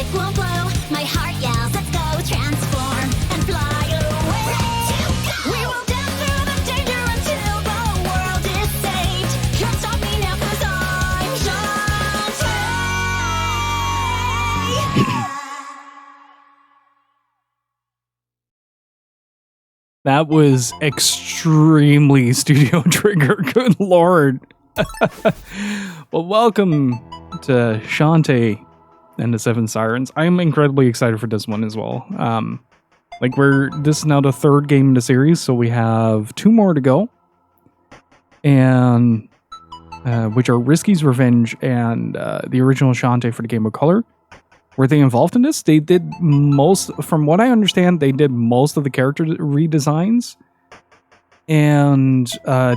music won't blow. My heart yells, let's go transform and fly away. We will dance through the danger until the world is saved. Can't stop me now 'cause I'm Shantae. That was extremely Studio Trigger. Good lord. Well, welcome to Shantae and the Seven Sirens. I'm incredibly excited for this one as well. This is now the third game in the series, so we have 2 more to go. And which are Risky's Revenge and the original Shantae for the Game Boy Color. Were they involved in this? They did most, from what I understand, they did most of the character redesigns and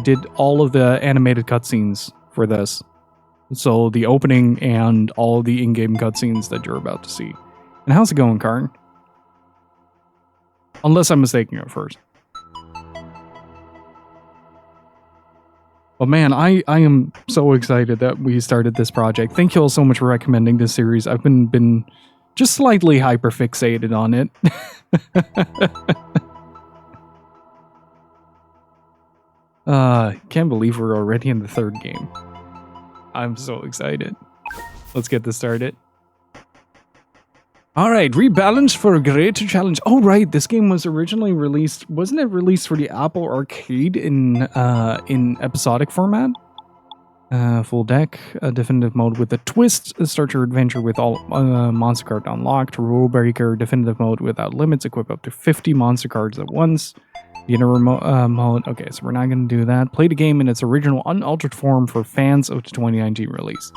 did all of the animated cutscenes for this. So the opening and all the in-game cutscenes that you're about to see. And how's it going, Karn? Unless I'm mistaken at first. But man, I am so excited that we started this project. Thank you all so much for recommending this series. I've been just slightly hyperfixated on it. Can't believe we're already in the 3rd game. I'm so excited. Let's get this started. Alright, rebalance for a greater challenge. Oh right, this game was originally released, wasn't it released for the Apple Arcade in episodic format? Full deck, definitive mode with a twist, start your adventure with all monster cards unlocked, rule breaker, definitive mode without limits, equip up to 50 monster cards at once. Beginner mode, okay, so we're not going to do that. Play the game in its original unaltered form for fans of the 2019 release.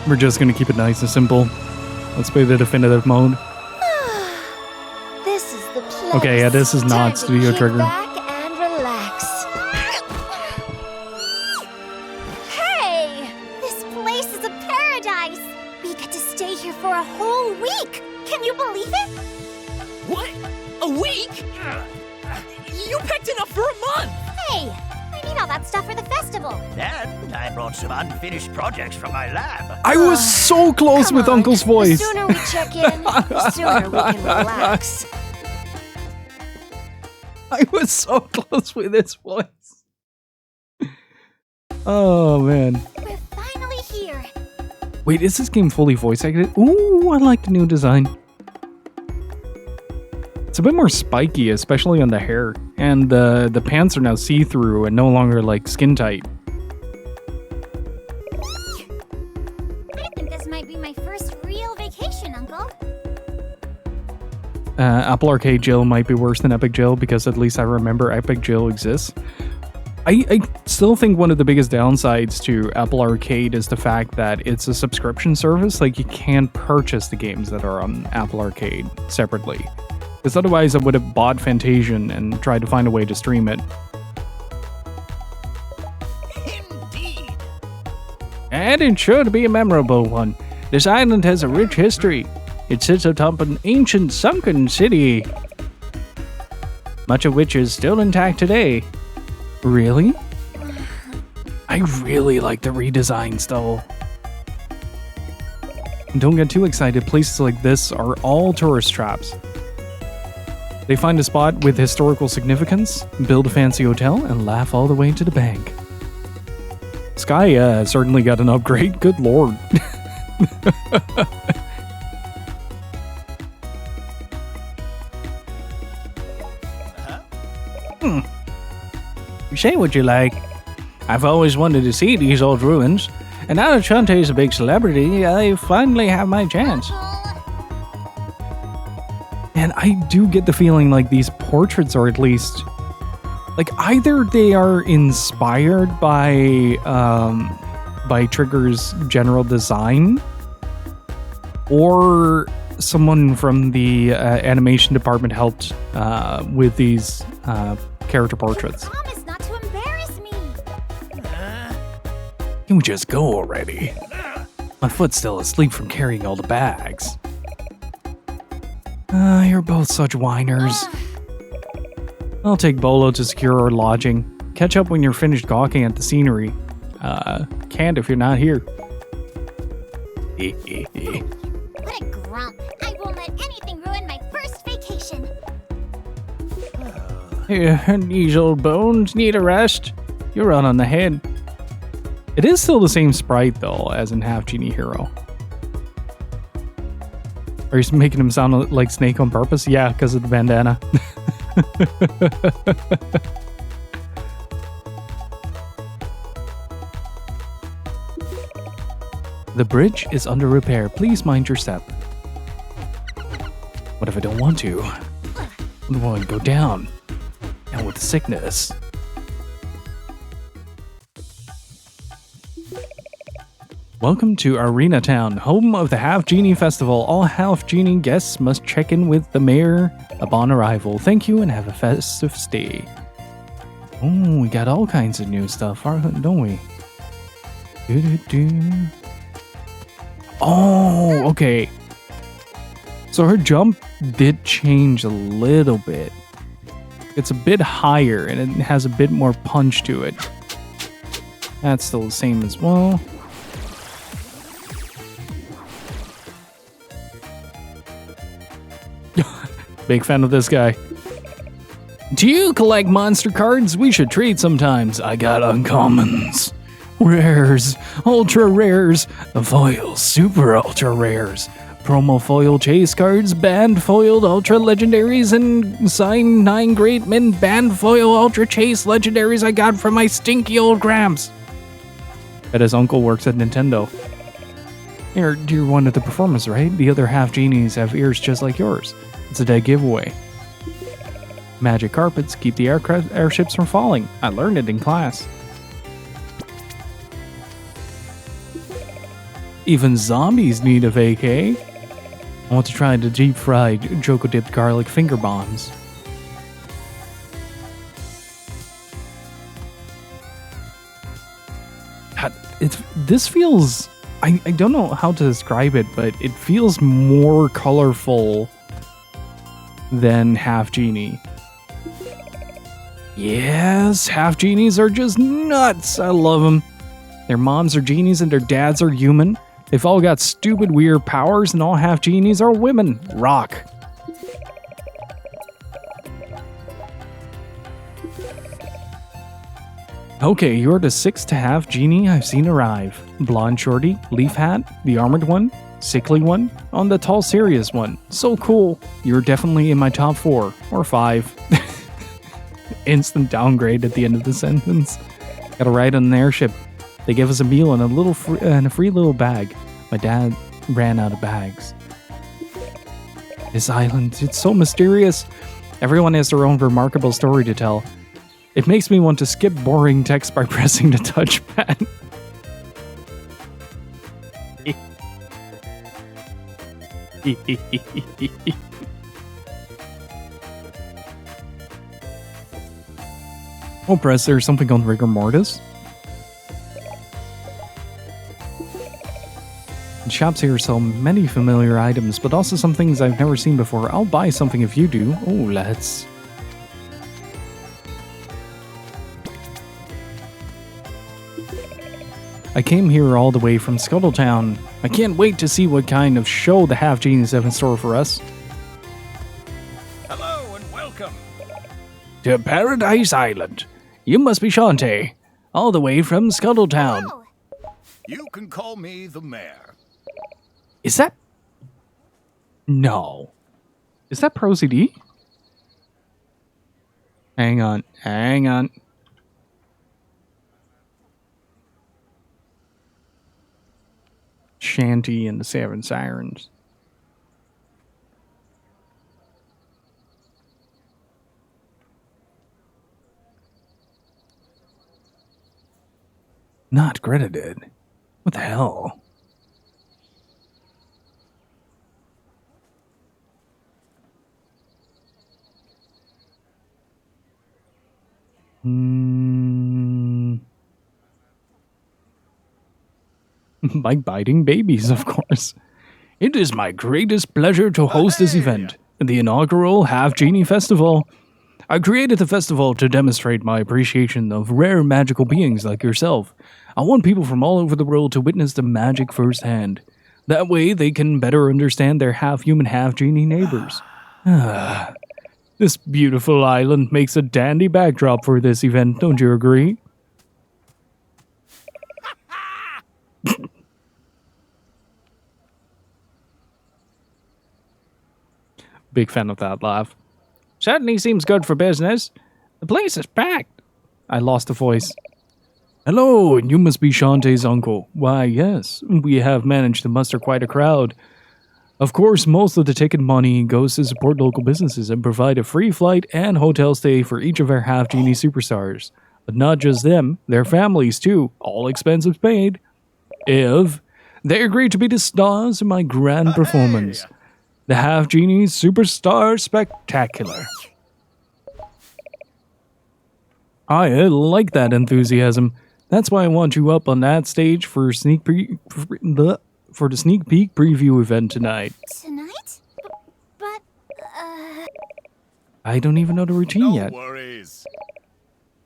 We're just going to keep it nice and simple. Let's play the definitive mode. This is the place. Okay, yeah, this is not Time to Studio kick Trigger. back and relax. Hey! This place is a paradise! We get to stay here for a whole week! Can you believe it? What? A week? You picked enough for a month! Hey! I need all that stuff for the festival. And I brought some unfinished projects from my lab. I was so close with Come on, Uncle's voice. The sooner we check in, the sooner we can relax. I was so close with his voice. Oh, man. We're finally here. Wait, is this game fully voice acted? Ooh, I like the new design. It's a bit more spiky, especially on the hair. And the pants are now see-through and no longer, like, skin-tight. I think this might be my first real vacation, Uncle. Apple Arcade Jill might be worse than Epic Jill because at least I remember Epic Jill exists. I still think one of the biggest downsides to Apple Arcade is the fact that it's a subscription service. Like, you can't purchase the games that are on Apple Arcade separately. Because otherwise I would have bought Fantasian and tried to find a way to stream it. Indeed. And it's sure to be a memorable one. This island has a rich history. It sits atop an ancient sunken city, much of which is still intact today. Really? I really like the redesigns though. Don't get too excited, places like this are all tourist traps. They find a spot with historical significance, build a fancy hotel, and laugh all the way to the bank. Sky certainly got an upgrade, good lord. Say what you like. I've always wanted to see these old ruins, and now that Shantae is a big celebrity, I finally have my chance. And I do get the feeling like these portraits are at least, like, either they are inspired by Trigger's general design, or someone from the animation department helped with these character portraits. Promise not to embarrass me. Can we just go already? My foot's still asleep from carrying all the bags. You're both such whiners. I'll take Bolo to secure our lodging. Catch up when you're finished gawking at the scenery. Can't if you're not here. What a grump. I won't let anything ruin my first vacation. These old bones need a rest. You're right on the head. It is still the same sprite, though, as in Half-Genie Hero. Are you making him sound like Snake on purpose? Yeah, because of the bandana. The bridge is under repair. Please mind your step. What if I don't want to? What do I want to go down? Down with the sickness. Welcome to Arena Town, home of the Half-Genie Festival. All Half-Genie guests must check in with the mayor upon arrival. Thank you and have a festive stay. Oh, we got all kinds of new stuff, don't we? Oh, okay. So her jump did change a little bit. It's a bit higher and it has a bit more punch to it. That's still the same as well. Big fan of this guy. Do you collect monster cards? We should trade sometimes. I got uncommons, rares, ultra rares, foils, super ultra rares, promo foil chase cards, banned foiled ultra legendaries, and signed 9 great men banned foil ultra chase legendaries I got from my stinky old Gramps. Bet his uncle works at Nintendo. You're one of the performers, right? The other Half-Genies have ears just like yours. It's a dead giveaway. Magic carpets keep the airships from falling. I learned it in class. Even zombies need a vacay. I want to try the deep-fried choco-dipped garlic finger bombs. God, this feels... I don't know how to describe it, but it feels more colorful than Half-Genie. Yes, Half-Genies are just nuts. I love them. Their moms are genies and their dads are human. They've all got stupid weird powers and all Half-Genies are women. Rock. Okay, you're the 6th Half-Genie I've seen arrive. Blonde shorty, leaf hat, the armored one, sickly one, on the tall serious one. So cool. You're definitely in my top 4 or 5. Instant downgrade at the end of the sentence. Got a ride on an airship. They gave us a meal and a free little bag. My dad ran out of bags. This island, it's so mysterious. Everyone has their own remarkable story to tell. It makes me want to skip boring text by pressing the touchpad. Oh, press, there's something on rigor mortis. The shops here sell many familiar items, but also some things I've never seen before. I'll buy something if you do. Oh, let's. I came here all the way from Scuttletown. I can't wait to see what kind of show the Half-Genies have in store for us. Hello and welcome. To Paradise Island. You must be Shantae, all the way from Scuttletown. Oh, You can call me the mayor. Is that... No. Is that Pro CD? Hang on. Shantae and the Seven Sirens. Not credited. What the hell? By biting babies, of course. It is my greatest pleasure to host this event, the inaugural Half-Genie Festival. I created the festival to demonstrate my appreciation of rare magical beings like yourself. I want people from all over the world to witness the magic firsthand. That way they can better understand their half-human, half-genie neighbors. This beautiful island makes a dandy backdrop for this event, don't you agree? Big fan of that laugh. Certainly seems good for business. The place is packed. I lost the voice. Hello, and you must be Shantae's uncle. Why, yes, we have managed to muster quite a crowd. Of course, most of the ticket money goes to support local businesses and provide a free flight and hotel stay for each of our Half-Genie superstars. But not just them, their families too, all expenses paid. If they agree to be the stars of my grand performance. The Half-Genie Superstar Spectacular. I like that enthusiasm. That's why I want you up on that stage for the sneak peek preview event tonight. Tonight? But, I don't even know the routine yet. Worries.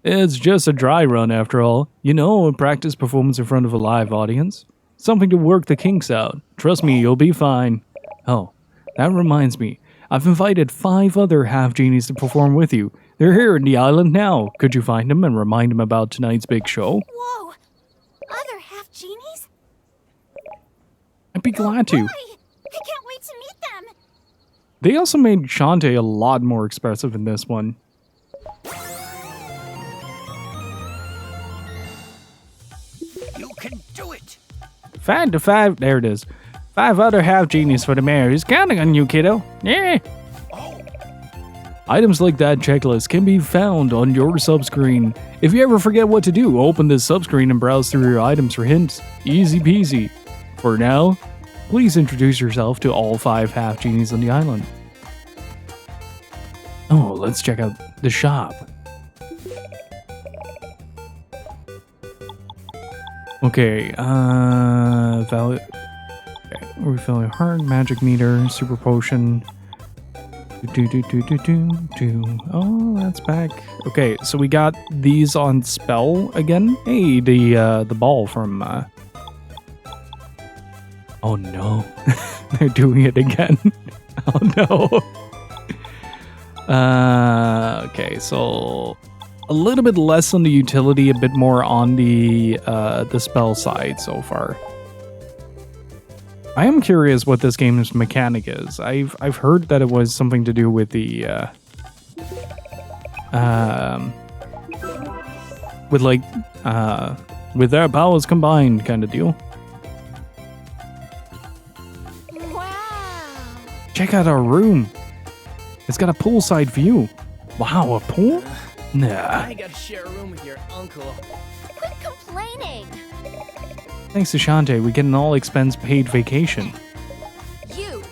It's just a dry run after all. You know, a practice performance in front of a live audience. Something to work the kinks out. Trust me, you'll be fine. Oh, that reminds me. I've invited 5 other Half-Genies to perform with you. They're here in the island now. Could you find them and remind them about tonight's big show? whoa! Other half-genies? I'd be glad to. Why? I can't wait to meet them! They also made Shantae a lot more expressive in this one. You can do it. 5 to 5, there it is. 5 other Half-Genies for the mayor. He's counting on you, kiddo. Yeah. Items like that checklist can be found on your subscreen. If you ever forget what to do, open this subscreen and browse through your items for hints. Easy peasy. For now, please introduce yourself to all 5 Half-Genies on the island. Oh, let's check out the shop. Okay, value. Okay, refilling heart, magic meter, super potion. Oh, that's back. Okay, so we got these on spell again. Hey, the ball from. Oh no, they're doing it again. Oh no. Okay, so a little bit less on the utility, a bit more on the spell side so far. I am curious what this game's mechanic is. I've heard that it was something to do with the with their powers combined kind of deal. Wow! Check out our room. It's got a poolside view. Wow, a pool? Nah. I gotta share a room with your uncle. Quit complaining! Thanks to Shantae, we get an all-expense-paid vacation. You!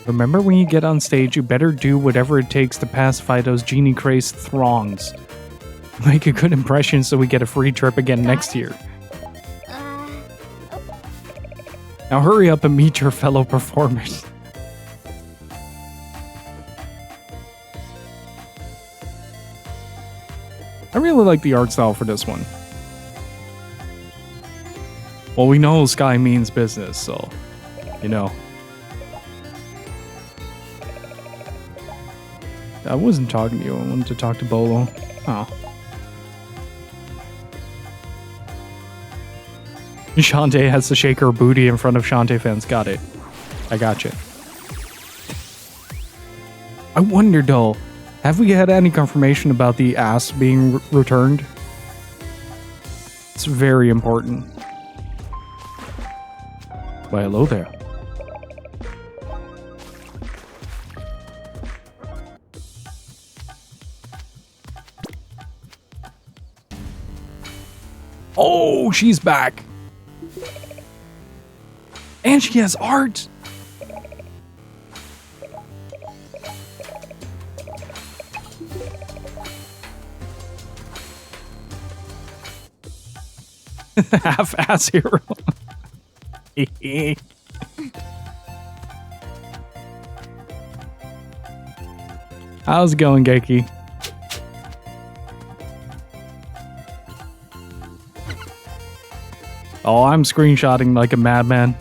Remember, when you get on stage, you better do whatever it takes to pacify those genie-crazed throngs. Make a good impression so we get a free trip again next year. Now hurry up and meet your fellow performers. I really like the art style for this one. Well, we know Sky means business, so, you know. I wasn't talking to you. I wanted to talk to Bolo. Oh. Shantae has to shake her booty in front of Shantae fans. Got it. I got you. I wonder, though, have we had any confirmation about the ass being returned? It's very important. Why, hello there. Oh, she's back. And she has art. Half-ass hero. How's it going, Geki? Oh, I'm screenshotting like a madman.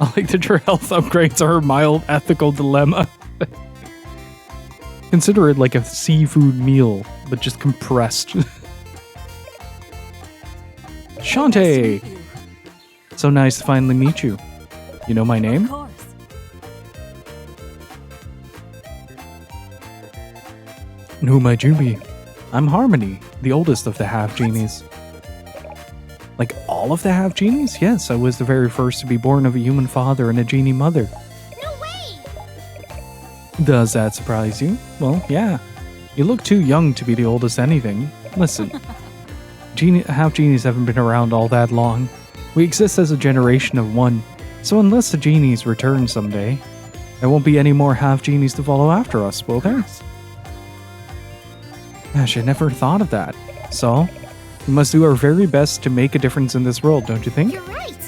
I like that your health upgrades are a mild ethical dilemma. Consider it like a seafood meal, but just compressed. Shantae! So nice to finally meet you. You know my name? Of course. And who might you be? I'm Harmony, the oldest of the Half-Genies. Like all of the Half-Genies? Yes, I was the very first to be born of a human father and a genie mother. No way! Does that surprise you? Well, yeah. You look too young to be the oldest anything. Listen, Half-Genies haven't been around all that long. We exist as a generation of one, so unless the genies return someday, there won't be any more Half-Genies to follow after us, will there? Gosh, I never thought of that. So, we must do our very best to make a difference in this world, don't you think? You're right!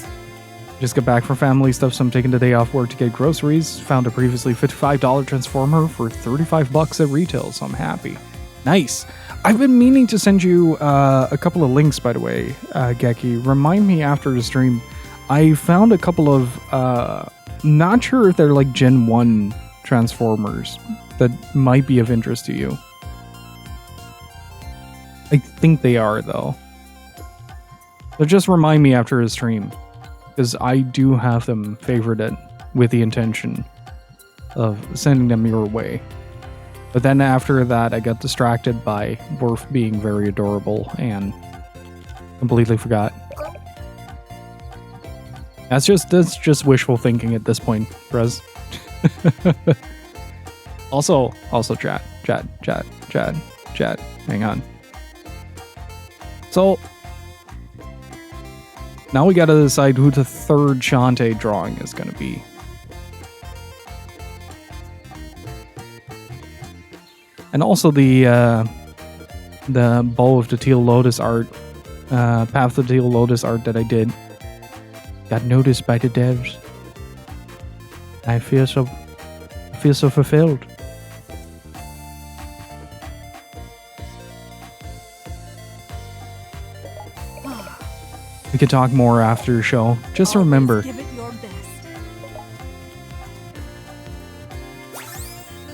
Just got back from family stuff, so I'm taking the day off work to get groceries. Found a previously $55 transformer for $35 at retail, so I'm happy. Nice. I've been meaning to send you a couple of links, by the way, Geki. Remind me after the stream. I found a couple of, not sure if they're like Gen 1 transformers that might be of interest to you. I think they are, though. So just remind me after the stream, because I do have them favorited with the intention of sending them your way. But then after that, I got distracted by Worf being very adorable and completely forgot. That's just wishful thinking at this point, Brez. also chat. Hang on. So now we gotta decide who the third Shantae drawing is gonna be. And also the Bow of the Teal Lotus art, Path of the Teal Lotus art that I did, got noticed by the devs. I feel so fulfilled. We could talk more after the show. Just Always remember, give it your best.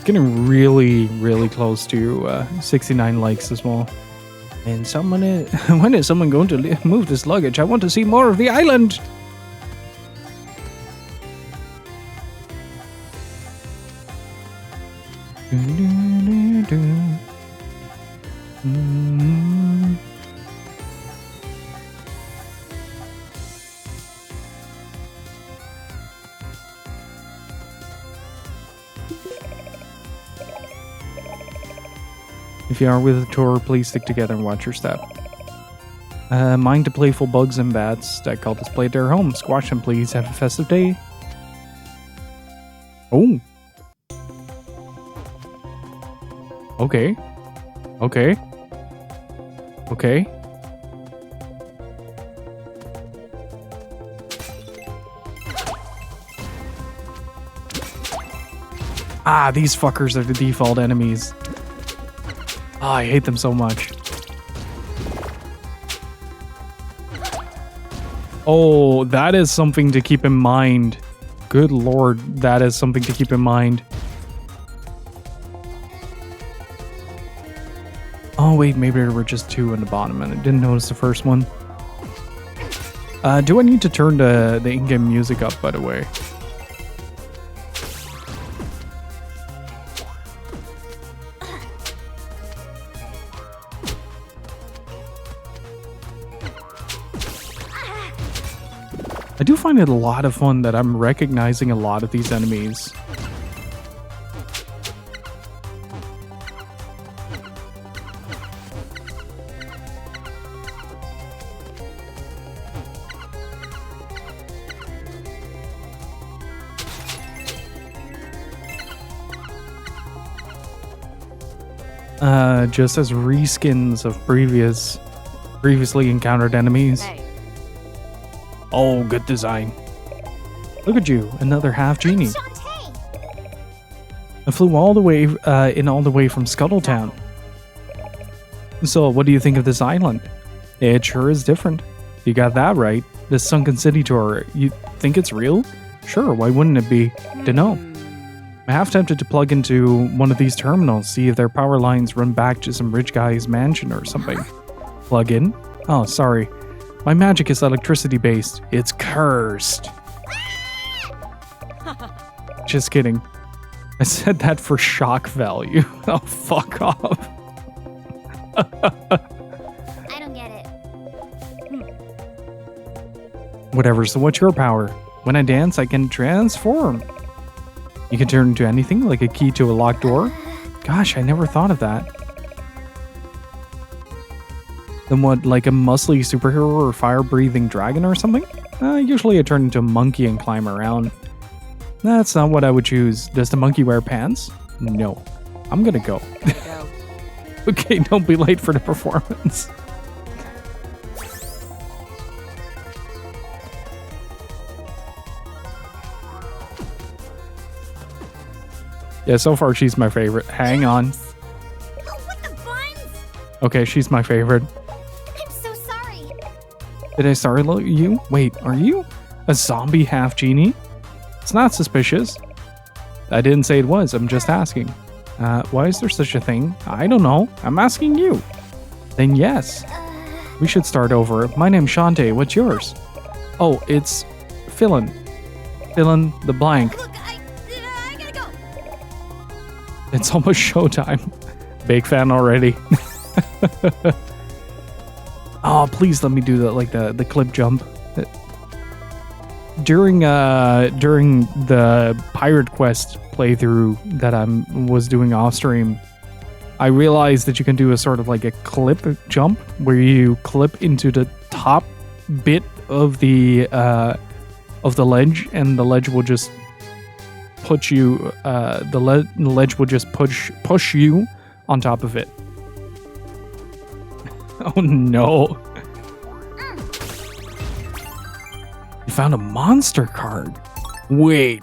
it's getting really, really close to 69 likes as well. And when is someone going to move this luggage? I want to see more of the island. If you are with a tour, please stick together and watch your step. Mind to playful bugs and bats that call this play at their home. Squash them, please. Have a festive day. Oh. Okay. Okay. Okay. Ah, these fuckers are the default enemies. Oh, I hate them so much. Oh, that is something to keep in mind. Good lord, that is something to keep in mind. Oh wait, maybe there were just two in the bottom and I didn't notice the first one. Do I need to turn the in-game music up, by the way? I do find it a lot of fun that I'm recognizing a lot of these enemies. Just as reskins of previous previously encountered enemies. Hey. Oh, good design. Look at you, another Half-Genie. Shantae. I flew all the way from Scuttletown. So, what do you think of this island? It sure is different. You got that right. The Sunken City tour. You think it's real? Sure, why wouldn't it be? Dunno. I'm half tempted to plug into one of these terminals, see if their power lines run back to some rich guy's mansion or something. Plug in? Oh, sorry. My magic is electricity based. It's cursed. Just kidding. I said that for shock value. Oh, fuck off. I don't get it. Whatever, so what's your power? When I dance, I can transform. You can turn into anything, like a key to a locked door? Gosh, I never thought of that. Then what, like a muscly superhero or fire-breathing dragon or something? Usually I turn into a monkey and climb around. That's not what I would choose. Does the monkey wear pants? No. I'm gonna go. Go. Okay, don't be late for the performance. Yeah, so far she's my favorite. Hang on. Oh, what the buns? Okay, she's my favorite. I'm so sorry. Did I startle you? Wait, are you a zombie Half-Genie? It's not suspicious. I didn't say it was, I'm just asking. Why is there such a thing? I don't know. I'm asking you. Then yes. We should start over. My name's Shantae. What's yours? Oh, it's fill in the blank. Look, I gotta go. It's almost showtime. Big fan already. Oh, please let me do that, like the clip jump. During the Pirate Quest playthrough that I was doing off stream, I realized that you can do a sort of like a clip jump where you clip into the top bit of the ledge, and the ledge will just put you. The ledge will just push you on top of it. Oh no! You found a monster card. Wait.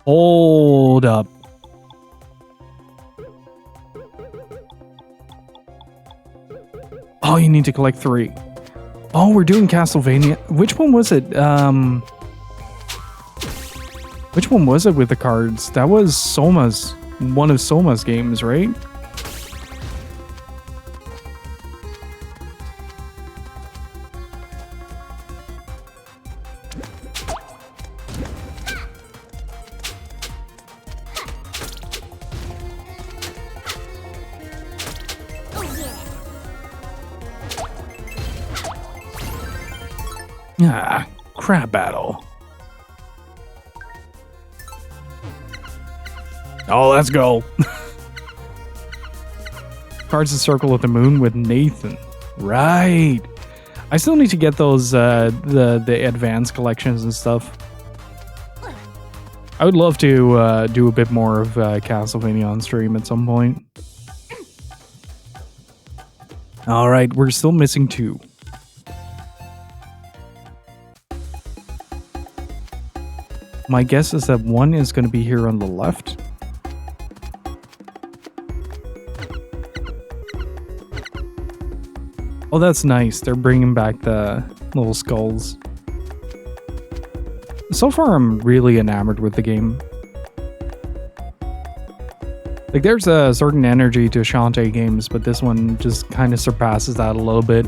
Hold up. Oh, you need to collect 3. Oh, we're doing Castlevania. Which one was it? Which one was it with the cards? That was Soma's, one of Soma's games, right? Ah, crap battle. Oh, let's go. Cards the Circle of the Moon with Nathan. Right. I still need to get those the advanced collections and stuff. I would love to do a bit more of Castlevania on stream at some point. All right, we're still missing 2. My guess is that one is going to be here on the left. Oh, that's nice. They're bringing back the little skulls. So far, I'm really enamored with the game. Like, there's a certain energy to Shantae games, but this one just kind of surpasses that a little bit.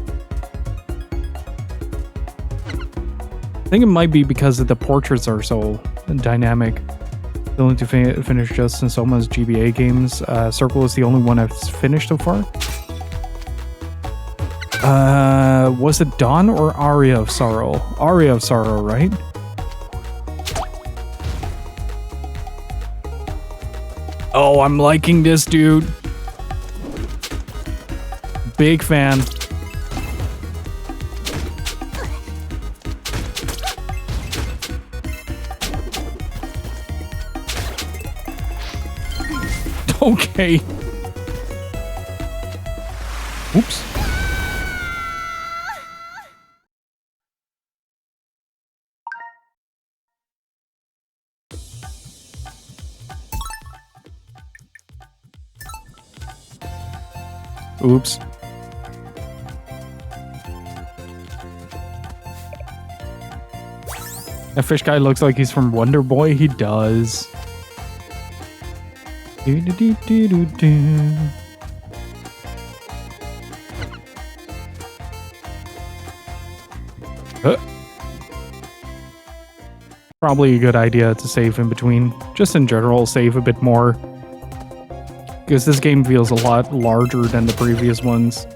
I think it might be because the portraits are so dynamic. Willing to finish Justin Soma's GBA games. Circle is the only one I've finished so far. Was it Dawn or Aria of Sorrow? Aria of Sorrow, right? Oh, I'm liking this, dude. Big fan. Okay. Oops. Oops. That fish guy looks like he's from Wonder Boy. He does. Do-do-do-do-do-do. Probably a good idea to save in between. Just in general, save a bit more. Because this game feels a lot larger than the previous ones.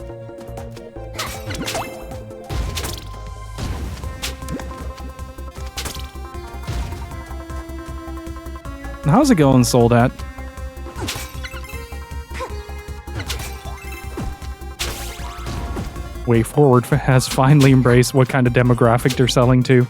How's it going, Soldat? Wayforward has finally embraced what kind of demographic they're selling to.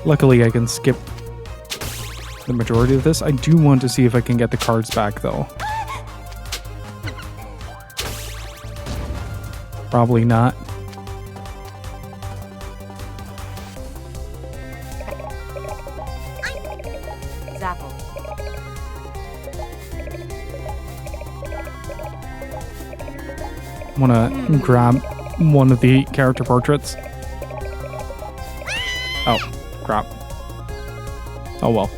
Luckily, I can skip the majority of this. I do want to see if I can get the cards back, though. Probably not. Zapple. I want to grab one of the character portraits. Oh, crap. Oh well.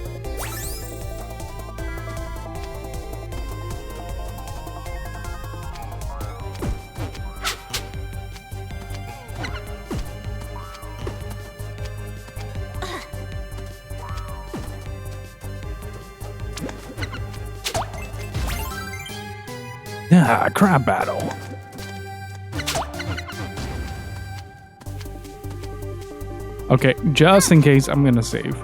Ah, crab battle. Okay, just in case, I'm gonna save.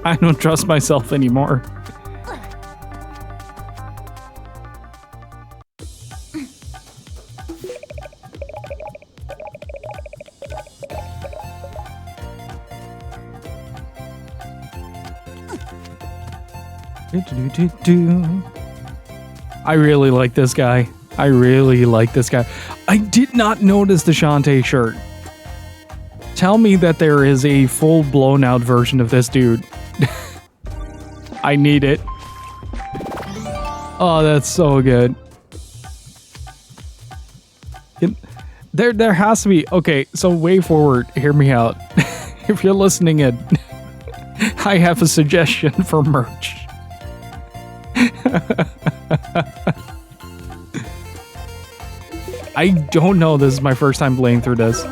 I don't trust myself anymore. I really like this guy. I really like this guy. I did not notice the Shantae shirt. Tell me that there is a full blown out version of this dude. I need it. Oh, that's so good. There has to be. Okay, so wayforward, hear me out. If you're listening in, I have a suggestion for merch. I don't know. This is my first time playing through this.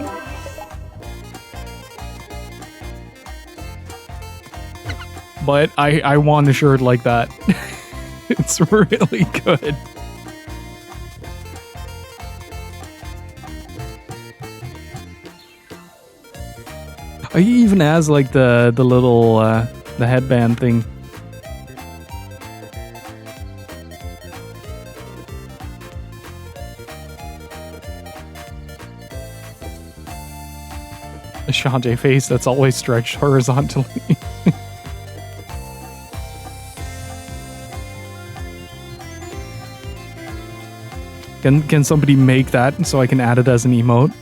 But I want a shirt like that. It's really good. He even has like the little the headband thing. A Shantae face that's always stretched horizontally. Can somebody make that so I can add it as an emote?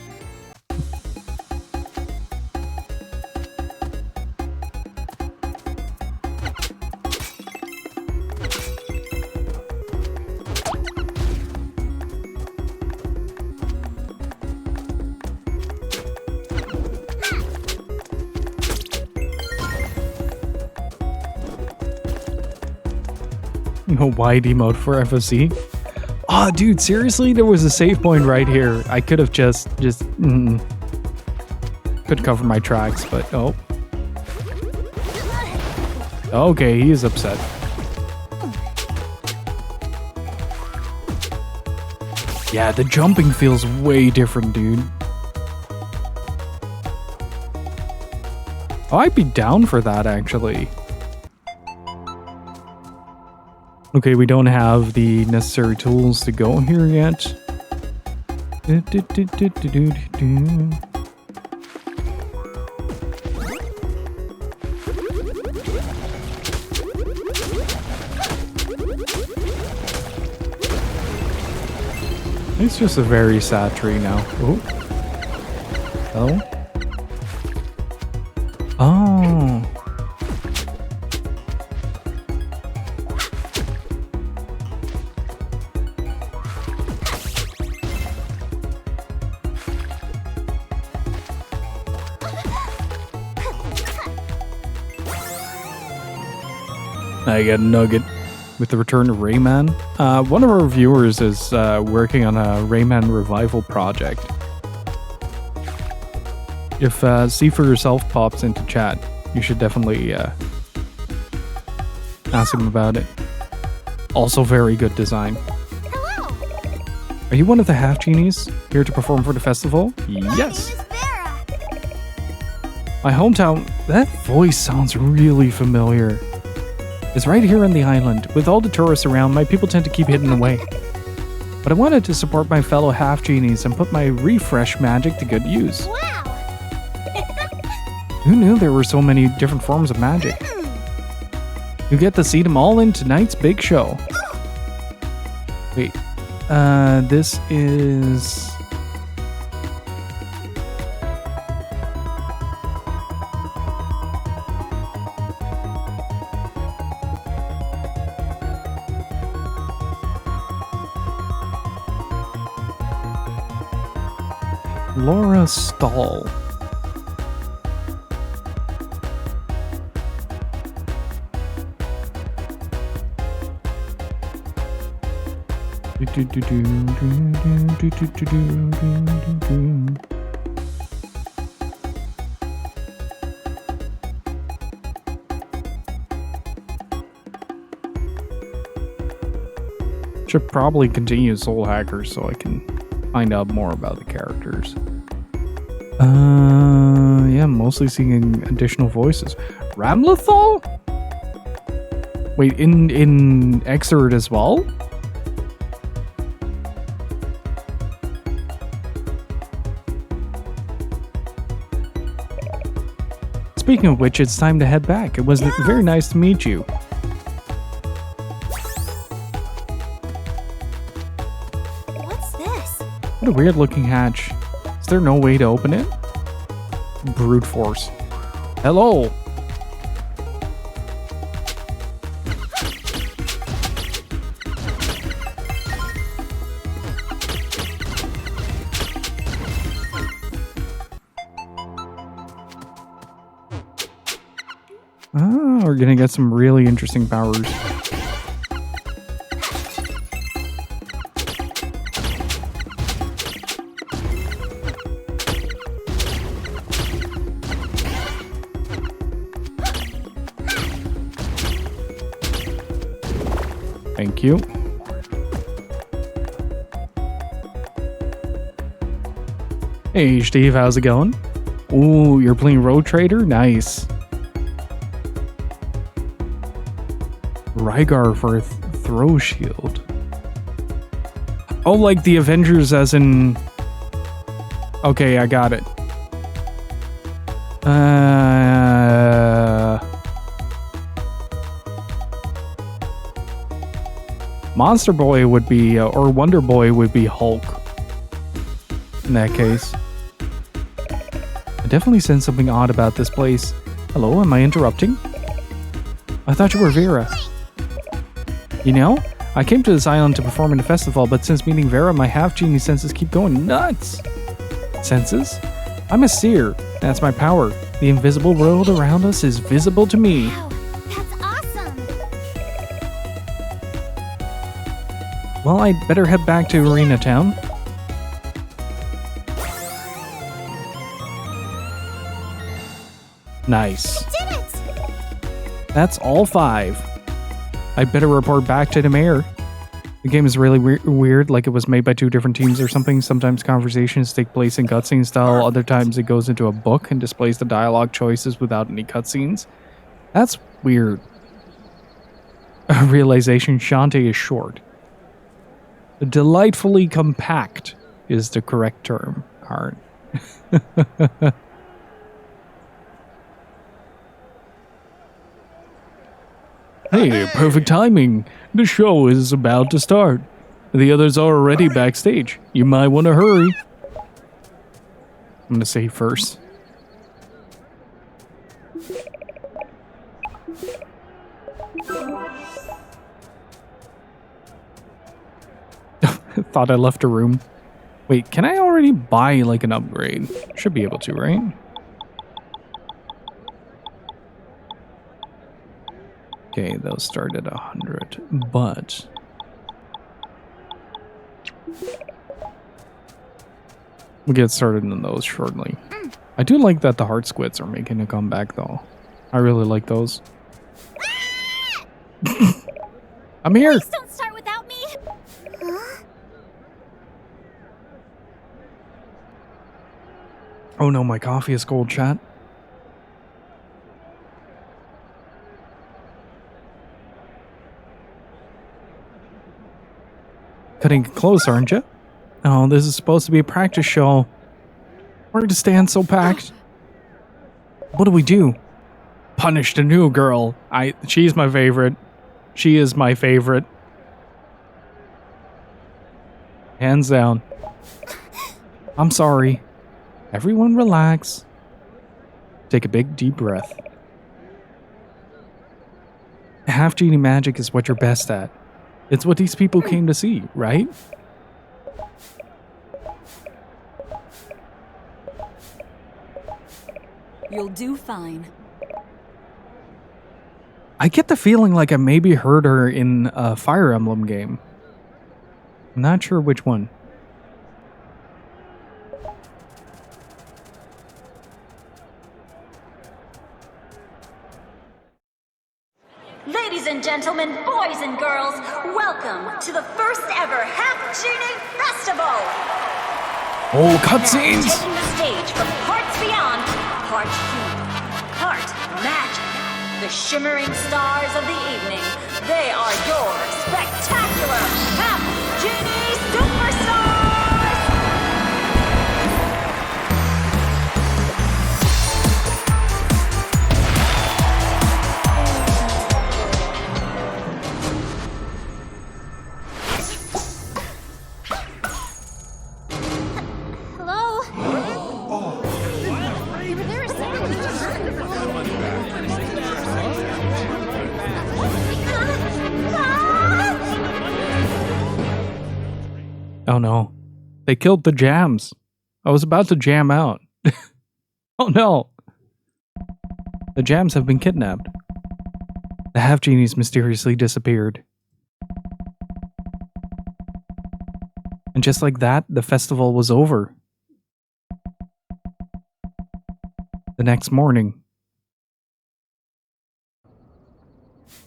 No wide emote for FFC. Oh, dude, seriously? There was a save point right here. I could have just could cover my tracks, but oh. Okay, he is upset. Yeah, the jumping feels way different, dude. Oh, I'd be down for that, actually. Okay, we don't have the necessary tools to go here yet. It's just a very sad tree now. Oh. Hello? Oh. I got a nugget with the return of Rayman. One of our viewers is working on a Rayman revival project. If See For Yourself pops into chat, you should definitely ask him about it. Also very good design. Hello. Are you one of the Half-Genies here to perform for the festival? Yes. My name is Vera. My hometown, that voice sounds really familiar. It's right here on the island. With all the tourists around, my people tend to keep hidden away. But I wanted to support my fellow Half-Genies and put my refresh magic to good use. Wow. Who knew there were so many different forms of magic? You get to see them all in tonight's big show. Wait, this is... Laura Stahl. Should probably continue Soul Hackers so I can find out more about the characters. Yeah, mostly seeing additional voices. Ramlethal? Wait, in Exert as well? Speaking of which, it's time to head back. It was very nice to meet you. What's this? What a weird looking hatch. Is there no way to open it? Brute force. Hello. Ah, we're gonna get some really interesting powers. Thank you. Hey, Steve, how's it going? Ooh, you're playing Road Trader? Nice. Rygar for a throw shield. Oh, like the Avengers as in... Okay, I got it. Monster Boy would be, or Wonder Boy would be Hulk. In that case. I definitely sense something odd about this place. Hello, am I interrupting? I thought you were Vera. You know, I came to this island to perform in a festival, but since meeting Vera, my Half-Genie senses keep going nuts. Senses? I'm a seer. That's my power. The invisible world around us is visible to me. Wow, that's awesome. Well, I'd better head back to Arena Town. Nice. Did it! That's all 5. I'd better report back to the mayor. The game is really weird, like it was made by 2 different teams or something. Sometimes conversations take place in cutscene style, other times it goes into a book and displays the dialogue choices without any cutscenes. That's weird. A realization Shantae is short. Delightfully compact is the correct term, Art. Hey, perfect timing. The show is about to start. The others are already backstage. You might want to hurry. I'm gonna save first. Thought I left a room. Wait, can I already buy like an upgrade? Should be able to, right? Okay, those start at 100, but we'll get started on those shortly. I do like that the heart squids are making a comeback, though. I really like those. I'm here. Please don't start without me. Huh? Oh no, my coffee is cold, chat. Cutting close, aren't you? Oh, this is supposed to be a practice show. Where to stand so packed? What do we do? Punish the new girl. She's my favorite. She is my favorite. Hands down. I'm sorry. Everyone relax. Take a big deep breath. Half-Genie magic is what you're best at. It's what these people came to see, right? You'll do fine. I get the feeling like I maybe heard her in a Fire Emblem game. I'm not sure which one. Ladies and gentlemen, boys and girls, welcome to the first ever Half-Genie Festival! Oh, Now, cutscenes! taking the stage from parts beyond, part human, part magic, the shimmering stars of the evening, they are your spectacular Half-Genie Superstars! Hello? There is Oh no. They killed the jams. I was about to jam out. Oh no. The jams have been kidnapped. The Half-Genies mysteriously disappeared. And just like that, the festival was over. The next morning.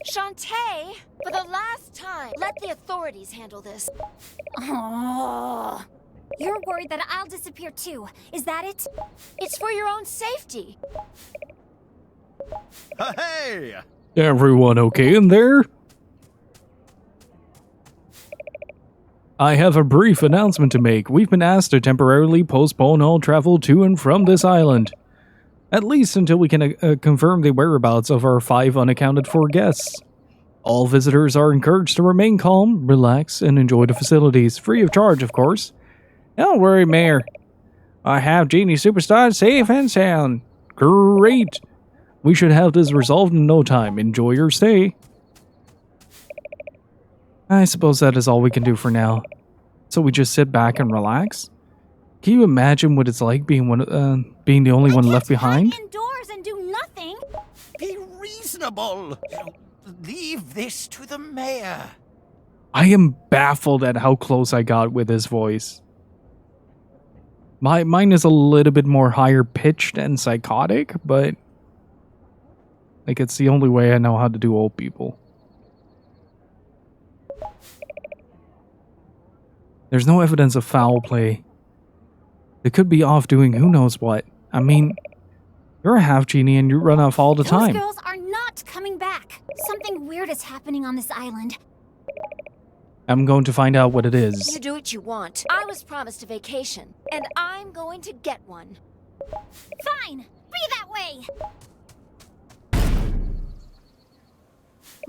Shantae, for the last time, let the authorities handle this. Oh. You're worried that I'll disappear too. Is that it? It's for your own safety. Hey! Everyone okay in there? I have a brief announcement to make. We've been asked to temporarily postpone all travel to and from this island. At least until we can confirm the whereabouts of our 5 unaccounted for guests. All visitors are encouraged to remain calm, relax, and enjoy the facilities, free of charge, of course. Don't worry, Mayor. I have Genie Superstar safe and sound. Great! We should have this resolved in no time. Enjoy your stay. I suppose that is all we can do for now. So we just sit back and relax? Can you imagine what it's like being the only one left behind? Indoors and do nothing. Be reasonable. Leave this to the mayor. I am baffled at how close I got with his voice. Mine is a little bit more higher pitched and psychotic, but like it's the only way I know how to do old people. There's no evidence of foul play. They could be off doing who knows what. I mean, you're a Half-Genie and you run off all the time. Those girls are not coming back. Something weird is happening on this island. I'm going to find out what it is. You do what you want. I was promised a vacation, and I'm going to get one. Fine. Be that way.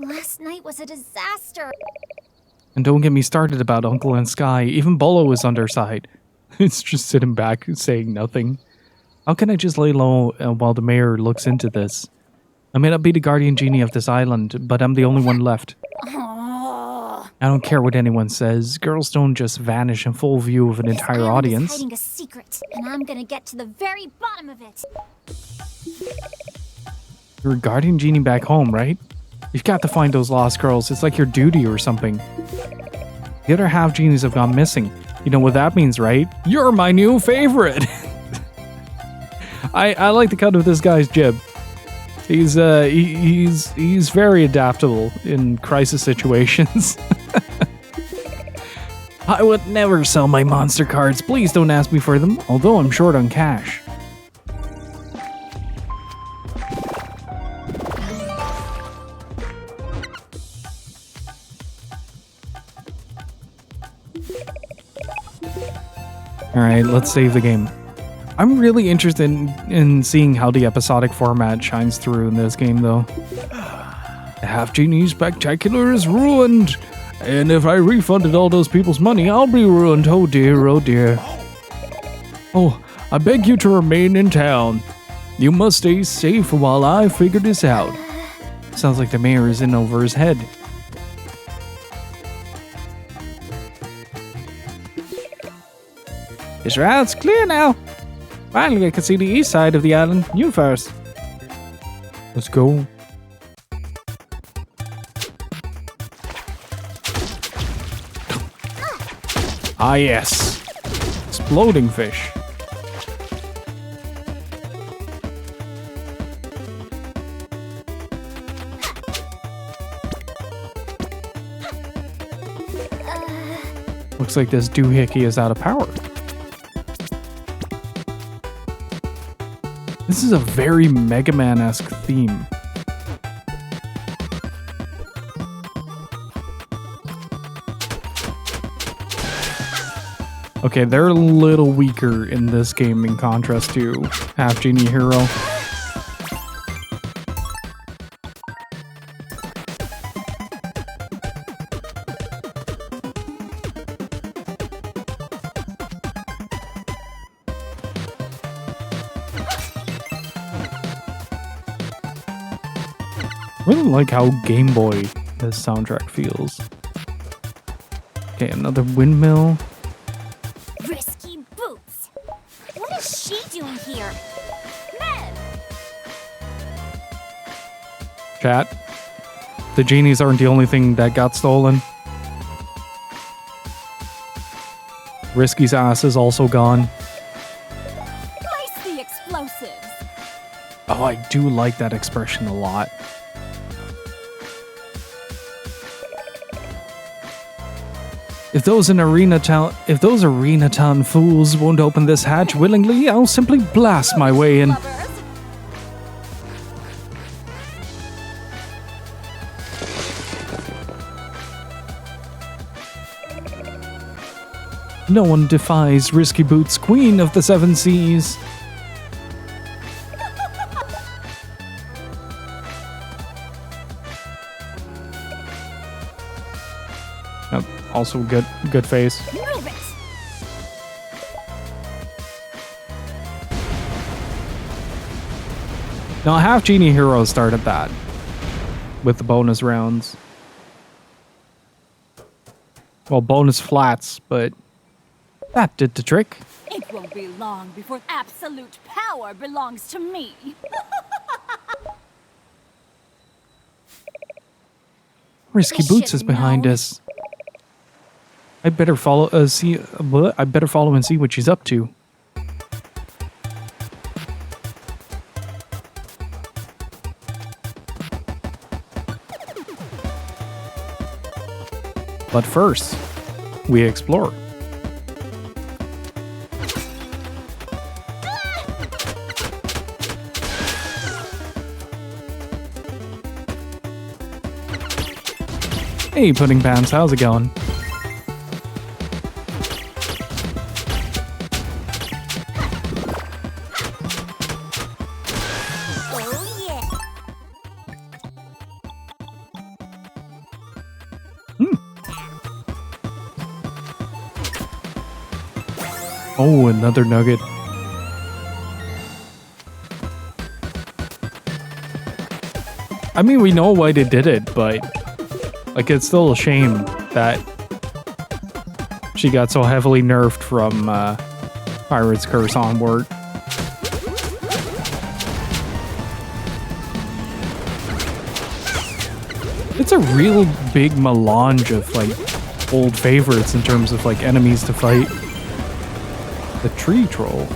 Last night was a disaster. And don't get me started about Uncle and Sky. Even Bolo is on their side. It's just sitting back saying nothing. How can I just lay low while the mayor looks into this? I may not be the guardian genie of this island, but I'm the only one left. I don't care what anyone says. Girls don't just vanish in full view of an entire audience. Hiding a secret, and I'm gonna get to the very bottom of it. You're a guardian genie back home, right? You've got to find those lost girls. It's like your duty or something. The other half genies have gone missing. You know what that means, right? You're my new favorite. I like the cut of this guy's jib. He's very adaptable in crisis situations. I would never sell my monster cards. Please don't ask me for them, although I'm short on cash. Alright, let's save the game. I'm really interested in seeing how the episodic format shines through in this game, though. The Half-Genie Spectacular is ruined! And if I refunded all those people's money, I'll be ruined. Oh dear, oh dear. Oh, I beg you to remain in town. You must stay safe while I figure this out. Sounds like the mayor is in over his head. This route's clear now. Finally, I can see the east side of the island. You first. Let's go. Ah, yes. Exploding fish. Looks like this doohickey is out of power. This is a very Mega Man-esque theme. Okay, they're a little weaker in this game in contrast to Half-Genie Hero. I really like how Game Boy this soundtrack feels. Okay, another windmill. Risky boots. What is she doing here? Men! Chat. The genies aren't the only thing that got stolen. Risky's ass is also gone. Place the explosives. Oh, I do like that expression a lot. If those arena town fools won't open this hatch willingly, I'll simply blast my way in. No one defies Risky Boots, Queen of the Seven Seas. Also good face. Move it! Now, Half-Genie Hero started that with the bonus rounds. Well, bonus flats, but that did the trick. It won't be long before absolute power belongs to me. Risky I Boots is should've behind known. us. I better follow. I better follow and see what she's up to. But first, we explore. Hey, Pudding Pants, how's it going? Oh yeah! Oh, another nugget. I mean, we know why they did it, but like, it's still a shame that she got so heavily nerfed from Pirate's Curse onward. It's a real big melange of like old favorites in terms of like enemies to fight. The tree troll.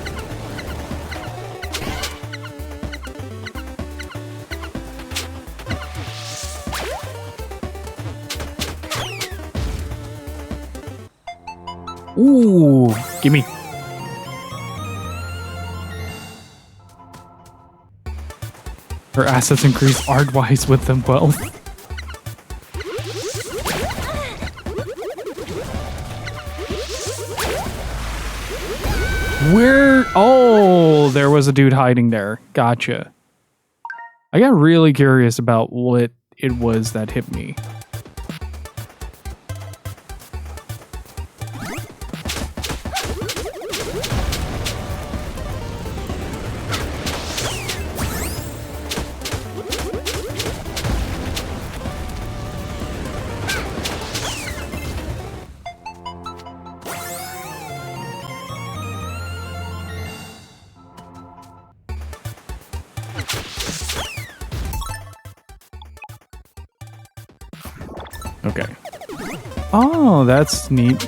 Ooh, gimme. Her assets increase art-wise with them wealth. Where? Oh, there was a dude hiding there. Gotcha. I got really curious about what it was that hit me. Okay. Oh, that's neat.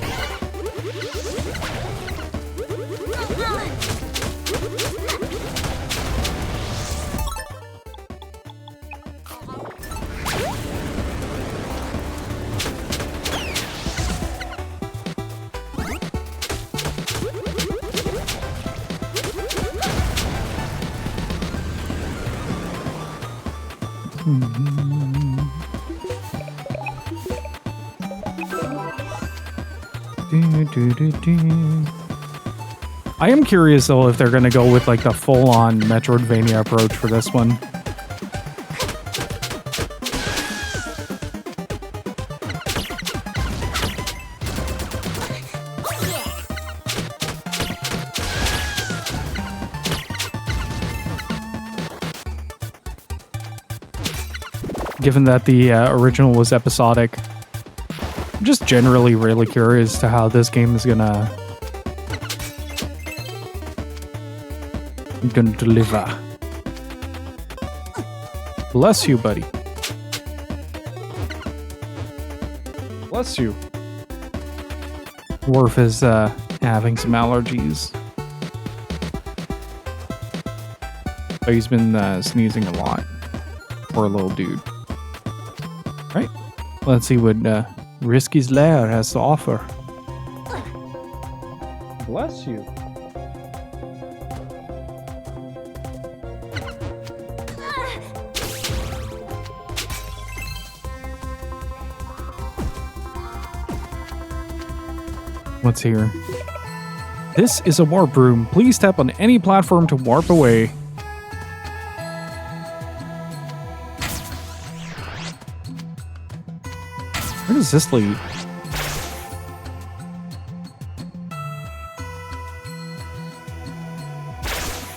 I am curious though if they're gonna go with like the full-on Metroidvania approach for this one. Given that the original was episodic, I'm just generally really curious to how this game is gonna deliver. Bless you, buddy. Bless you. Worf is having some allergies. But he's been sneezing a lot. Poor little dude. Right? Let's see what Risky's Lair has to offer. Bless you. What's here? This is a warp room. Please tap on any platform to warp away. Where does this lead?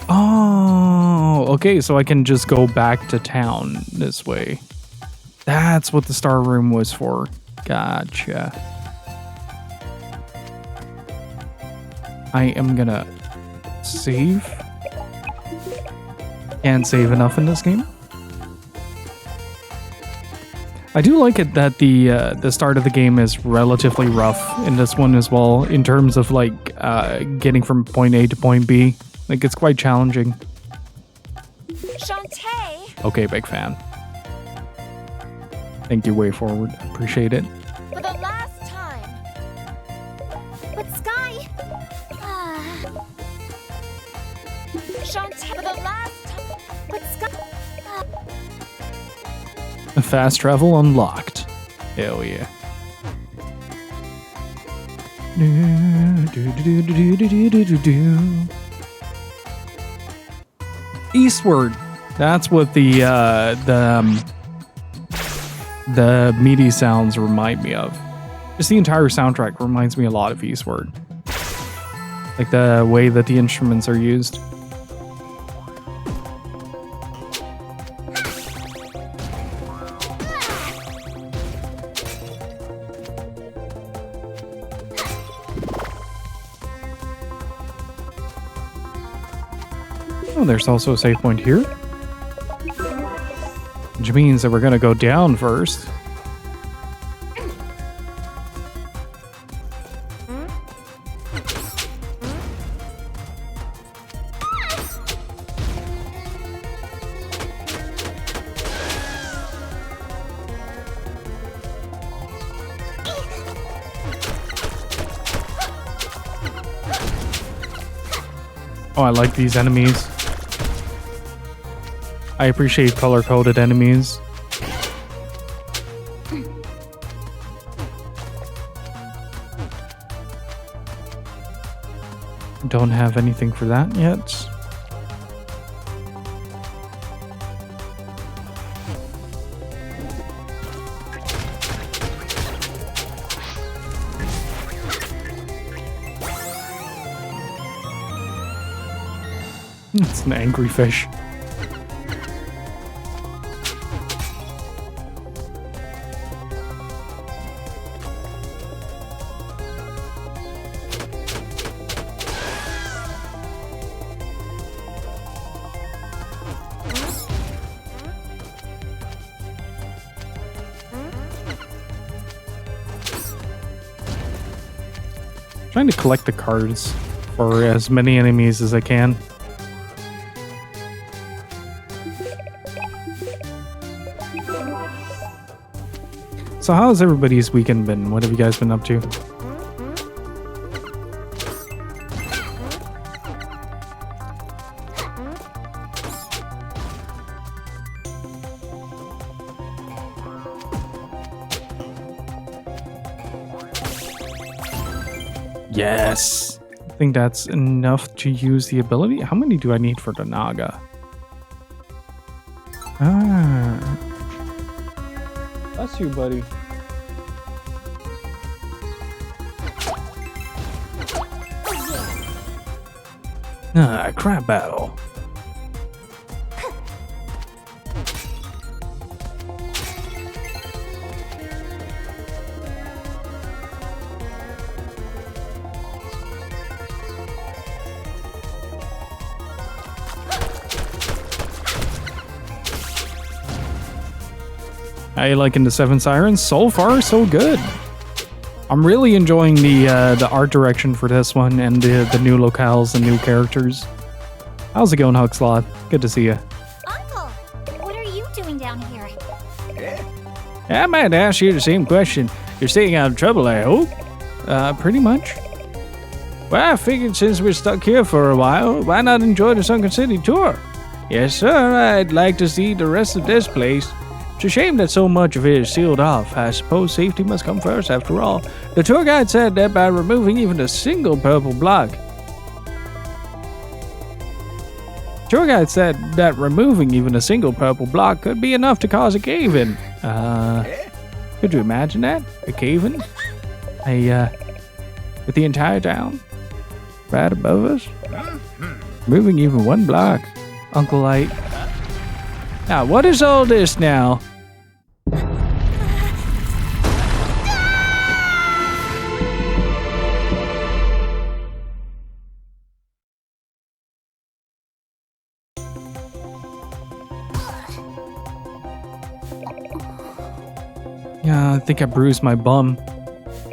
Oh, okay, so I can just go back to town this way. That's what the star room was for. Gotcha. I am gonna save. Can't save enough in this game. I do like it that the start of the game is relatively rough in this one as well, in terms of like getting from point A to point B. Like, it's quite challenging. Shantae! Okay, big fan. Thank you, wayforward. Appreciate it. For the last time. But Sky... Shantae, for the last time. But Sky... Fast travel unlocked. Hell yeah. Eastward. That's what the MIDI sounds remind me of. Just the entire soundtrack reminds me a lot of Eastward. Like the way that the instruments are used. Oh, there's also a save point here. Which means that we're gonna go down first. Oh, I like these enemies. I appreciate color-coded enemies. Don't have anything for that yet. It's an angry fish. Trying to collect the cards for as many enemies as I can. So how's everybody's weekend been? What have you guys been up to? Yes! I think that's enough to use the ability. How many do I need for the Naga? Ah. Bless you, buddy. Ah, crap battle. How you liking the Seven Sirens? So far, so good. I'm really enjoying the art direction for this one and the new locales and new characters. How's it going, Huxlot? Good to see you. Uncle, what are you doing down here? I might ask you the same question. You're staying out of trouble, I hope? Pretty much. Well, I figured since we're stuck here for a while, why not enjoy the Sunken City tour? Yes, sir, I'd like to see the rest of this place. It's a shame that so much of it is sealed off. I suppose safety must come first after all. The tour guide said that by removing even a single purple block... Tour guide said that removing even a single purple block could be enough to cause a cave-in. Could you imagine that? A cave-in? With the entire town right above us? Moving even one block. Uncle Light. Now, what is all this now? Yeah, I think I bruised my bum.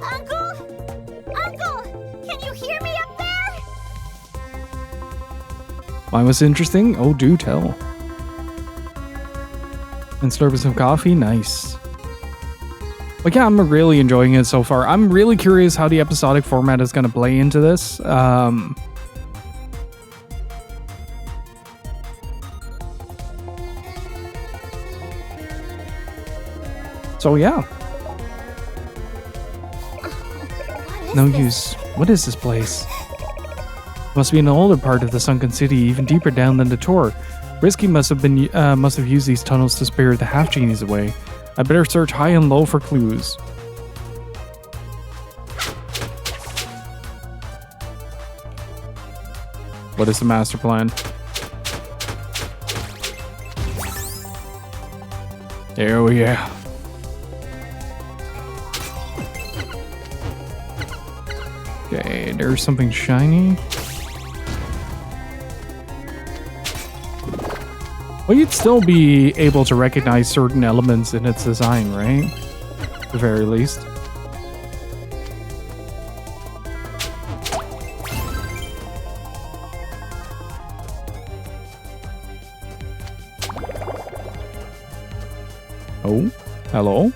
Uncle? Uncle! Can you hear me up there? Mine was interesting? Oh, do tell. And slurping some coffee? Nice. But yeah, I'm really enjoying it so far. I'm really curious how the episodic format is going to play into this. So yeah. No use. What is this place? Must be an older part of the sunken city, even deeper down than the tour. Risky must have used these tunnels to spirit the half-genies away. I better search high and low for clues. What is the master plan? Oh yeah. Okay, there's something shiny. Well, you'd still be able to recognize certain elements in its design, right? At the very least. Oh, hello?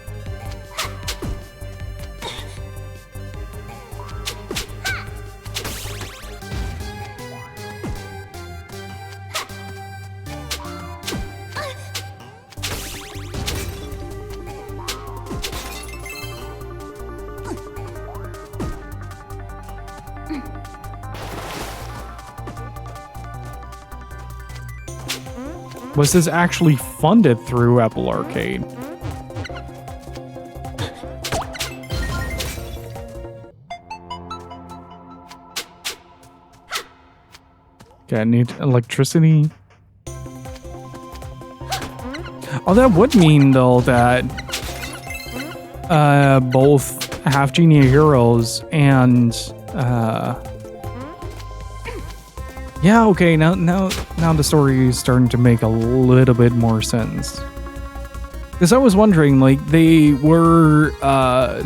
Was this actually funded through Apple Arcade? Okay, I need electricity. Oh, that would mean, though, that both Half-Genie Heroes and yeah, okay, now the story is starting to make a little bit more sense. Because I was wondering, like, they were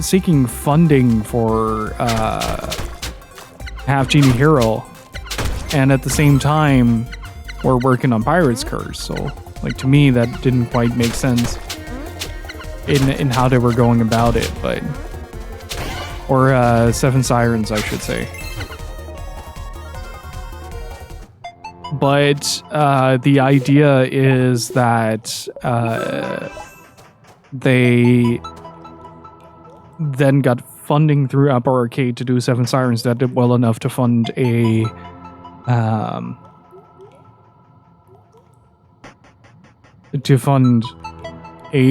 seeking funding for Half-Genie Hero, and at the same time, we're working on Pirate's Curse. So, like, to me, that didn't quite make sense in how they were going about it, but or Seven Sirens, I should say. But the idea is that they then got funding through Apple Arcade to do Seven Sirens that did well enough to fund a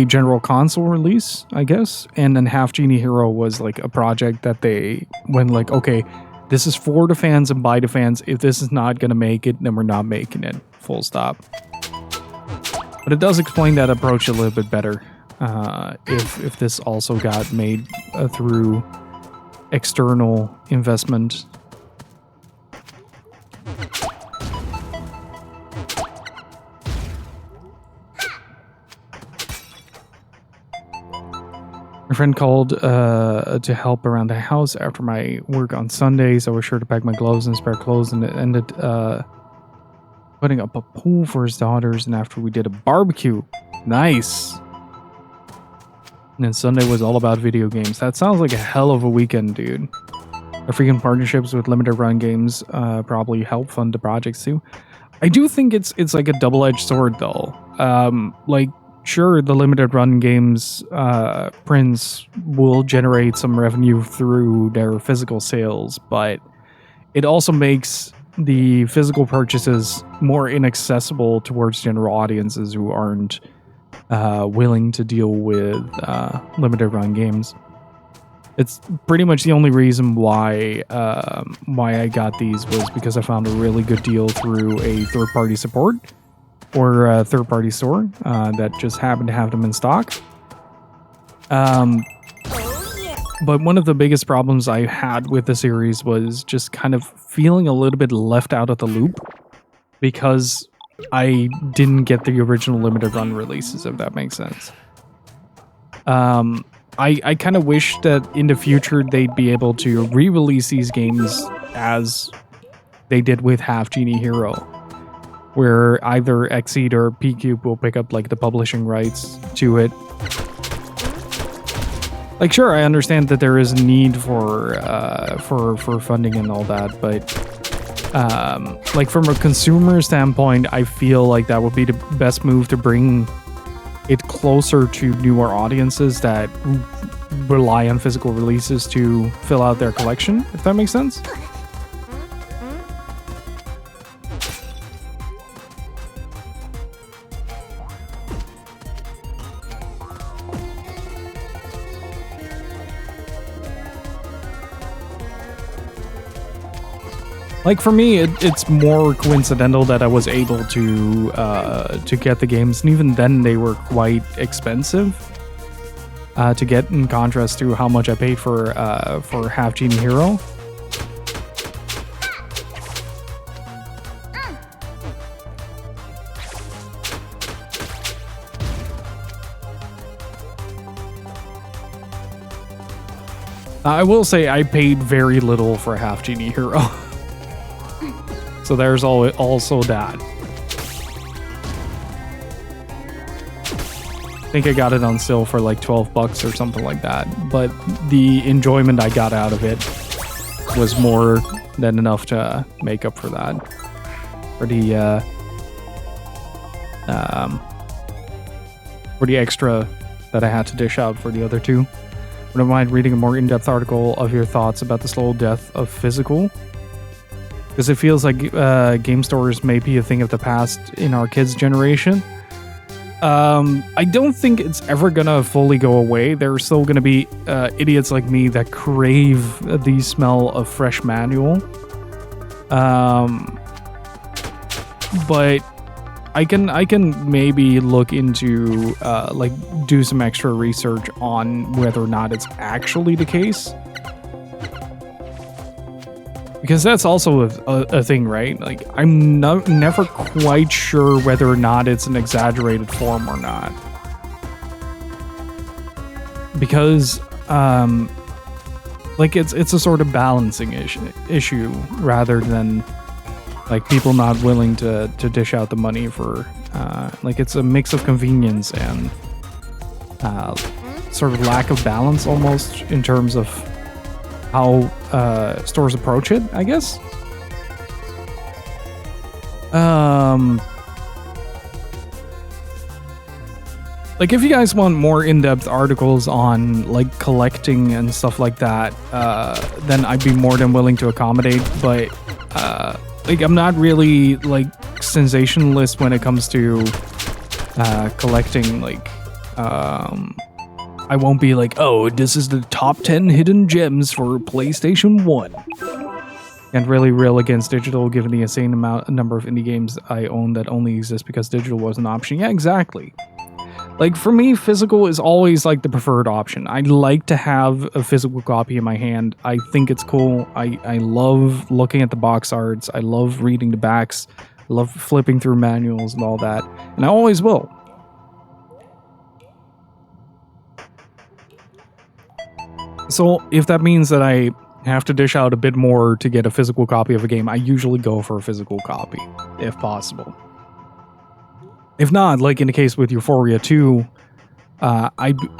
general console release, I guess. And then Half-Genie Hero was like a project that they went like, okay, this is for the fans and by the fans. If this is not going to make it, then we're not making it. Full stop. But it does explain that approach a little bit better. If this also got made through external investment. My friend called to help around the house after my work on Sundays. I was sure to pack my gloves and spare clothes, and it ended putting up a pool for his daughters. And after we did a barbecue, nice. And then Sunday was all about video games. That sounds like a hell of a weekend, dude. Our freaking partnerships with limited run games probably help fund the projects too. I do think it's like a double-edged sword, though. Like. Sure, the limited run games prints will generate some revenue through their physical sales, but it also makes the physical purchases more inaccessible towards general audiences who aren't willing to deal with limited run games. It's pretty much the only reason why I got these was because I found a really good deal through a third-party support or a third-party store that just happened to have them in stock. But one of the biggest problems I had with the series was just kind of feeling a little bit left out of the loop because I didn't get the original limited run releases, if that makes sense. I kind of wish that in the future they'd be able to re-release these games as they did with Half-Genie Hero, where either Xseed or P-Cube will pick up like the publishing rights to it. Like, sure, I understand that there is a need for funding and all that, but like from a consumer standpoint, I feel like that would be the best move to bring it closer to newer audiences that rely on physical releases to fill out their collection, if that makes sense. Like for me, it's more coincidental that I was able to get the games, and even then they were quite expensive to get. In contrast to how much I paid for Half-Genie Hero. I will say I paid very little for Half-Genie Hero. So there's also that. I think I got it on sale for like $12 or something like that. But the enjoyment I got out of it was more than enough to make up for that. For the extra that I had to dish out for the other two. Would I mind reading a more in-depth article of your thoughts about the slow death of physical? Because it feels like game stores may be a thing of the past in our kids' generation. I don't think it's ever gonna fully go away. There are still gonna be idiots like me that crave the smell of fresh manual. But I can maybe look into like do some extra research on whether or not it's actually the case. Because that's also a thing, right? Like, I'm never quite sure whether or not it's an exaggerated form or not. Because, like, it's a sort of balancing issue rather than, like, people not willing to dish out the money for, like, it's a mix of convenience and sort of lack of balance almost in terms of how stores approach it, I guess. Like, if you guys want more in-depth articles on, like, collecting and stuff like that, then I'd be more than willing to accommodate, but, like, I'm not really, like, sensationalist when it comes to collecting, like, I won't be like, oh, this is the top 10 hidden gems for PlayStation 1. Can't really rail against digital given the insane number of indie games I own that only exist because digital was an option. Yeah, exactly. Like, for me, physical is always, like, the preferred option. I like to have a physical copy in my hand. I think it's cool. I love looking at the box arts. I love reading the backs. I love flipping through manuals and all that. And I always will. So, if that means that I have to dish out a bit more to get a physical copy of a game, I usually go for a physical copy, if possible. If not, like in the case with Euphoria 2,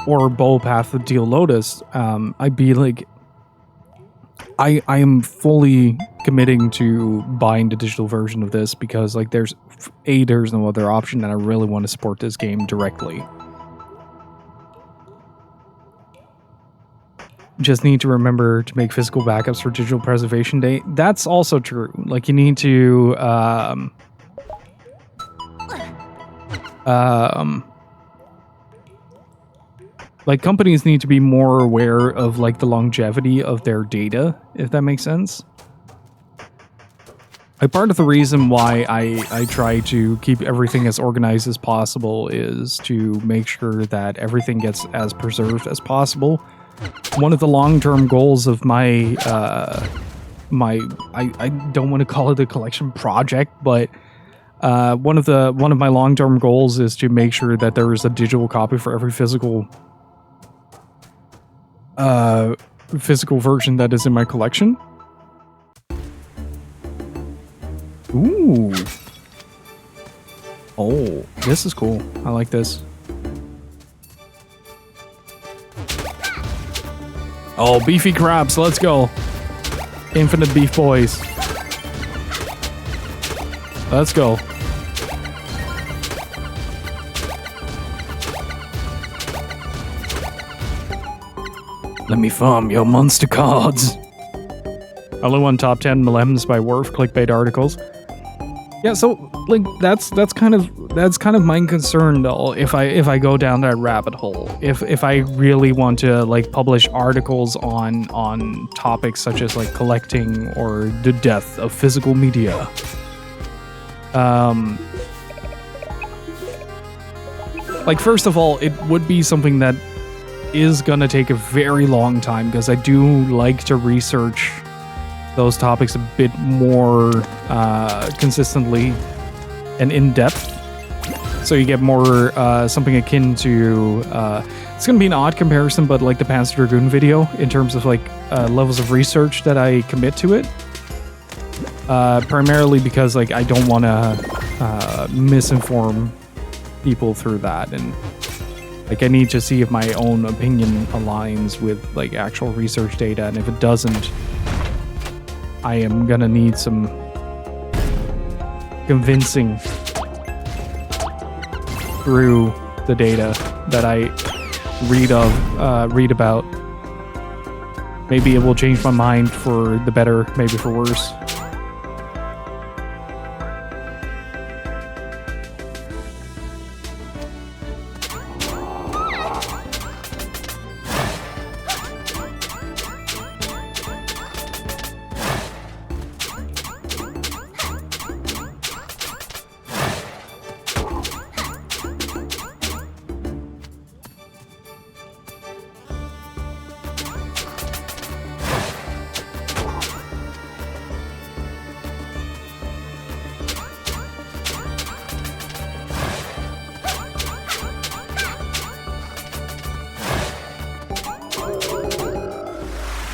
or Bowl Path of Teal Lotus, I'd be like, I am fully committing to buying the digital version of this because, like, there's no other option, and I really want to support this game directly. Just need to remember to make physical backups for digital preservation date. That's also true. Like, you need to like, companies need to be more aware of, like, the longevity of their data, if that makes sense. Like, part of the reason why I try to keep everything as organized as possible is to make sure that everything gets as preserved as possible. One of the long-term goals of my I don't want to call it a collection project, but one of my long-term goals is to make sure that there is a digital copy for every physical version that is in my collection. Ooh. Oh, this is cool. I like this. Oh, beefy crabs, let's go. Infinite beef boys. Let's go. Let me farm your monster cards. Only one top 10 malems by Worf clickbait articles. Yeah, so, like, that's kind of that's kind of my concern though. If I go down that rabbit hole, if I really want to like publish articles on topics such as like collecting or the death of physical media, like first of all, it would be something that is gonna take a very long time because I do like to research those topics a bit more consistently and in depth, so you get more something akin to it's gonna be an odd comparison, but like the Panzer Dragoon video in terms of like levels of research that I commit to it, primarily because like I don't want to misinform people through that, and like I need to see if my own opinion aligns with like actual research data, and if it doesn't, I am gonna need some convincing through the data that I read about. Maybe it will change my mind for the better, maybe for worse.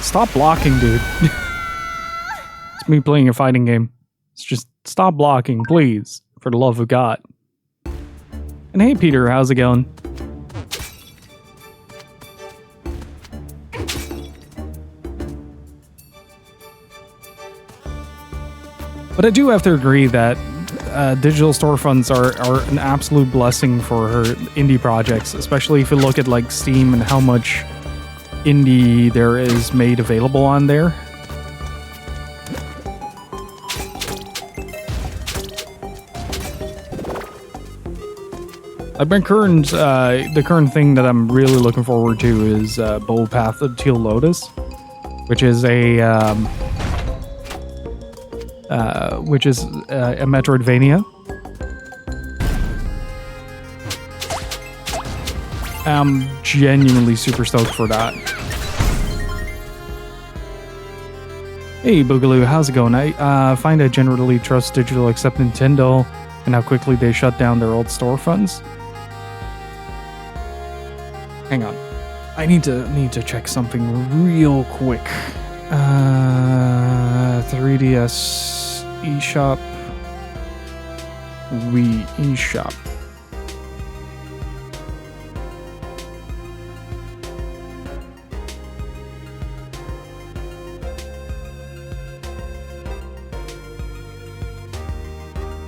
Stop blocking, dude. It's me playing a fighting game. It's just stop blocking, please. For the love of God. And hey, Peter, how's it going? But I do have to agree that digital storefronts are an absolute blessing for her indie projects, especially if you look at like Steam and how much indie there is made available on there. The current thing that I'm really looking forward to is Bold Path of Teal Lotus, which is a Metroidvania. I'm genuinely super stoked for that. Hey Boogaloo, how's it going? I find I generally trust digital except Nintendo and how quickly they shut down their old storefronts. Hang on. I need to check something real quick. 3DS eShop. Wii eShop.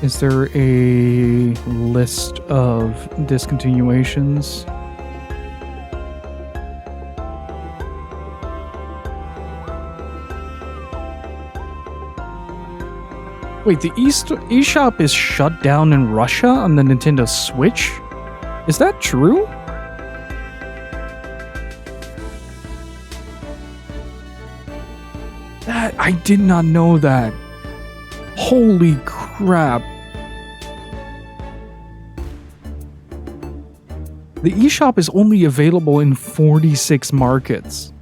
Is there a list of discontinuations? Wait, the eShop is shut down in Russia on the Nintendo Switch? Is that true? I did not know that. Holy crap. The eShop is only available in 46 markets.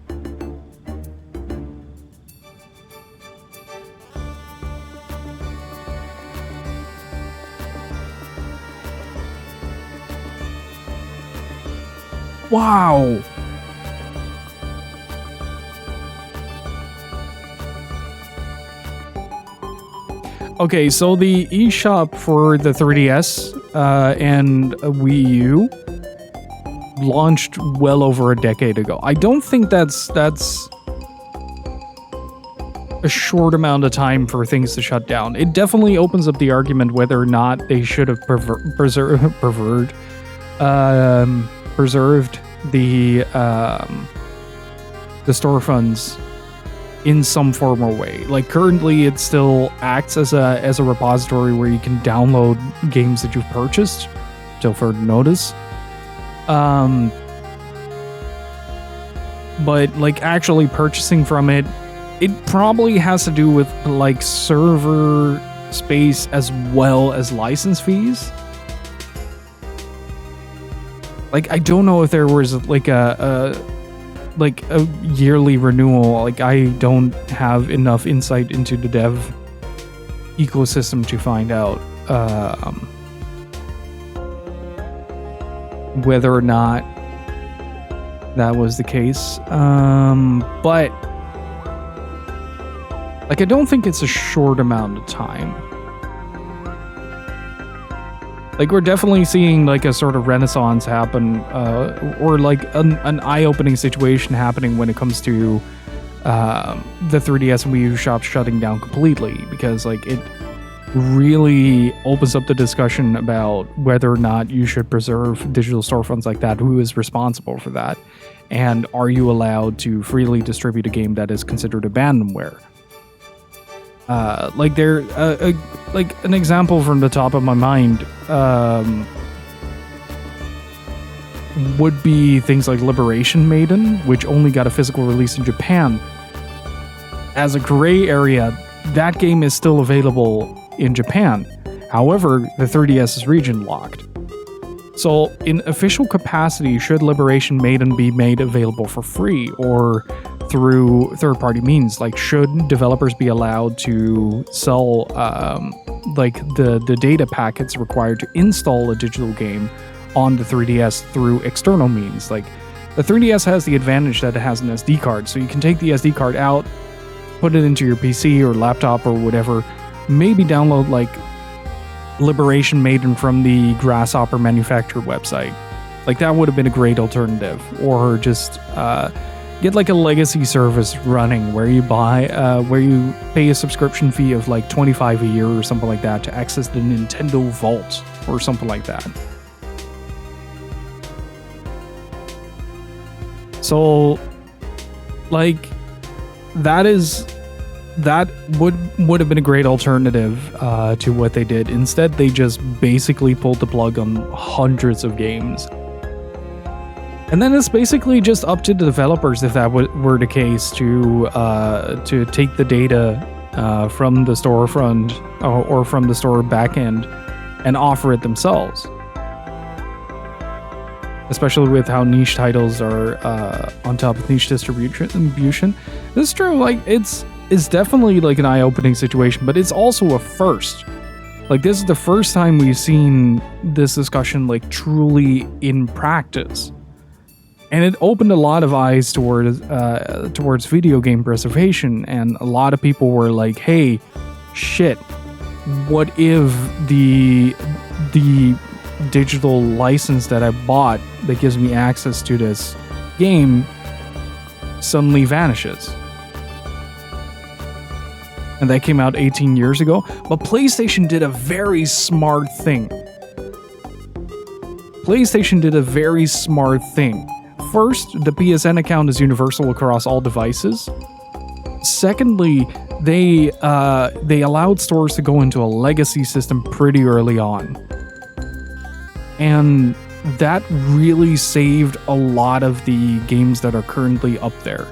Wow. Okay, so the eShop for the 3DS and Wii U launched well over a decade ago. I don't think that's a short amount of time for things to shut down. It definitely opens up the argument whether or not they should have preserved the storefronts in some form or way. Like currently it still acts as a repository where you can download games that you've purchased till further notice. But like actually purchasing from it probably has to do with like server space as well as license fees. Like I don't know if there was like a yearly renewal. Like I don't have enough insight into the dev ecosystem to find out whether or not that was the case. But like I don't think it's a short amount of time. Like we're definitely seeing like a sort of renaissance happen, or like an eye-opening situation happening when it comes to the 3DS and Wii U shops shutting down completely, because like it really opens up the discussion about whether or not you should preserve digital storefronts like that. Who is responsible for that? And are you allowed to freely distribute a game that is considered abandonware? Like there, like an example from the top of my mind would be things like Liberation Maiden, which only got a physical release in Japan. As a gray area, that game is still available in Japan. However, the 3DS is region locked. So, in official capacity, should Liberation Maiden be made available for free or through third-party means? Like, should developers be allowed to sell, like, the data packets required to install a digital game on the 3DS through external means? Like, the 3DS has the advantage that it has an SD card, so you can take the SD card out, put it into your PC or laptop or whatever, maybe download, like, Liberation Maiden from the Grasshopper manufacturer website. Like that would have been a great alternative. Or just get like a legacy service running where you buy, where you pay a subscription fee of like $25 a year or something like that to access the Nintendo Vault or something like that. So, like, that would have been a great alternative to what they did. Instead, they just basically pulled the plug on hundreds of games. And then it's basically just up to the developers, if that were the case, to take the data from the storefront or from the store backend and offer it themselves. Especially with how niche titles are on top of niche distribution. This is true. Like it's definitely like an eye-opening situation, but it's also a first. Like this is the first time we've seen this discussion like truly in practice, and it opened a lot of eyes towards video game preservation. And a lot of people were like, "Hey, shit! What if the digital license that I bought that gives me access to this game suddenly vanishes?" And that came out 18 years ago. But PlayStation did a very smart thing. First, the PSN account is universal across all devices. Secondly, they allowed stores to go into a legacy system pretty early on. And that really saved a lot of the games that are currently up there.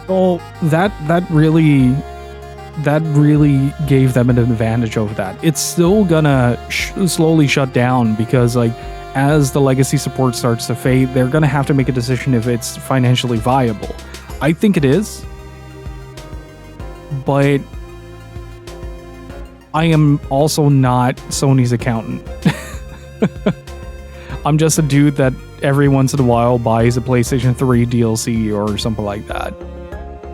So that really gave them an advantage over that. It's still gonna slowly shut down because, like, as the legacy support starts to fade, they're gonna have to make a decision if it's financially viable. I think it is, but I am also not Sony's accountant. I'm just a dude that every once in a while buys a PlayStation 3 DLC or something like that.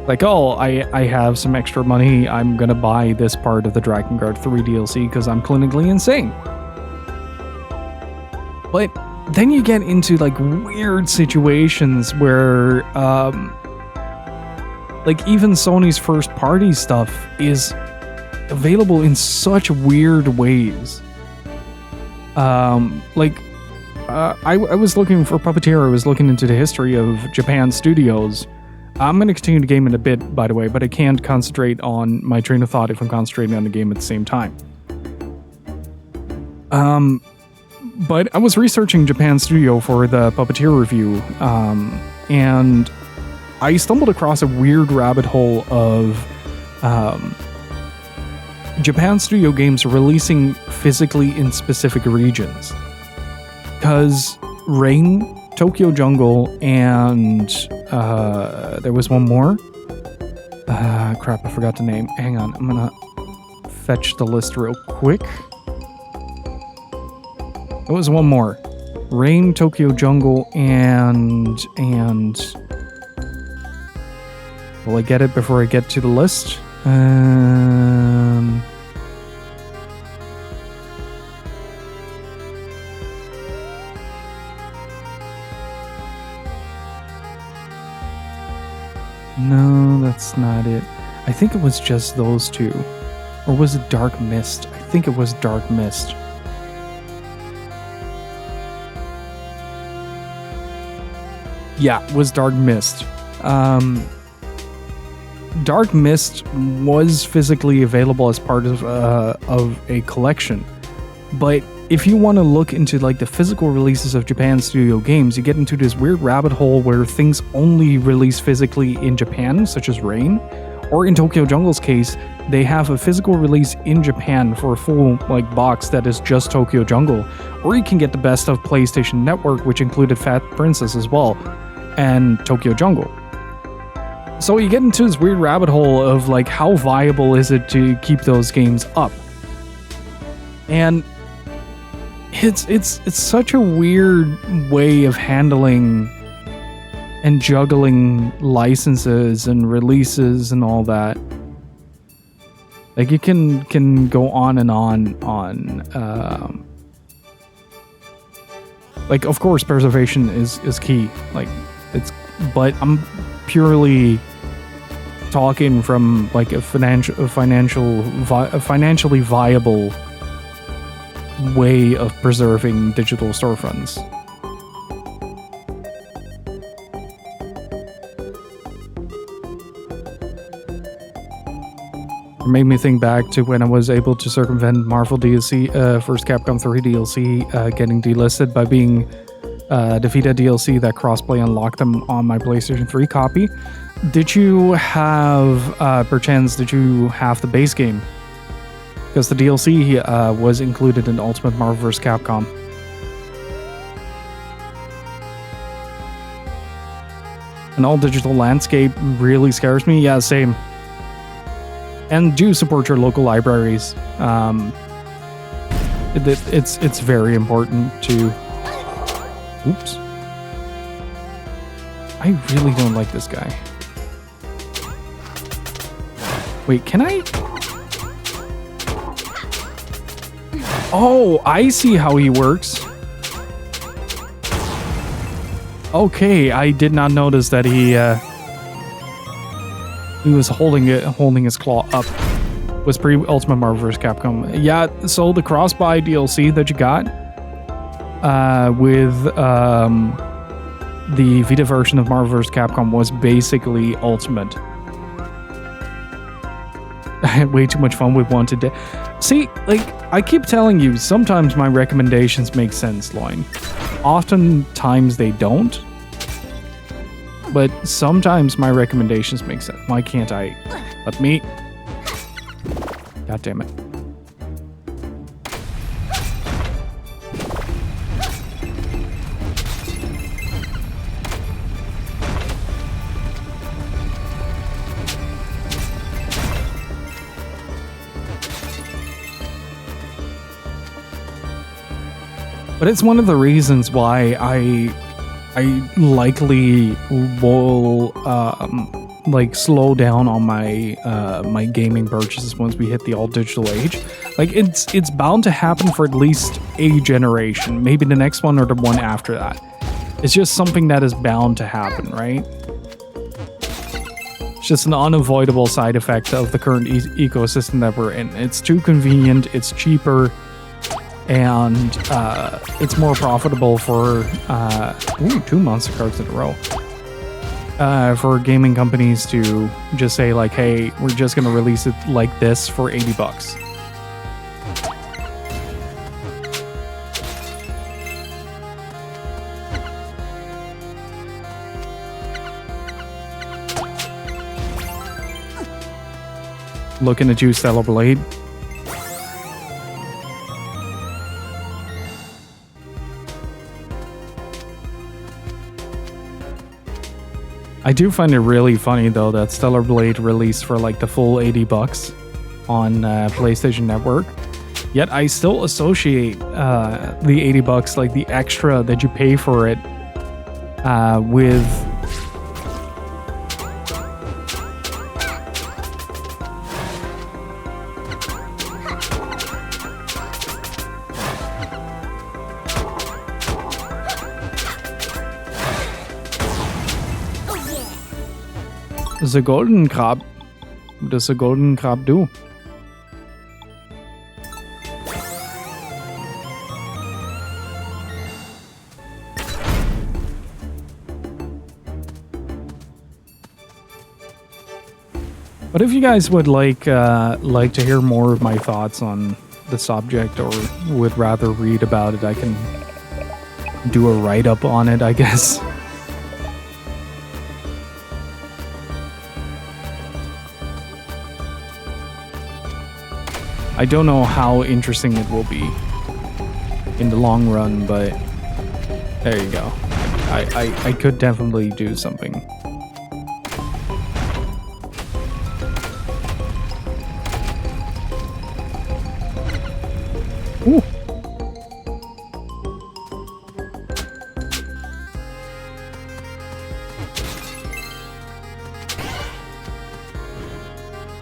Like, oh, I have some extra money, I'm gonna buy this part of the Dragon Guard 3 DLC because I'm clinically insane. But then you get into like weird situations where like even Sony's first party stuff is available in such weird ways. I was looking for Puppeteer. I was looking into the history of Japan studios. I'm going to continue the game in a bit, by the way, but I can't concentrate on my train of thought if I'm concentrating on the game at the same time. But I was researching Japan studio for the Puppeteer review, and I stumbled across a weird rabbit hole of Japan studio games releasing physically in specific regions. Because Rain, Tokyo Jungle, and there was one more. Crap, I forgot the name. Hang on, I'm gonna fetch the list real quick. There was one more. Rain, Tokyo Jungle, and will I get it before I get to the list? No, that's not it. I think it was just those two. Or was it Dark Mist? I think it was Dark Mist. Yeah, it was Dark Mist. Dark Mist was physically available as part of a collection. But if you want to look into like the physical releases of Japan studio games, you get into this weird rabbit hole where things only release physically in Japan, such as Rain, or in Tokyo Jungle's case, they have a physical release in Japan for a full like box that is just Tokyo Jungle, or you can get the best of PlayStation Network, which included Fat Princess as well, and Tokyo Jungle. So you get into this weird rabbit hole of like how viable is it to keep those games up, and it's such a weird way of handling and juggling licenses and releases and all that. Like you can go on and on. Like of course preservation is key. Like but I'm purely talking from like a financially viable way of preserving digital storefronts. It made me think back to when I was able to circumvent Marvel DLC, first Capcom 3 DLC, getting delisted by being the Vita DLC that crossplay unlocked them on my PlayStation 3 copy. Did you have, did you have the base game? Because the DLC was included in Ultimate Marvel vs. Capcom. An all-digital landscape really scares me. Yeah, same. And do support your local libraries. It's very important to... Oops. I really don't like this guy. Wait, can I... Oh, I see how he works. Okay, I did not notice that he was holding his claw up. Was pre-Ultimate Marvel vs. Capcom. Yeah, so the cross-buy DLC that you got with the Vita version of Marvel vs. Capcom was basically Ultimate. I had way too much fun with one today. See, like, I keep telling you, sometimes my recommendations make sense, Loin. Oftentimes they don't. But sometimes my recommendations make sense. Why can't I? Let me... God damn it. But it's one of the reasons why I likely will like slow down on my my gaming purchases once we hit the all digital age. Like it's bound to happen for at least a generation, maybe the next one or the one after that. It's just something that is bound to happen, right? It's just an unavoidable side effect of the current ecosystem that we're in. It's too convenient, it's cheaper. and it's more profitable for 2 monster cards in a row. For gaming companies to just say like, hey, we're just gonna release it like this for $80. Looking at you, Stellar Blade. I do find it really funny though that Stellar Blade released for like the full $80 on PlayStation Network. Yet I still associate the $80, like the extra that you pay for it, with the golden crab. What does the golden crab do? But if you guys would like to hear more of my thoughts on the subject, or would rather read about it, I can do a write-up on it, I guess. I don't know how interesting it will be in the long run, but there you go. I could definitely do something. Ooh.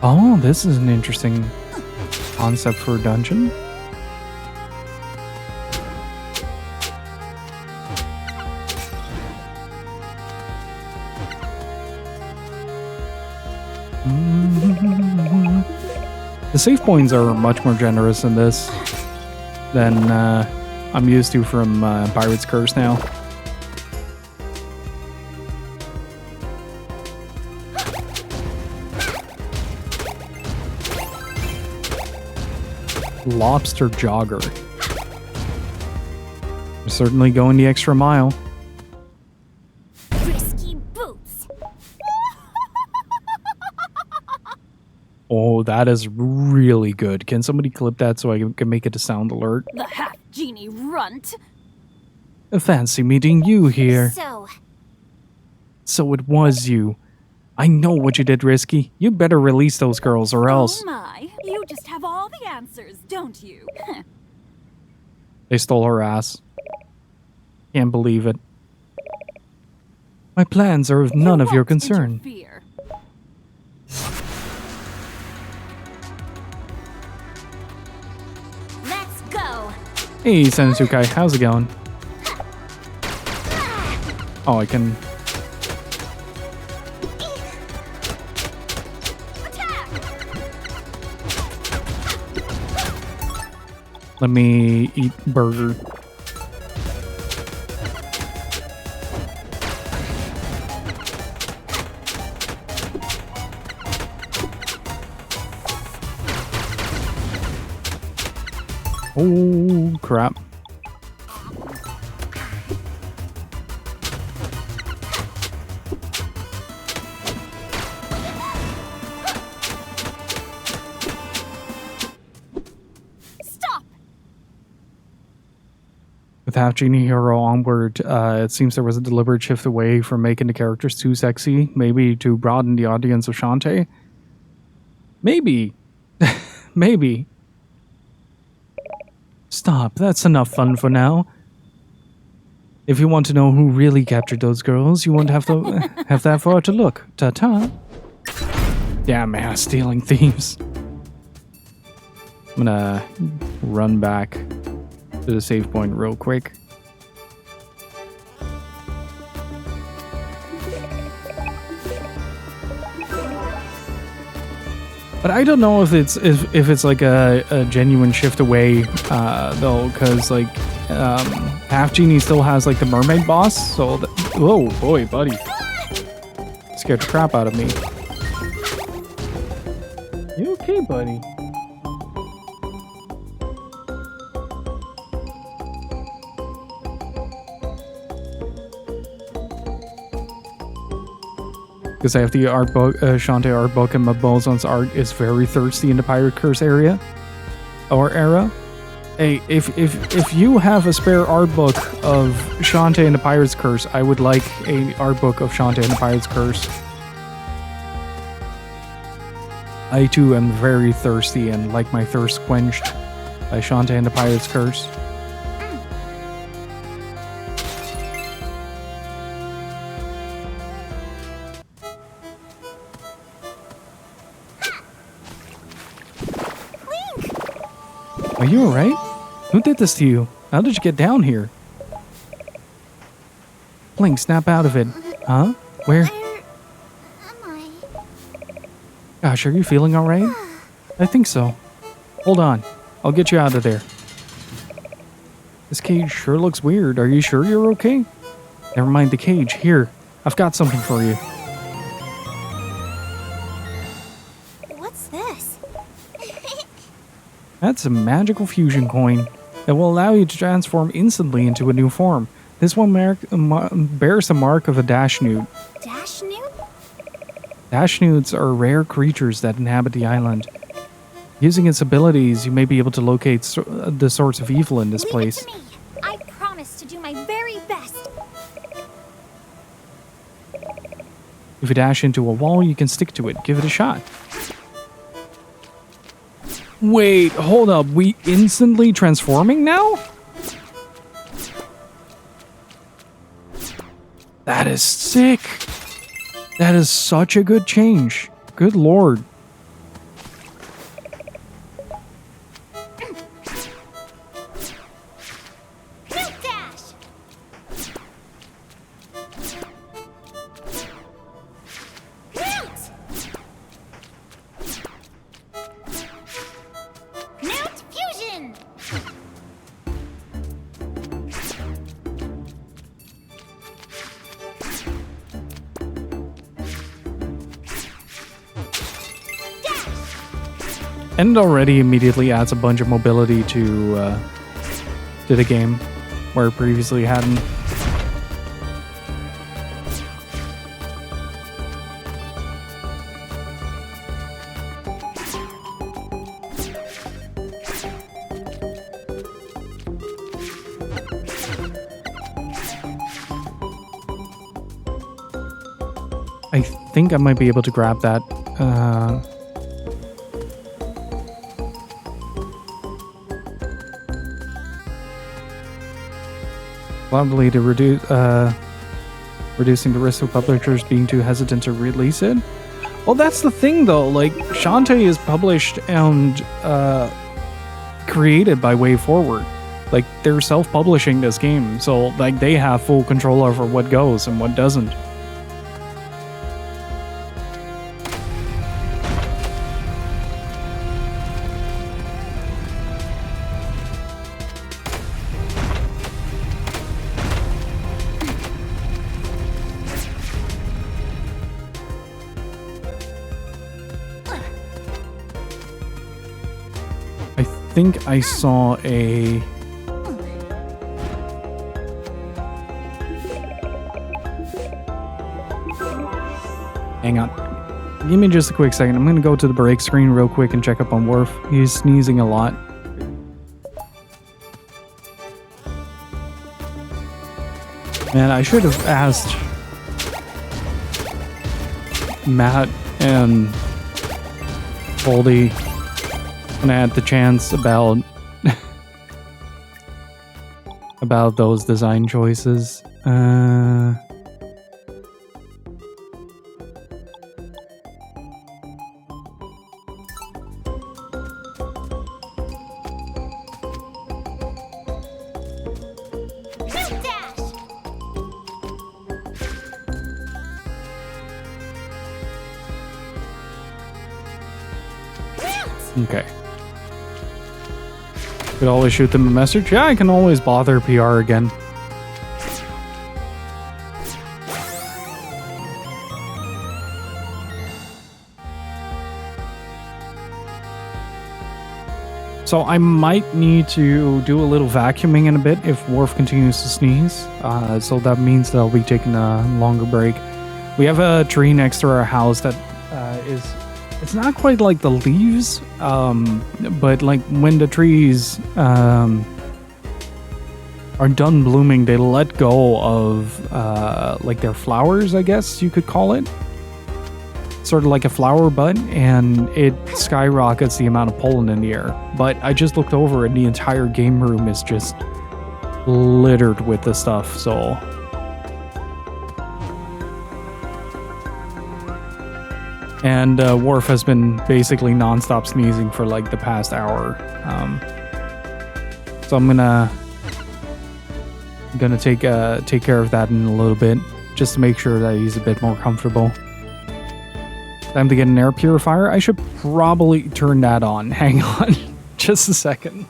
Oh, this is an interesting concept for a dungeon. The save points are much more generous in this than I'm used to from Pirate's Curse now. Lobster Jogger. We're certainly going the extra mile. Risky boots. Oh, that is really good. Can somebody clip that so I can make it a sound alert? The half-genie runt. Fancy meeting you here. So, it was you. I know what you did, Risky. You better release those girls or else. Oh my, you just have all the answers, don't you? They stole her ass. Can't believe it. My plans are of none of your won't concern. interfere. let's go. Hey, Sensukai, how's it going? Oh, I can... Let me eat burger. Oh, crap. With Half-Genie Hero Onward, it seems there was a deliberate shift away from making the characters too sexy, maybe to broaden the audience of Shantae. Maybe. Maybe. Stop, that's enough fun for now. If you want to know who really captured those girls, you won't have to have that far to look. Ta-ta. Damn ass stealing thieves. I'm gonna run back to the save point real quick. But I don't know if it's like a genuine shift away though, because like Half-Genie still has like the mermaid boss. So whoa, boy, buddy, scared the crap out of me. You okay, buddy? Because I have the art book, Shantae art book, and Mabozon's art is very thirsty in the Pirate Curse area. Or era. Hey, if you have a spare art book of Shantae and the Pirate's Curse, I would like a art book of Shantae and the Pirate's Curse. I too am very thirsty and like my thirst quenched by Shantae and the Pirate's Curse. Are you alright? Who did this to you? How did you get down here? Blink, snap out of it. Huh? Where? Where am I? Gosh, are you feeling alright? I think so. Hold on. I'll get you out of there. This cage sure looks weird. Are you sure you're okay? Never mind the cage. Here, I've got something for you. What's this? That's a magical fusion coin that will allow you to transform instantly into a new form. This one bears the mark of a dash newt. Dash newt? Dash newts are rare creatures that inhabit the island. Using its abilities, you may be able to locate the source of evil in this Leave place. it to me. I promise to do my very best. If you dash into a wall, you can stick to it. Give it a shot. Wait, hold up. We instantly transforming now? That is sick. That is such a good change. Good lord. Newt dash! Newt! Newt fusion! And it already immediately adds a bunch of mobility to the game, where it previously hadn't. I think I might be able to grab that. Probably to reducing the risk of publishers being too hesitant to release it. Well, that's the thing though, like Shantae is published and created by wayforward. Like they're self-publishing this game, so like they have full control over what goes and what doesn't. I think I saw a... Hang on. Give me just a quick second. I'm going to go to the break screen real quick and check up on Worf. He's sneezing a lot. Man, I should have asked Matt and Boldy when I had the chance about about those design choices. Newt dash! Okay. Could always shoot them a message. Yeah, I can always bother PR again. So I might need to do a little vacuuming in a bit if Worf continues to sneeze. So that means that I'll be taking a longer break. We have a tree next to our house that it's not quite like the leaves, but like when the trees are done blooming, they let go of like their flowers, I guess you could call it. Sort of like a flower bud, and it skyrockets the amount of pollen in the air. But I just looked over and the entire game room is just littered with the stuff, so... And Worf has been basically non-stop sneezing for like the past hour. So I'm gonna take care of that in a little bit, just to make sure that he's a bit more comfortable. Time to get an air purifier. I should probably turn that on. Hang on. Just a second.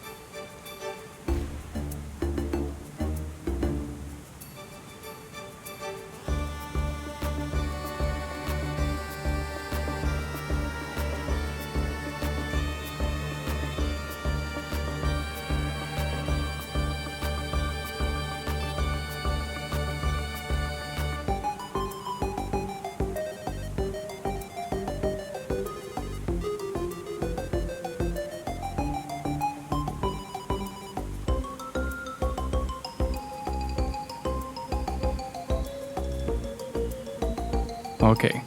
Okay.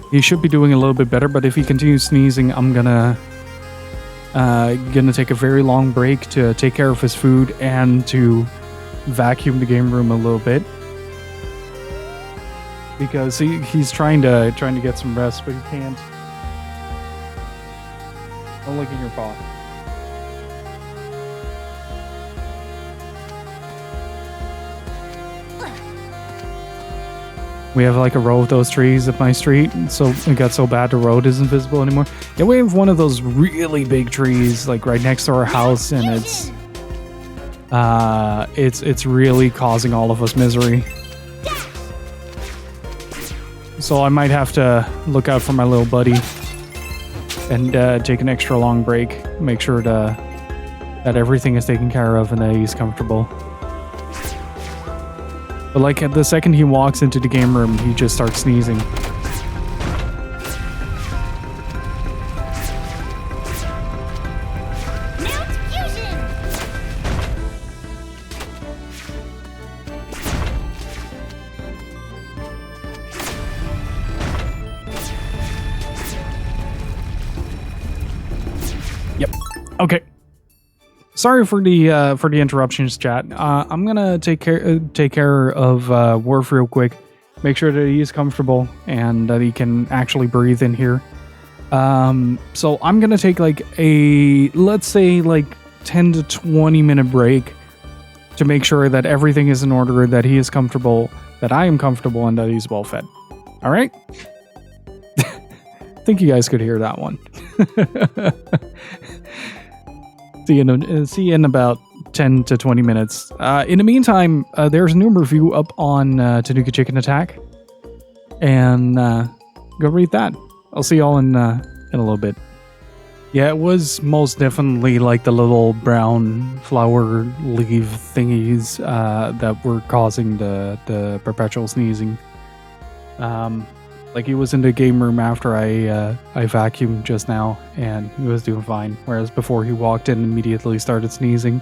He should be doing a little bit better, but if he continues sneezing, I'm gonna take a very long break to take care of his food and to vacuum the game room a little bit. Because he's trying to get some rest, but he can't. Don't look in your paw. We have like a row of those trees at my street, so it got so bad the road isn't visible anymore. Yeah, we have one of those really big trees like right next to our house, and it's really causing all of us misery. So I might have to look out for my little buddy and take an extra long break, make sure that everything is taken care of and that he's comfortable. But like the second he walks into the game room, he just starts sneezing. Yep. Okay. Sorry for the interruptions, chat. I'm gonna take care of Worf real quick. Make sure that he's comfortable and that he can actually breathe in here. So I'm gonna take like let's say like 10 to 20 minute break to make sure that everything is in order, that he is comfortable, that I am comfortable, and that he's well fed. All right. I think you guys could hear that one. See you in about 10 to 20 minutes. In the meantime, there's a new review up on Tanuki Chicken Attack. And go read that. I'll see y'all in a little bit. Yeah, it was most definitely like the little brown flower leaf thingies that were causing the perpetual sneezing. Like he was in the game room after I vacuumed just now, and he was doing fine. Whereas before he walked in, immediately started sneezing.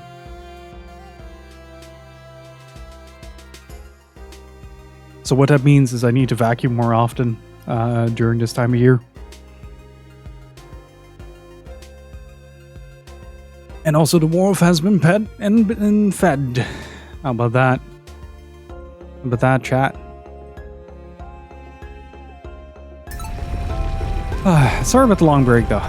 So what that means is I need to vacuum more often during this time of year. And also the Worf has been pet and fed. How about that? How about that, chat? Sorry about the long break, though.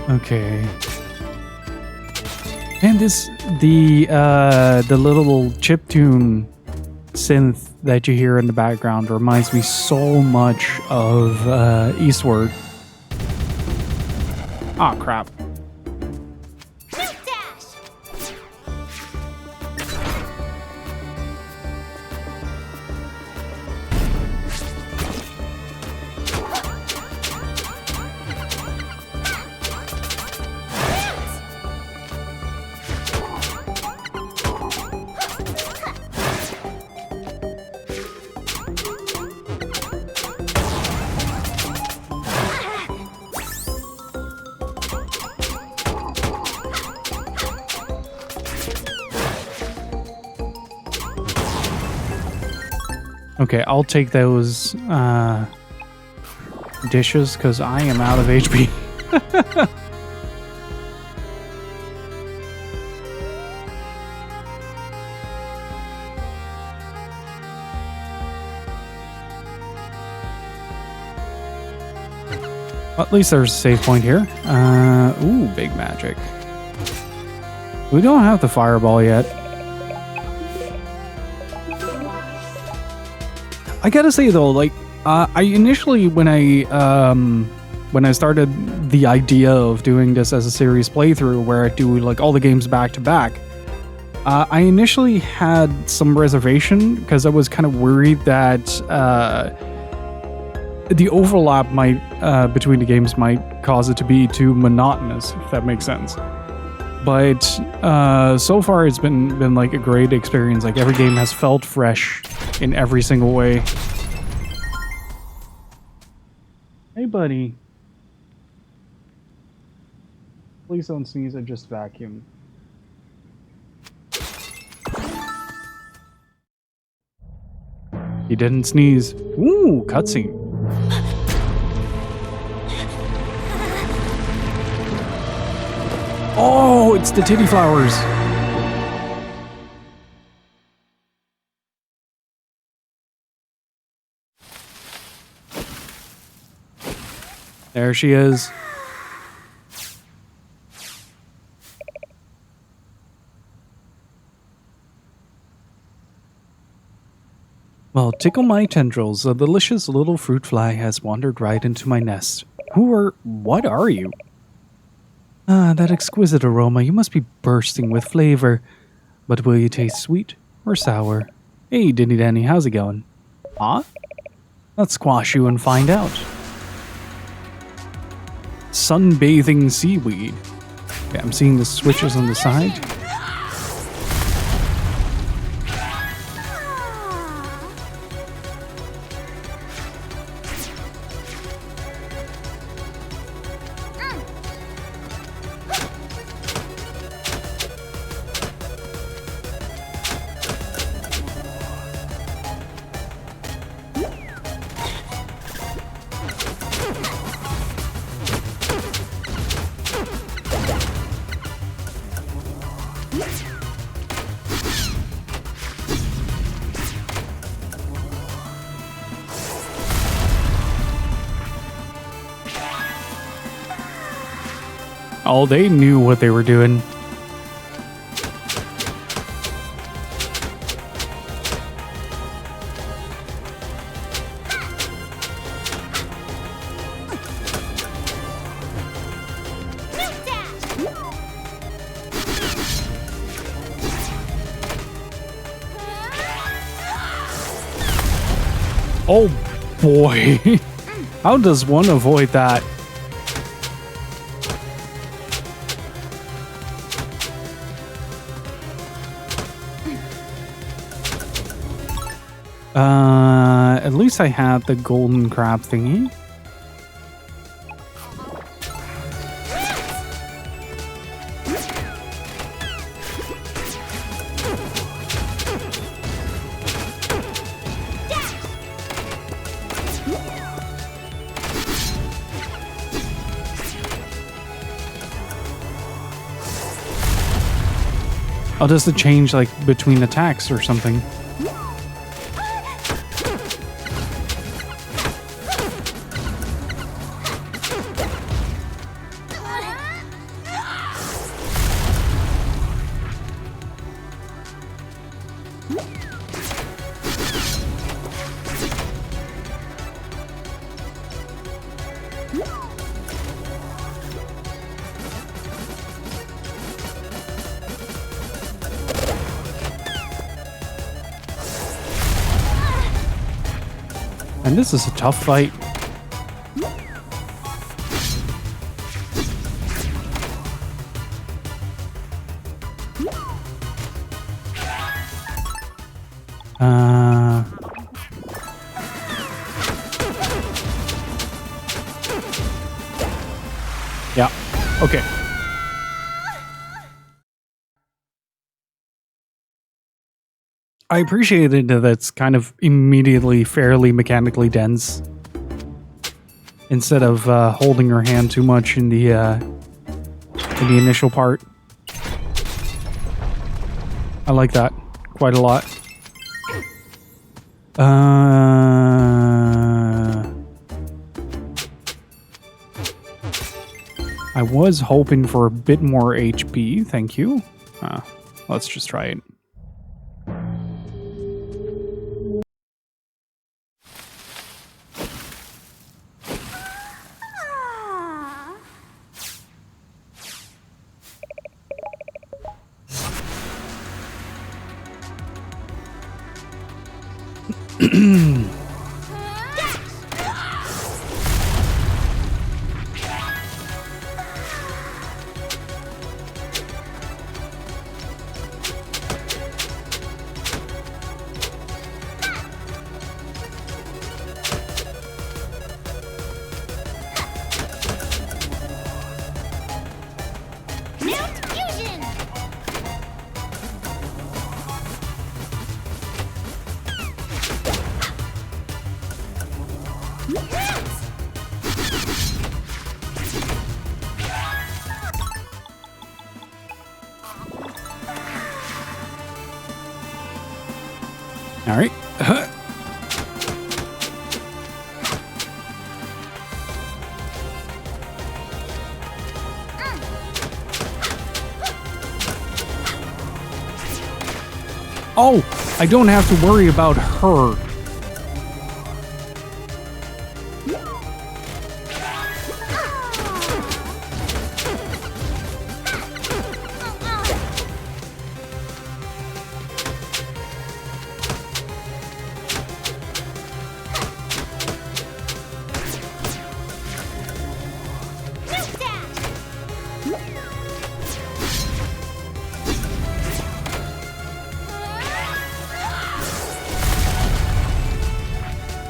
Okay. And the little chiptune synth that you hear in the background reminds me so much of Eastward. Ah, crap. Okay, I'll take those dishes because I am out of HP. At least there's a save point here. Ooh, big magic. We don't have the fireball yet. I gotta say though, like, I initially when I started the idea of doing this as a series playthrough where I do like all the games back to back, I initially had some reservation because I was kind of worried that the overlap might between the games might cause it to be too monotonous, if that makes sense. But so far it's been like a great experience. Like every game has felt fresh in every single way. Hey buddy. Please don't sneeze, I just vacuumed. He didn't sneeze. Ooh, cutscene. Oh, it's the titty flowers. There she is. Well, tickle my tendrils. A delicious little fruit fly has wandered right into my nest. What are you? Ah, that exquisite aroma. You must be bursting with flavor. But will you taste sweet or sour? Hey, Dinny Danny, how's it going? Huh? Let's squash you and find out. Sunbathing seaweed. Okay, I'm seeing the switches on the side. Oh, they knew what they were doing. Oh boy. How does one avoid that? At least I have the golden crab thingy. Oh, does it change like between attacks or something? And this is a tough fight. Yeah. Okay. I appreciated that it's kind of immediately fairly mechanically dense. Instead of holding her hand too much in the initial part. I like that quite a lot. I was hoping for a bit more HP, thank you. Let's just try it. All right. Oh, I don't have to worry about her.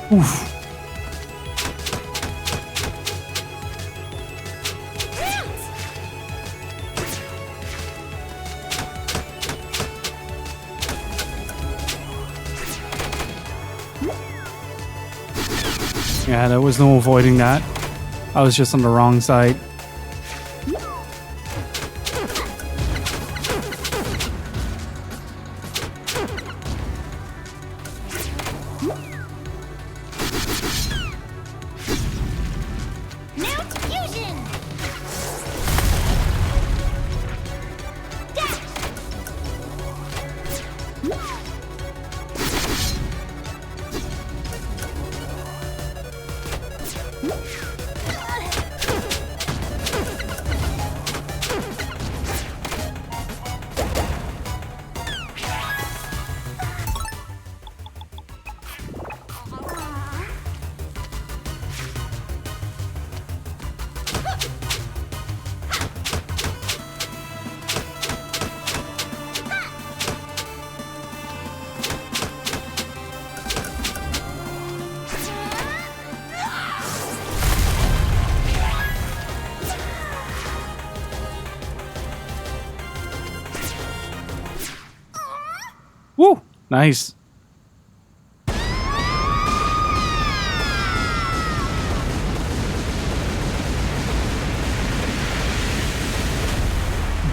Oof. Yeah, there was no avoiding that. I was just on the wrong side. Woo! Nice.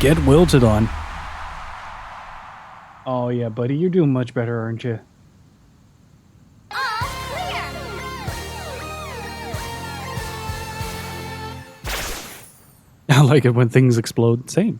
Get wilted on. Oh yeah, buddy, you're doing much better, aren't you? I like it when things explode. Same.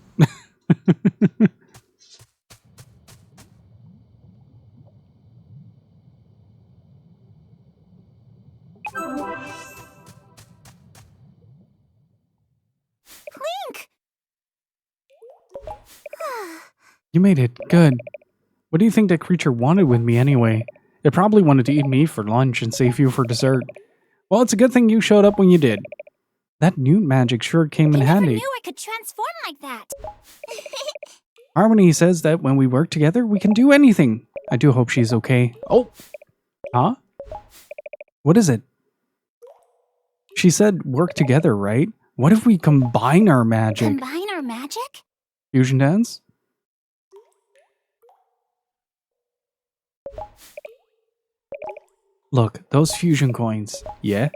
You made it. Good. What do you think that creature wanted with me anyway? It probably wanted to eat me for lunch and save you for dessert. Well, it's a good thing you showed up when you did. That newt magic sure came in I never handy. knew I could transform like that. Harmony says that when we work together, we can do anything. I do hope she's okay. Oh. Huh? What is it? She said work together, right? What if we combine our magic? Combine our magic? Fusion dance? Look, those fusion coins. Yeah?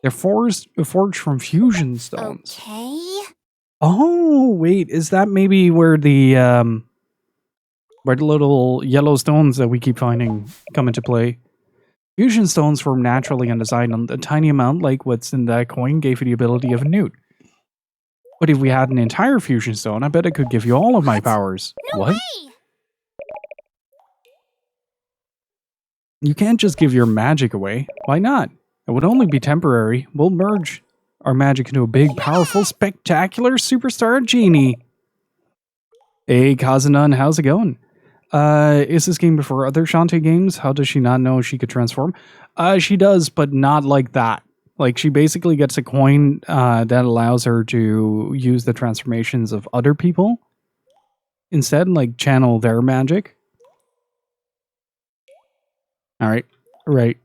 They're forged from fusion stones. Okay. Oh, wait. Is that maybe where the little yellow stones that we keep finding come into play? Fusion stones form naturally and designed on a tiny amount, like what's in that coin gave you the ability of a newt. But if we had an entire fusion stone, I bet it could give you all of my powers. No What? way! You can't just give your magic away. Why not? It would only be temporary. We'll merge our magic into a big, powerful, spectacular superstar genie. Hey, Kazanan, how's it going? Is this game before other Shantae games? How does she not know she could transform? She does, but not like that. Like, she basically gets a coin that allows her to use the transformations of other people. Instead, like, channel their magic. Alright, right.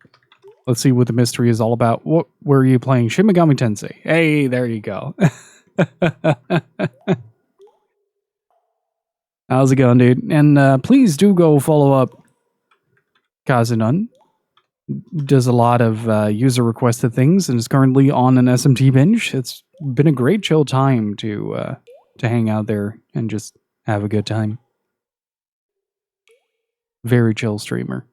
Let's see what the mystery is all about. What were you playing? Shin Megami Tensei. Hey, there you go. How's it going, dude? And please do go follow up Kazunun. Does a lot of user requested things and is currently on an SMT binge. It's been a great chill time to hang out there and just have a good time. Very chill streamer.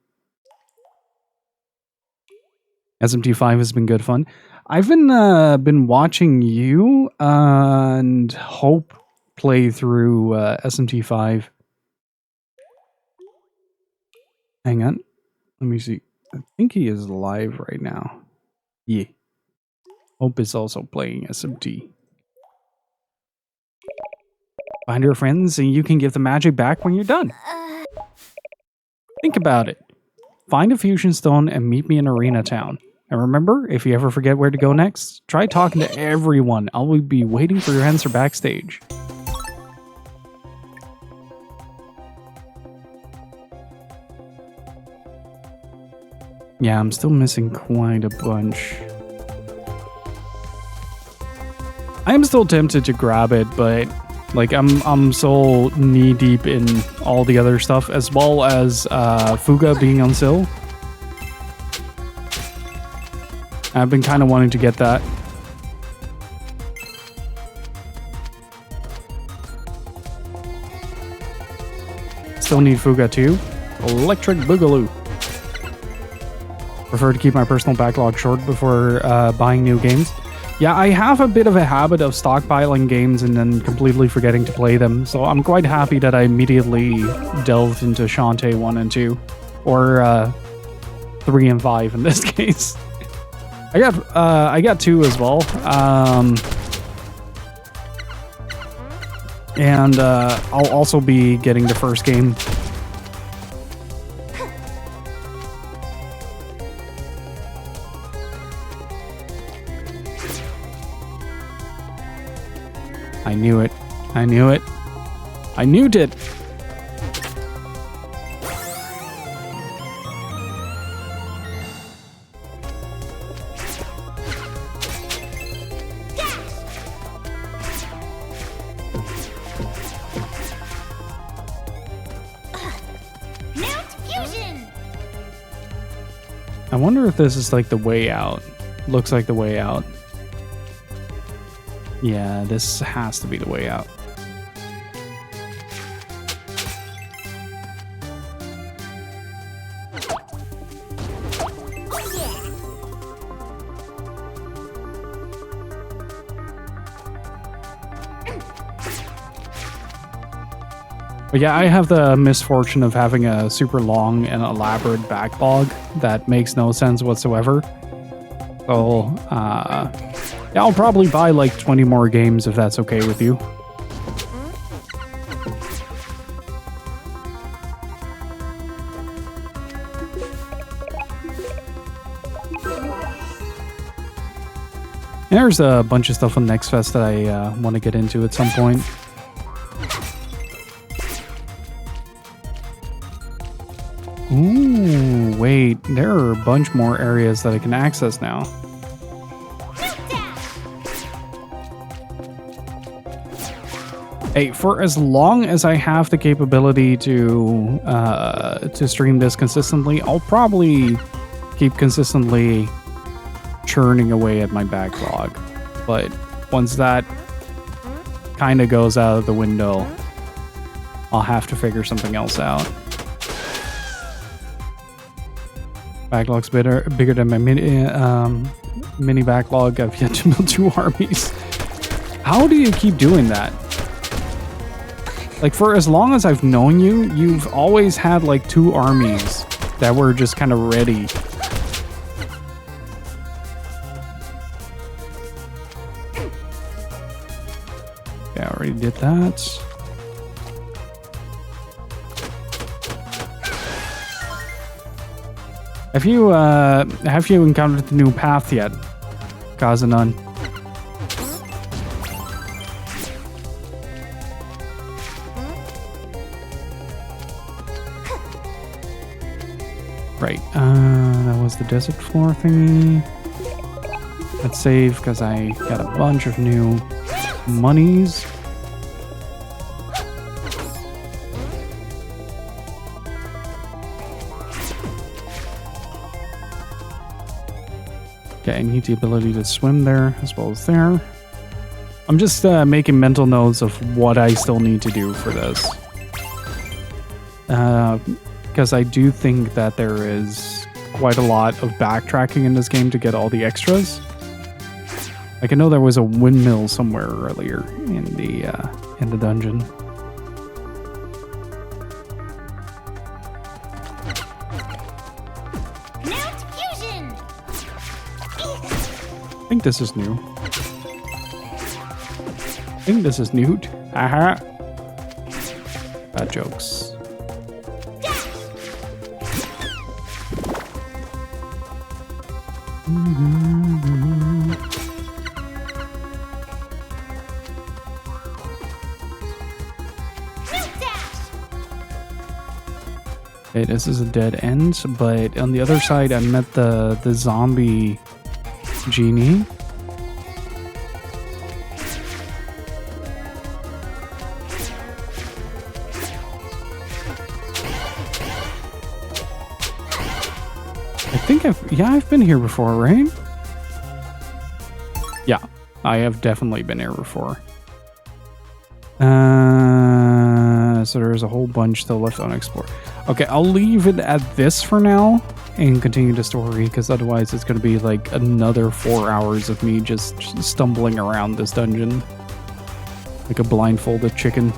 SMT5 has been good fun. I've been watching you and Hope play through SMT5. Hang on. Let me see. I think he is live right now. Yeah. Hope is also playing SMT. Find your friends and you can give the magic back when you're done. Think about it. Find a fusion stone and meet me in Arena Town. And remember, if you ever forget where to go next, try talking to everyone. I will be waiting for your answer backstage. Yeah, I'm still missing quite a bunch. I am still tempted to grab it, but like I'm so knee deep in all the other stuff, as well as Fuga being on sale. I've been kind of wanting to get that. Still need Fuga too. Electric Boogaloo. Prefer to keep my personal backlog short before buying new games. Yeah, I have a bit of a habit of stockpiling games and then completely forgetting to play them, so I'm quite happy that I immediately delved into Shantae 1 and 2. Or 3 and 5 in this case. I got 2 as well. And I'll also be getting the first game. I knew it. I knew it. I knew it. I wonder if this is like the way out. Looks like the way out. Yeah, this has to be the way out. But yeah, I have the misfortune of having a super long and elaborate backlog that makes no sense whatsoever. So, yeah, I'll probably buy like 20 more games if that's okay with you. There's a bunch of stuff on Next Fest that I want to get into at some point. Ooh, wait. There are a bunch more areas that I can access now. Hey, for as long as I have the capability to stream this consistently, I'll probably keep consistently churning away at my backlog. But once that kind of goes out of the window, I'll have to figure something else out. Backlog's bigger than my mini backlog. I've yet to build 2 armies. How do you keep doing that? Like, for as long as I've known you, you've always had, like, 2 armies that were just kind of ready. Yeah, I already did that. Have you encountered the new path yet, Kazanan? Right, that was the desert floor thingy. Let's save, because I got a bunch of new monies. Okay, I need the ability to swim there as well as there. I'm just making mental notes of what I still need to do for this. Because I do think that there is quite a lot of backtracking in this game to get all the extras. Like, I know there was a windmill somewhere earlier in the dungeon. I think this is new. I think this is new. Haha. Bad jokes. Okay, this is a dead end, but on the other side I met the zombie genie. I think I've been here before, right? Yeah, I have definitely been here before. So there's a whole bunch still left unexplored. Okay, I'll leave it at this for now and continue the story, because otherwise it's going to be like another 4 hours of me just stumbling around this dungeon like a blindfolded chicken.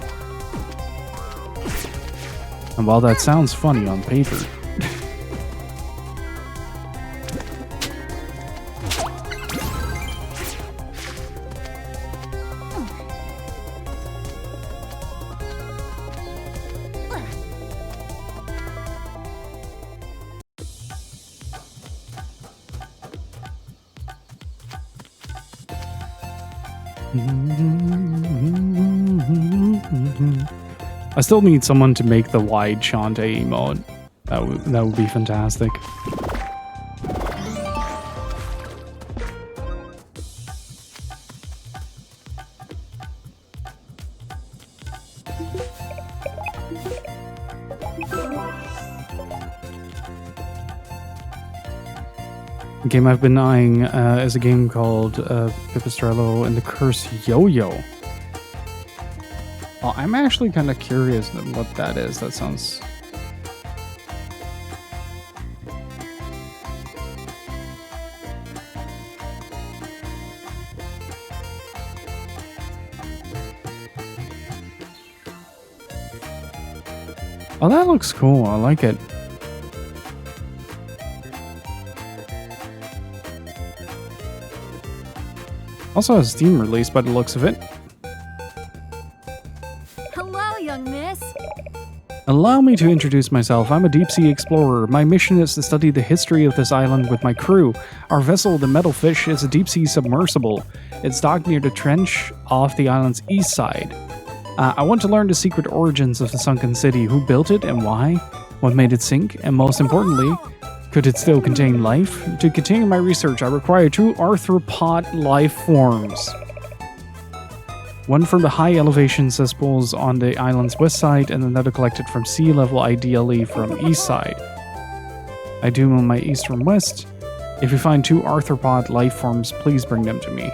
And while that sounds funny on paper, I still need someone to make the wide Shantae emote. That would be fantastic. The game I've been eyeing is a game called Pipistrello and the Curse Yo-Yo. Oh, I'm actually kind of curious what that is. That sounds... Oh, that looks cool. I like it. Also has a Steam release by the looks of it. Hello, young miss. Allow me to introduce myself. I'm a deep-sea explorer. My mission is to study the history of this island with my crew. Our vessel, the Metalfish, is a deep-sea submersible. It's docked near the trench off the island's east side. I want to learn the secret origins of the sunken city. Who built it and why? What made it sink? And most importantly, could it still contain life? To continue my research, I require 2 arthropod life forms. One from the high elevation cesspools on the island's west side, and another collected from sea level, ideally from east side. I do on my east from west. If you find 2 arthropod life forms, please bring them to me.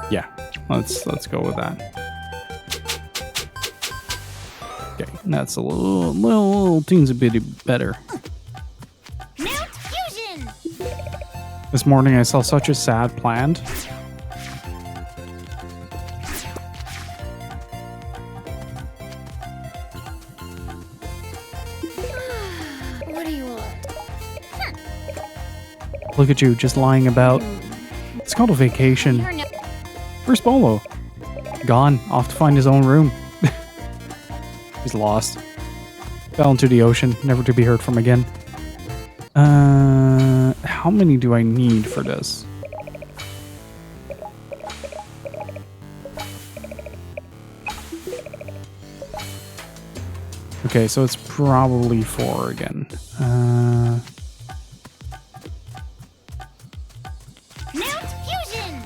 Yeah, let's go with that. Okay, that's a little teensy bitty better. Mount Fusion! This morning I saw such a sad plant. What do you want? Look at you, just lying about. It's called a vacation. Where's Bolo? Gone, off to find his own room. He's lost. Fell into the ocean, never to be heard from again. How many do I need for this? Okay, so it's probably 4 again. Mount Fusion!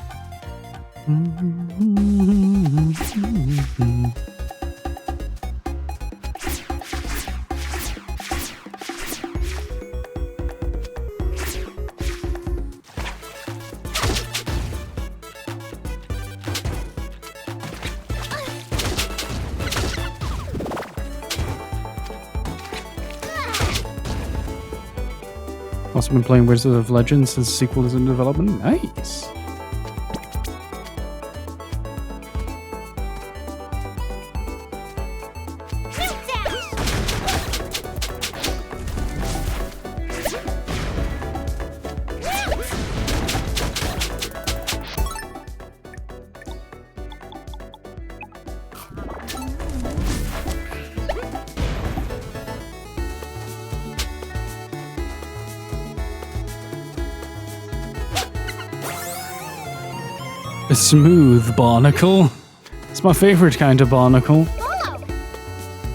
Also been playing Wizards of Legends since the sequel is in development. Nice. A smooth barnacle. It's my favorite kind of barnacle.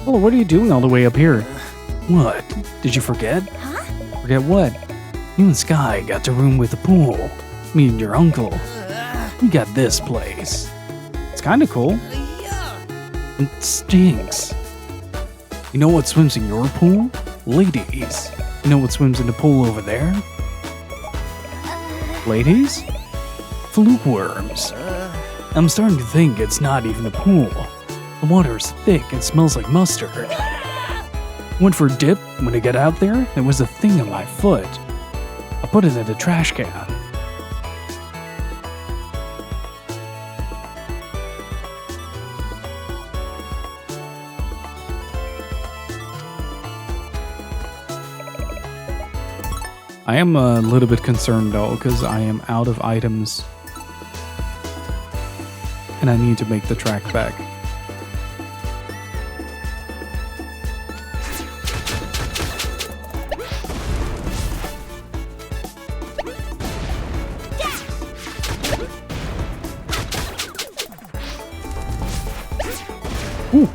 Oh, what are you doing all the way up here? What? Did you forget? Huh? Forget what? You and Sky got to room with the pool. Me and your uncle. We got this place. It's kind of cool. It stinks. You know what swims in your pool? Ladies. You know what swims in the pool over there? Ladies? Fluke worms. I'm starting to think it's not even a pool. The water is thick and smells like mustard. Went for a dip. When I got out there was a thing on my foot. I put it in a trash can. I am a little bit concerned though, because I am out of items. And I need to make the track back. Ooh.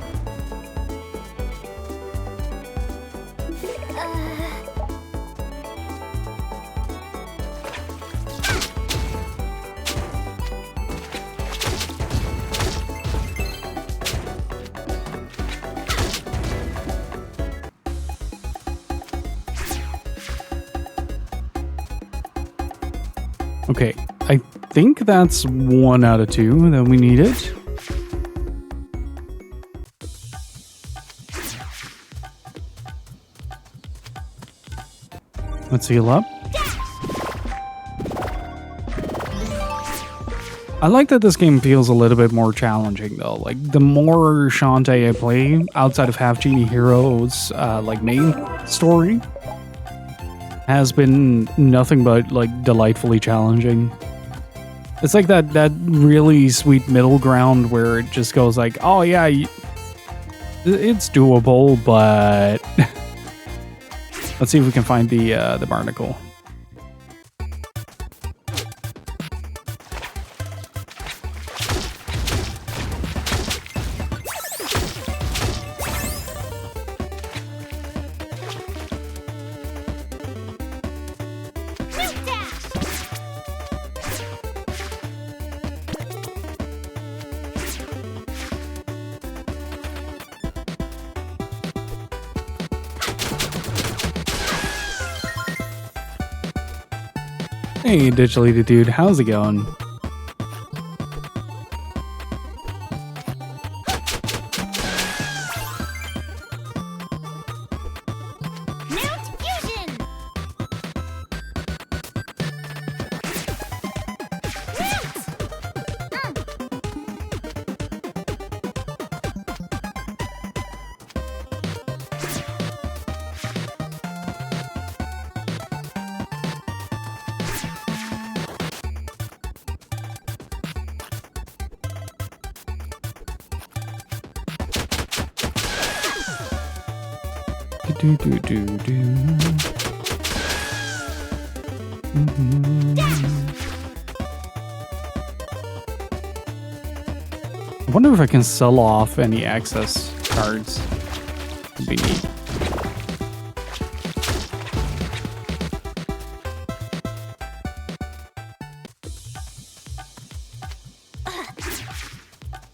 Okay, I think that's 1 out of 2 that we needed. Let's heal up. I like that this game feels a little bit more challenging though. Like the more Shantae I play outside of Half-Genie Heroes, like main story, has been nothing but like delightfully challenging. It's like that really sweet middle ground where it just goes like, oh yeah, it's doable, but let's see if we can find the barnacle. Hey, Digitally Dude, how's it going? Do, do, do, do. I wonder if I can sell off any access cards. Would be neat.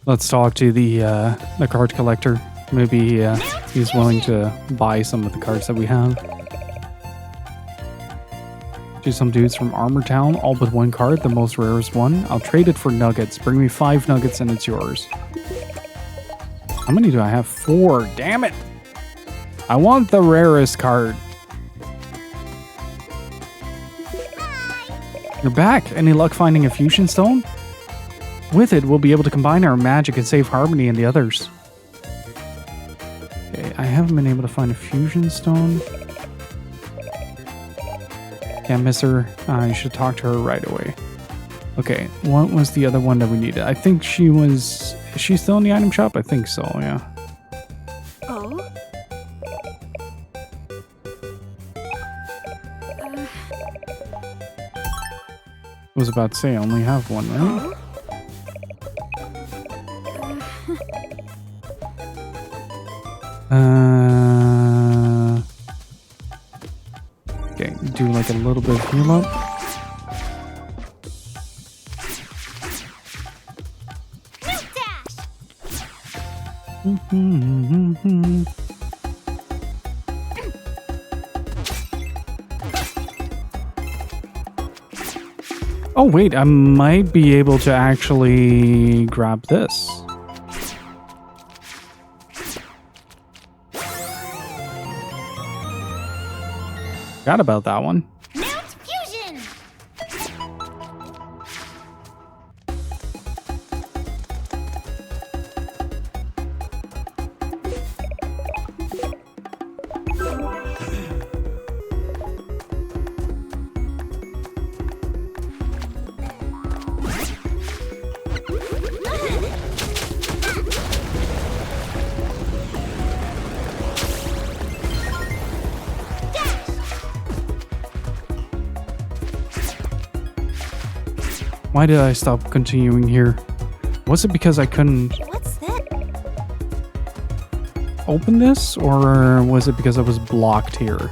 Let's talk to the card collector. Maybe he's willing to buy some of the cards that we have. Do some dudes from Armor Town, all but one card, the most rarest one. I'll trade it for nuggets. Bring me 5 nuggets and it's yours. How many do I have? 4. Damn it! I want the rarest card. You're back. Any luck finding a fusion stone? With it, we'll be able to combine our magic and save Harmony and the others. Okay, I haven't been able to find a fusion stone. Can't miss her. I should talk to her right away. Okay, what was the other one that we needed? I think she was... Is she still in the item shop? I think so, yeah. Oh? I was about to say, I only have one, right? Okay, do like a little bit of heal up. Oh wait, I might be able to actually grab this. Forgot about that one. Mount Fusion! Why did I stop continuing here? Was it because I couldn't What's that? open this? Or was it because I was blocked here?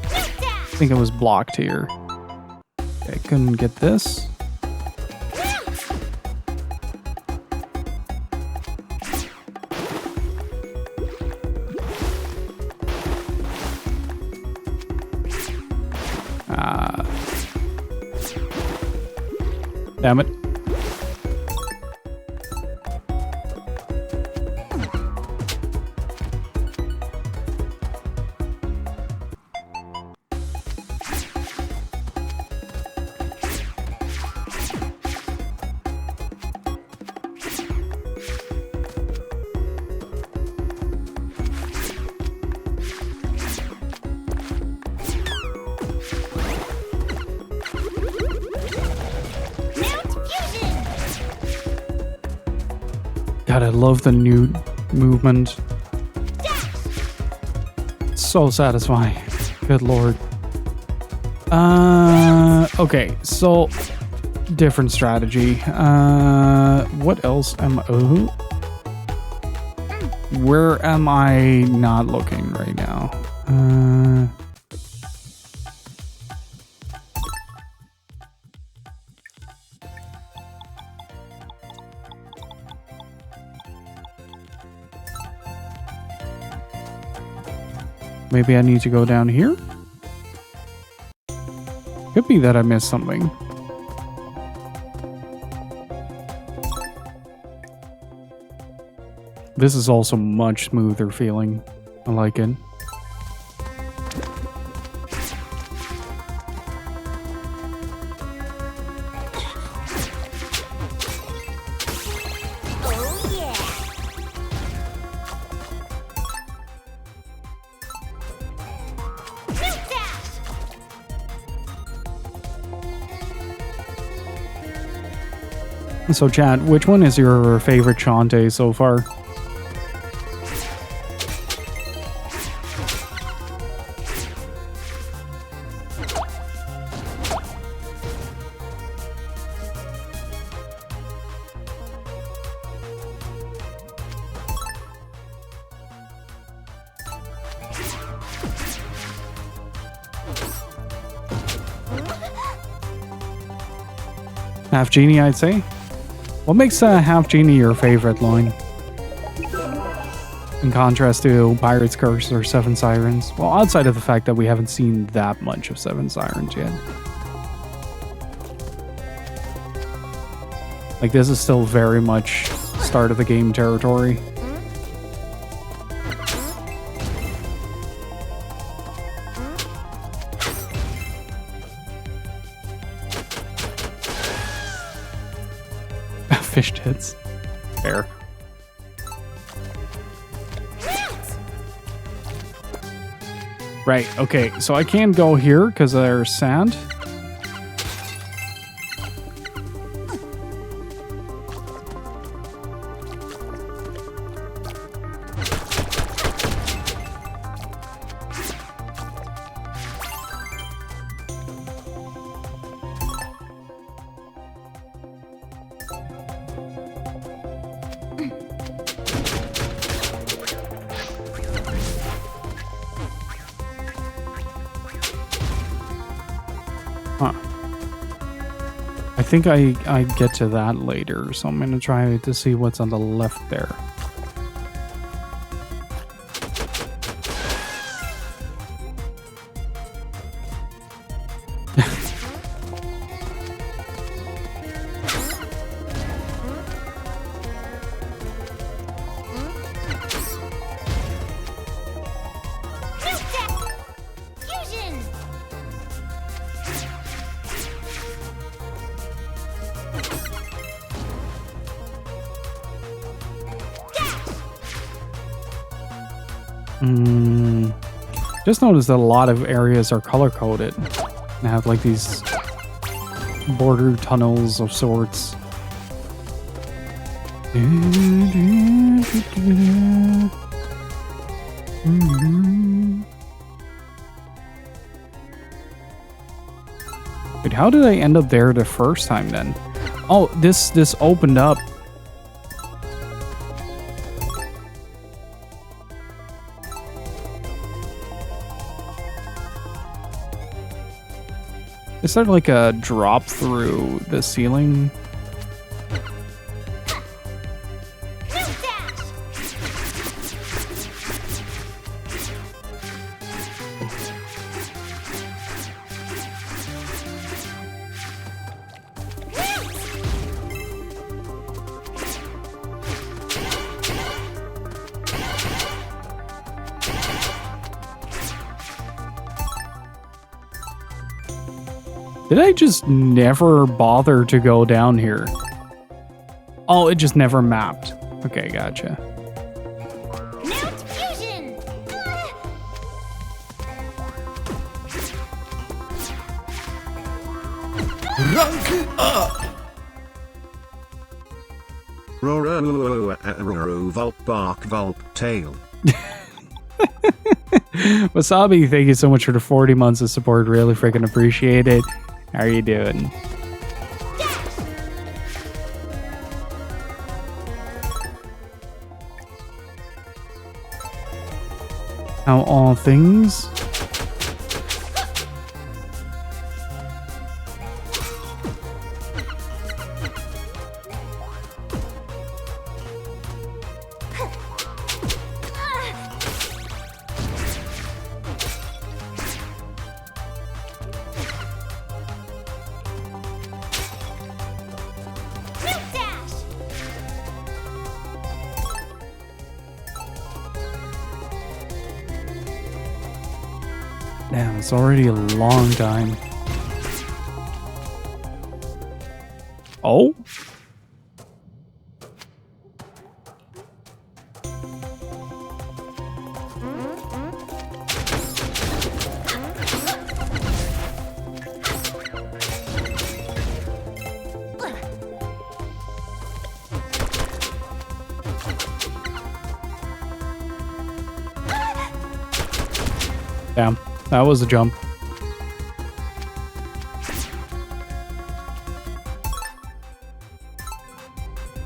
I think I was blocked here. Okay, I couldn't get this. Damn it. God, I love the new movement. So satisfying. Good lord. Okay, so different strategy. What else am I? Where am I not looking right now? Maybe I need to go down here? Could be that I missed something. This is also much smoother feeling. I like it. Oh yeah. Snoop dash. So chat, which one is your favorite Shantae so far? Half-Genie, I'd say. What makes Half-Genie your favorite line? In contrast to Pirate's Curse or Seven Sirens? Well, outside of the fact that we haven't seen that much of Seven Sirens yet. Like, this is still very much start of the game territory. Fish tits. Fair. Right, okay, so I can't go here because there's sand. I think I get to that later, so I'm gonna try to see what's on the left there. Fusion. Just noticed that a lot of areas are color-coded and have like these border tunnels of sorts. Wait, how did I end up there the first time then? Oh, this opened up. Is there like a drop through the ceiling? Did I just never bother to go down here? Oh, it just never mapped. Okay, gotcha. Mount fusion. Rank up! Vulp bark vulp tail. Wasabi, thank you so much for the 40 months of support. Really freaking appreciate it. How are you doing? How all things? Damn, it's already a long time. Oh? Damn. That was a jump.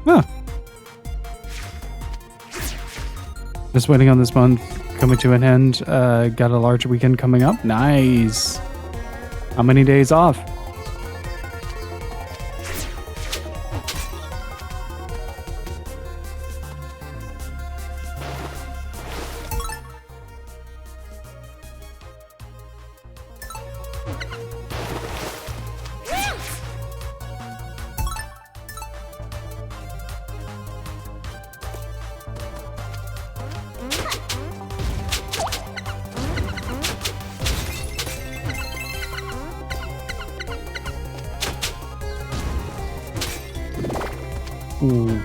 Huh. Just waiting on this month coming to an end. Got a large weekend coming up. Nice. How many days off? Ooh.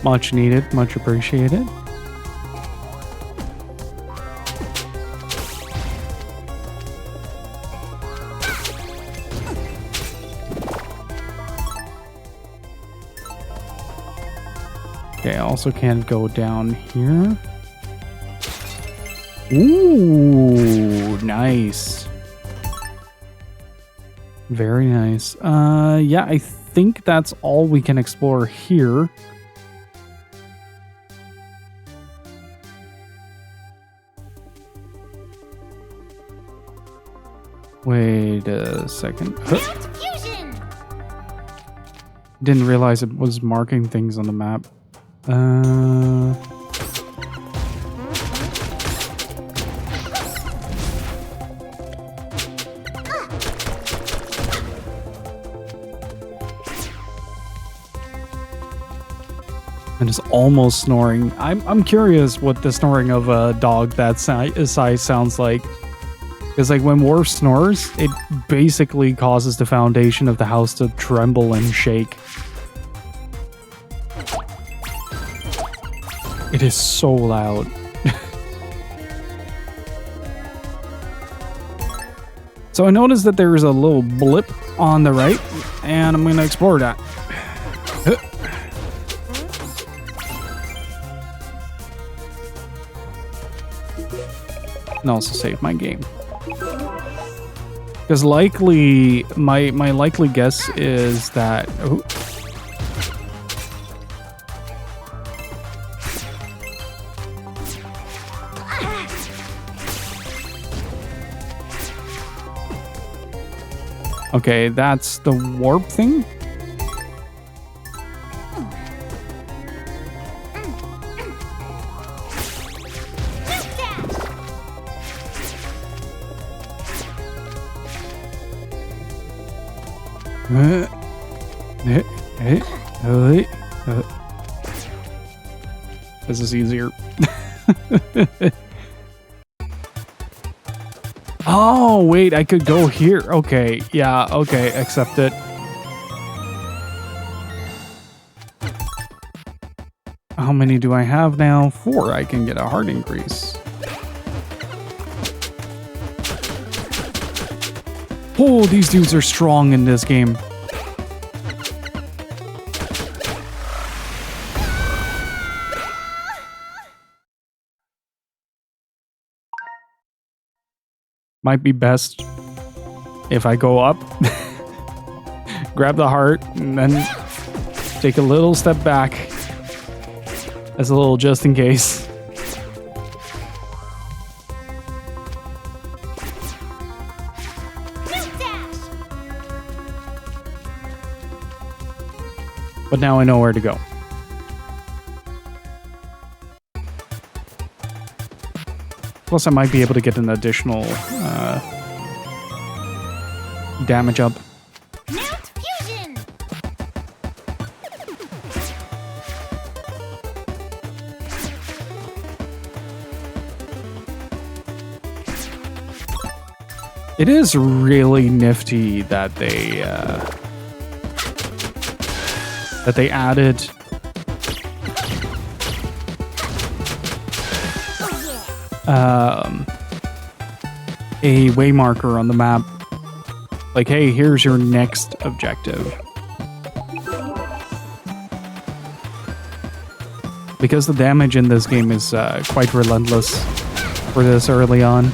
Much needed, much appreciated. Okay, I also can't go down here. Ooh, nice. Very nice. Yeah, I think that's all we can explore here. Wait a second. Fusion! Didn't realize it was marking things on the map. And it's almost snoring. I'm curious what the snoring of a dog that size sounds like. Because like when Worf snores, it basically causes the foundation of the house to tremble and shake. It is so loud. So I noticed that there is a little blip on the right, and I'm going to explore that. And also save my game. Because likely, my likely guess is that... Oh. Okay, that's the warp thing? This is easier. Oh, wait, I could go here. Okay, yeah, okay, accept it. How many do I have now? 4. I can get a heart increase. Oh, these dudes are strong in this game. might be best if I go up, grab the heart, and then take a little step back as a little just in case. But now I know where to go. Plus, I might be able to get an additional damage up. Mount Fusion! It is really nifty that they added a way marker on the map. Like, hey, here's your next objective. Because the damage in this game is quite relentless for this early on.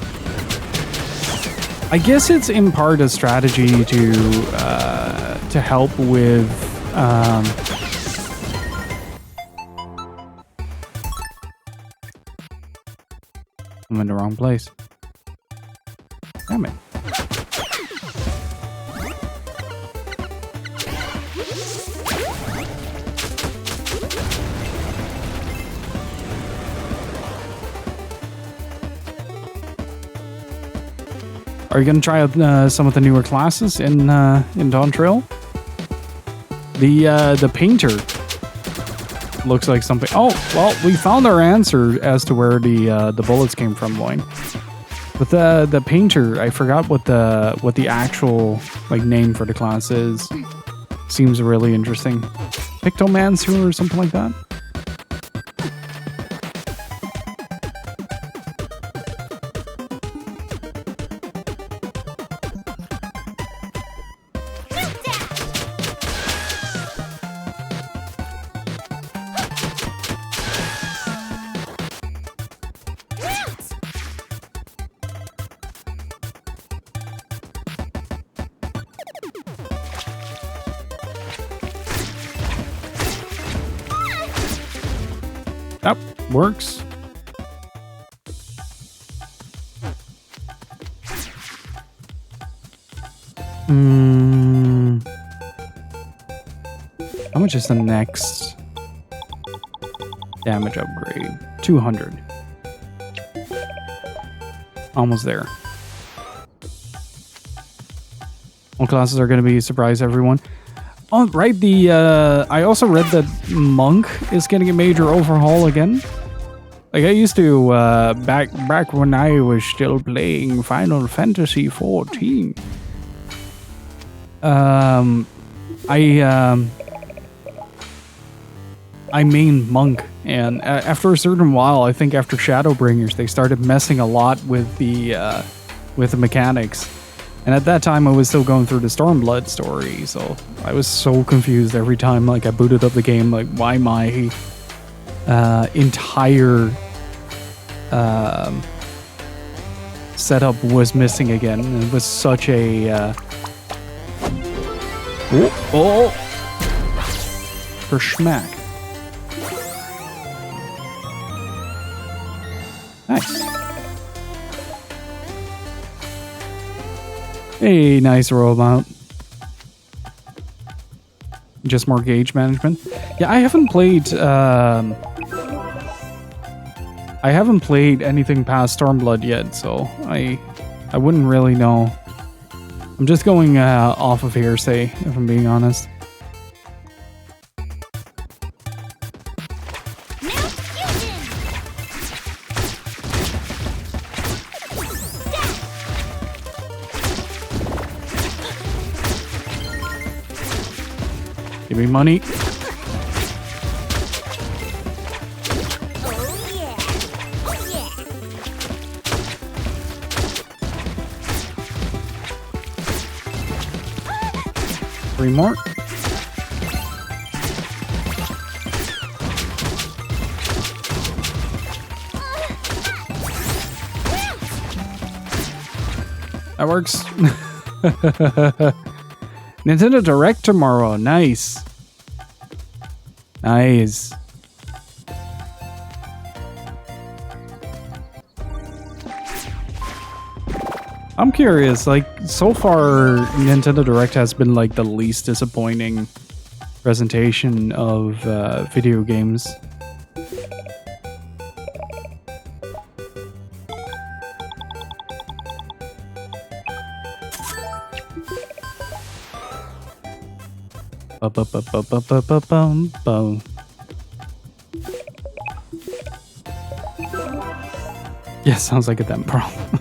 I guess it's in part a strategy to help with I'm in the wrong place. Damn it. Are you gonna try out some of the newer classes in Dawn Trail? The painter looks like something. Oh, well, we found our answer as to where the bullets came from, Loin. But the painter, I forgot what the actual like name for the class is. Seems really interesting. Pictomancer or something like that. That works. How much is the next damage upgrade? 200. Almost there. All classes are going to be surprise everyone. Oh, right. I also read that Monk is getting a major overhaul again. Like I used to back when I was still playing Final Fantasy 14. I mained Monk, and after a certain while, I think after Shadowbringers, they started messing a lot with the mechanics. And at that time, I was still going through the Stormblood story, so I was so confused every time like I booted up the game, like why my entire setup was missing again. And it was such a for schmack. Nice. Hey, nice robot. Just more gauge management. Yeah, I haven't played anything past Stormblood yet, so I wouldn't really know. I'm just going off of hearsay, if I'm being honest. Give me money. Oh yeah! Oh yeah! 3 more. That works. Nintendo Direct tomorrow. Nice. Nice. I'm curious, like, so far Nintendo Direct has been like the least disappointing presentation of video games. Ba-ba-ba-ba-ba-ba-bum-bum. Yeah, sounds like a them problem.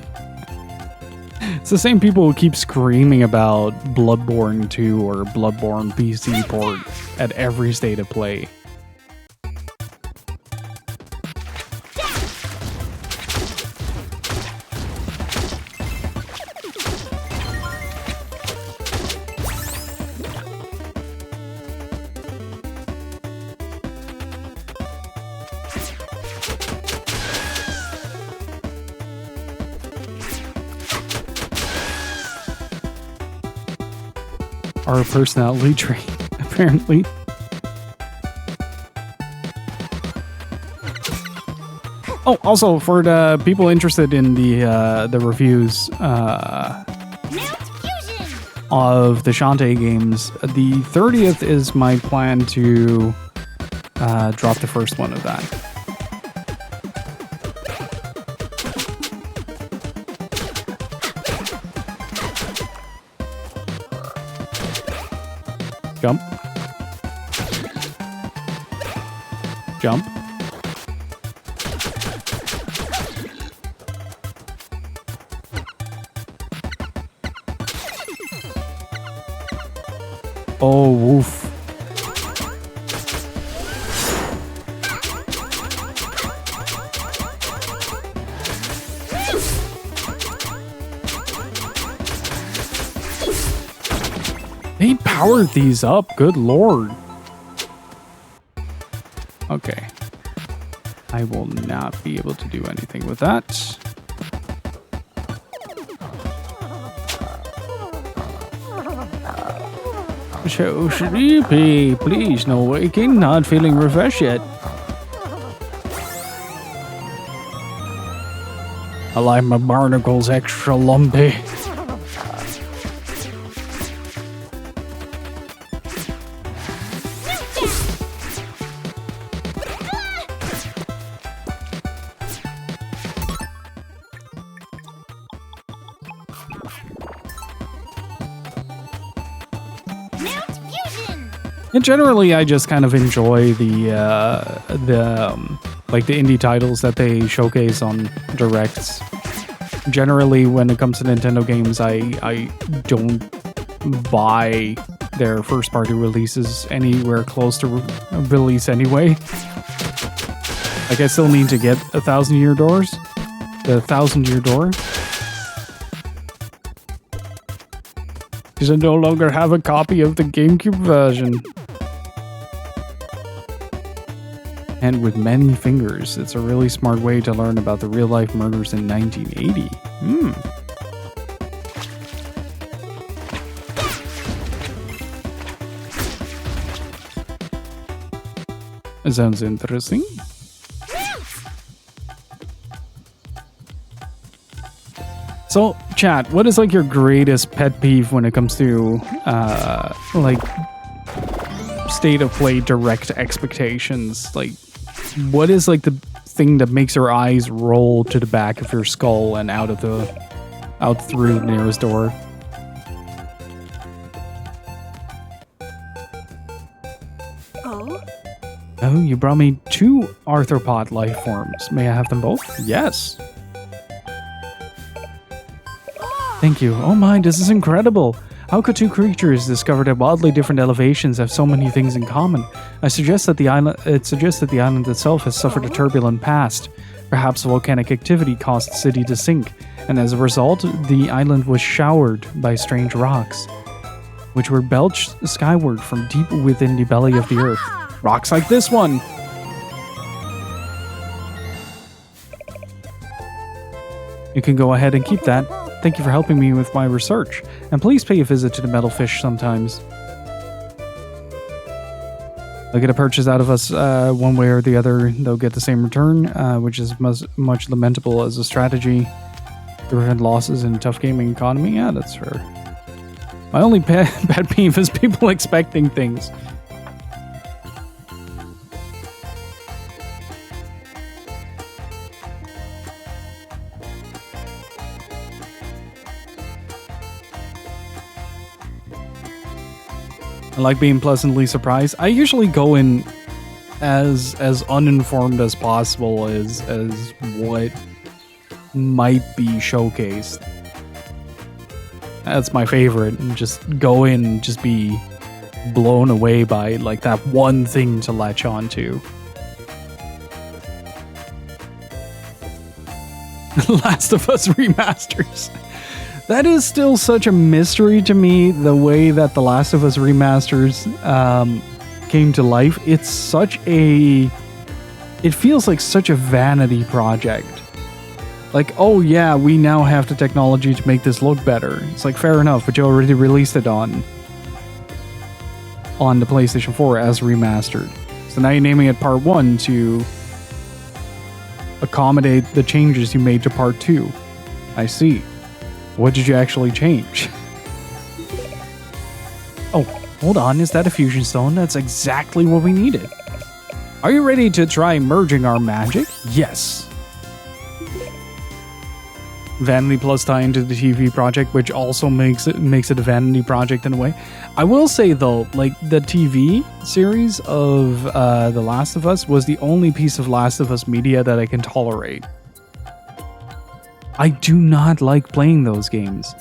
It's the same people who keep screaming about Bloodborne 2 or Bloodborne PC port at every state of play. Our personality trait, apparently. Oh, also for the people interested in the reviews of the Shantae games, the 30th is my plan to drop the first one of that. Jump. Jump. Oh, woof. They powered these up, good lord. Okay. I will not be able to do anything with that. So sleepy. Please, no waking. Not feeling refreshed yet. I like my barnacles extra lumpy. And generally, I just kind of enjoy the indie titles that they showcase on Directs. Generally, when it comes to Nintendo games, I don't buy their first-party releases anywhere close to release anyway. Like, I still need to get 1,000-year doors. The 1,000-year door. Because I no longer have a copy of the GameCube version. And with many fingers, it's a really smart way to learn about the real-life murders in 1980. That sounds interesting. So, chat, what is like your greatest pet peeve when it comes to like state of play direct expectations? Like, what is like the thing that makes your eyes roll to the back of your skull and out through the nearest door? Oh, you brought me 2 arthropod life forms. May I have them both? Yes. Thank you. Oh my, this is incredible. How could 2 creatures discovered at wildly different elevations have so many things in common? It suggests that the island itself has suffered a turbulent past. Perhaps volcanic activity caused the city to sink, and as a result, the island was showered by strange rocks, which were belched skyward from deep within the belly of the earth. Rocks like this one! You can go ahead and keep that. Thank you for helping me with my research. And please pay a visit to the metal fish sometimes. They'll get a purchase out of us one way or the other. They'll get the same return, which is much lamentable as a strategy to prevent losses in a tough gaming economy. Yeah, that's fair. My only bad peeve is people expecting things. I like being pleasantly surprised. I usually go in as uninformed as possible as what might be showcased. That's my favorite, and just go in and just be blown away by like that one thing to latch onto. Last of Us remasters. That is still such a mystery to me, the way that The Last of Us remasters came to life. It feels like such a vanity project. Like, oh yeah, we now have the technology to make this look better. It's like, fair enough, but you already released it on the PlayStation 4 as remastered. So now you're naming it Part 1 to accommodate the changes you made to Part 2. I see. What did you actually change? Oh, hold on, is that a fusion stone? That's exactly what we needed. Are you ready to try merging our magic? Yes. Vanity Plus tie into the TV project, which also makes it a vanity project in a way. I will say though, like the TV series of The Last of Us was the only piece of Last of Us media that I can tolerate. I do not like playing those games.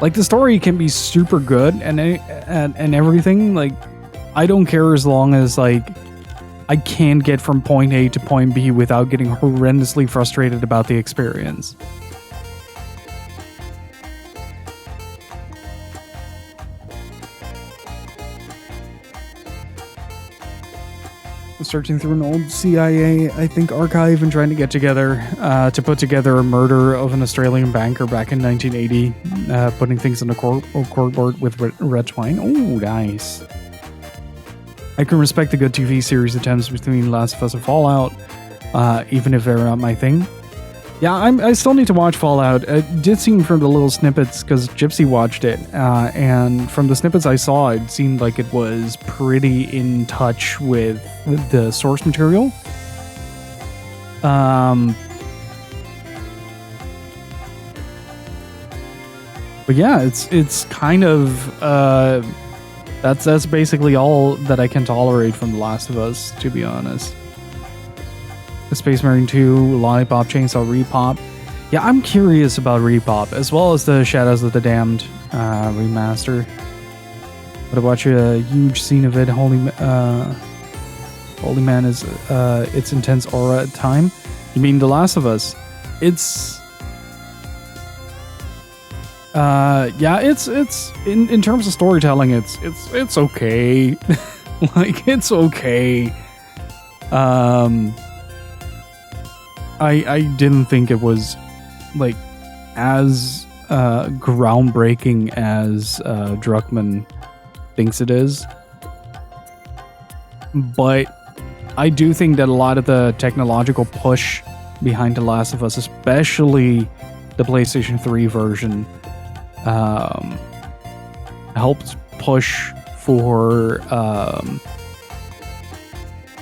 Like the story can be super good and everything. Like I don't care as long as like I can get from point A to point B without getting horrendously frustrated about the experience. Searching through an old CIA, I think, archive and trying to get together to put together a murder of an Australian banker back in 1980, putting things in a corkboard with red twine. Oh, nice. I can respect the good TV series attempts between Last of Us and Fallout, even if they're not my thing. Yeah, I still need to watch Fallout. It did seem from the little snippets, because Gypsy watched it, and from the snippets I saw, it seemed like it was pretty in touch with the source material. But yeah, it's kind of that's basically all that I can tolerate from The Last of Us, to be honest. The Space Marine 2, Lollipop Chainsaw Repop. Yeah, I'm curious about Repop, as well as the Shadows of the Damned remaster. But I watched a huge scene of it. Holy Man is its intense aura at time. You mean The Last of Us? It's yeah, it's in terms of storytelling, it's okay. Like it's okay. I didn't think it was like as groundbreaking as Druckmann thinks it is, but I do think that a lot of the technological push behind The Last of Us, especially the PlayStation 3 version, helped push for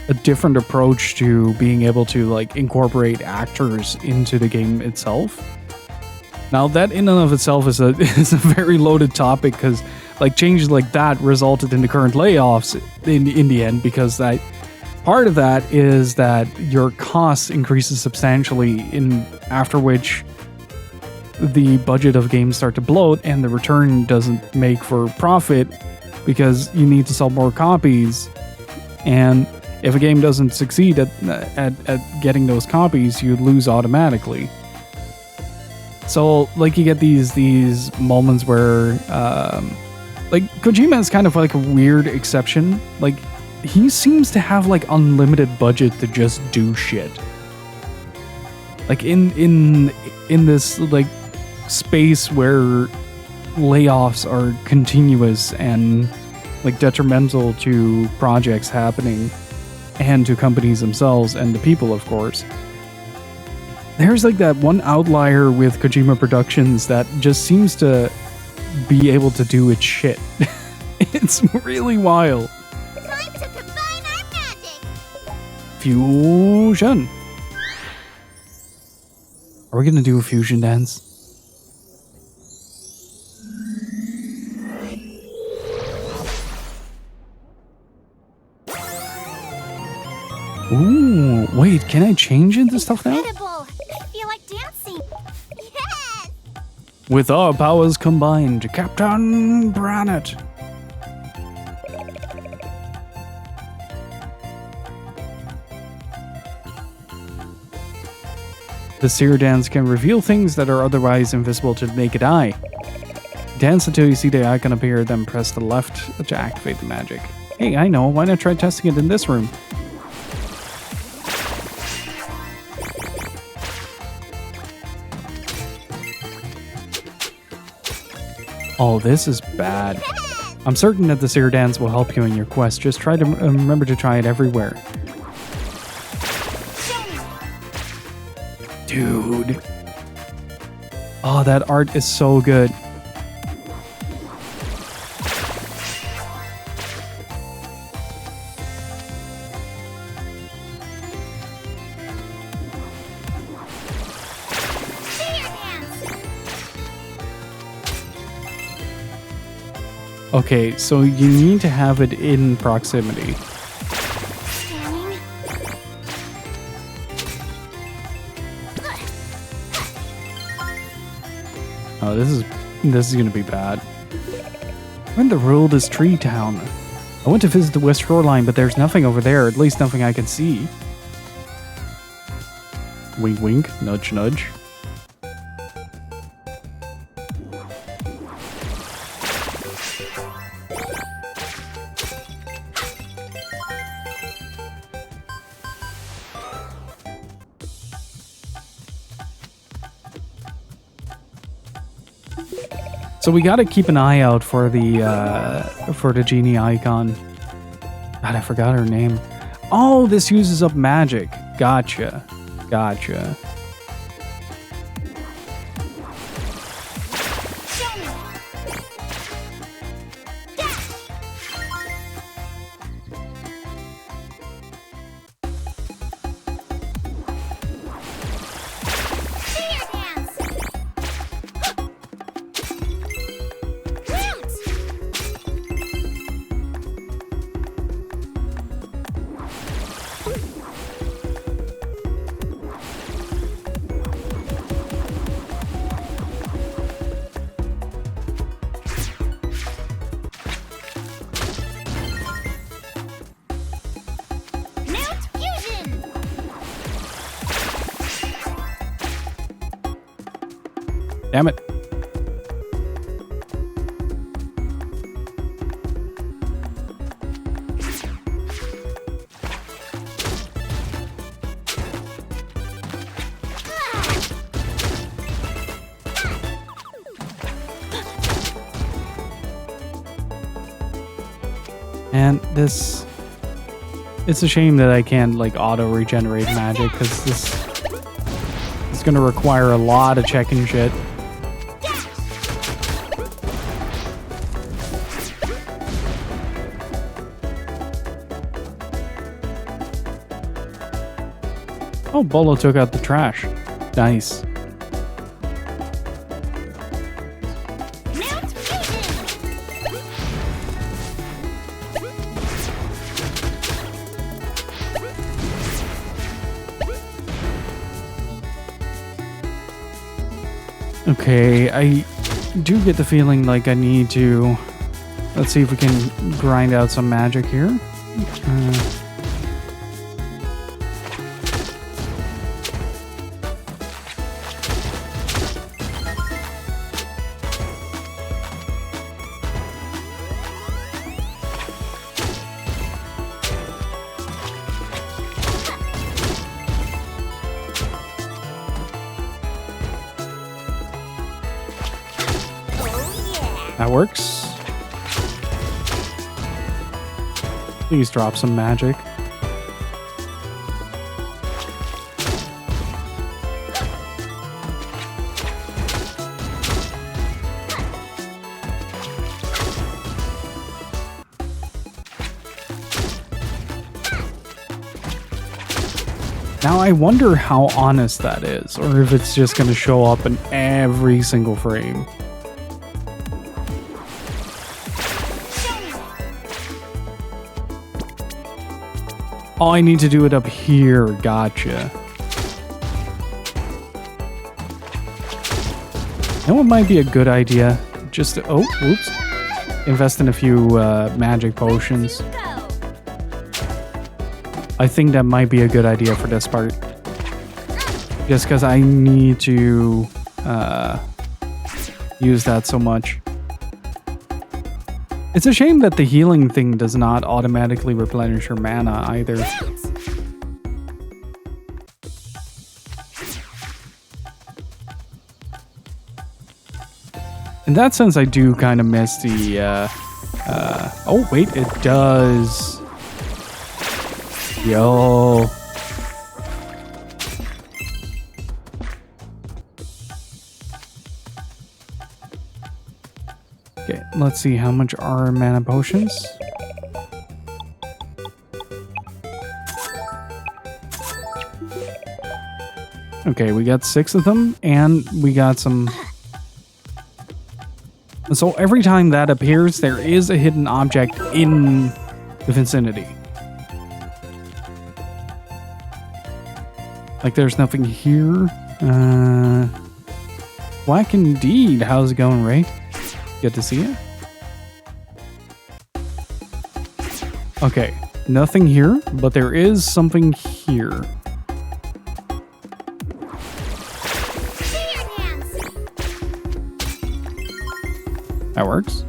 a different approach to being able to like incorporate actors into the game itself. Now that in and of itself is a very loaded topic, because like changes like that resulted in the current layoffs in the end, because that part of that is that your costs increases substantially, in after which the budget of games start to bloat and the return doesn't make for profit because you need to sell more copies. And if a game doesn't succeed at getting those copies, you lose automatically. So like you get these moments where like Kojima is kind of like a weird exception. Like he seems to have like unlimited budget to just do shit. Like in this like space where layoffs are continuous and like detrimental to projects happening and to companies themselves and the people, of course. There's like that one outlier with Kojima Productions that just seems to be able to do its shit. It's really wild. Time to combine our magic. Fusion. Are we gonna do a fusion dance? Ooh, wait, can I change into stuff now? Incredible. I feel like dancing. Yes. With our powers combined, Captain Planet. The seer dance can reveal things that are otherwise invisible to the naked eye. Dance until you see the icon appear, then press the left to activate the magic. Hey, I know, why not try testing it in this room? Oh, this is bad. I'm certain that the seer dance will help you in your quest. Just try to remember to try it everywhere. Dude. Oh, that art is so good. Okay, so you need to have it in proximity. Scanning. Oh, this is gonna be bad. When the world is Tree Town. I went to visit the west shoreline, but there's nothing over there. At least nothing I can see. Wink, wink. Nudge, nudge. So we gotta keep an eye out for the genie icon. God, I forgot her name. Oh, this uses up magic. Gotcha. Gotcha. Damn it. And this... It's a shame that I can't, like, auto-regenerate magic, because this is going to require a lot of checking shit. Oh, Bolo took out the trash. Nice. Okay, I do get the feeling like I need to... Let's see if we can grind out some magic here. That works. Please drop some magic. Now I wonder how honest that is, or if it's just going to show up in every single frame. Oh, I need to do it up here. Gotcha. That one might be a good idea. Just to, oh, oops. Invest in a few magic potions. I think that might be a good idea for this part. Just because I need to use that so much. It's a shame that the healing thing does not automatically replenish your mana either. In that sense, I do kind of miss the... oh, wait, it does... Yo. Okay, let's see how much are mana potions. Okay, we got 6 of them, and we got some... So every time that appears, there is a hidden object in the vicinity. Like there's nothing here. Whack indeed. How's it going, Ray? Good to see you. Okay, nothing here, but there is something here. That works.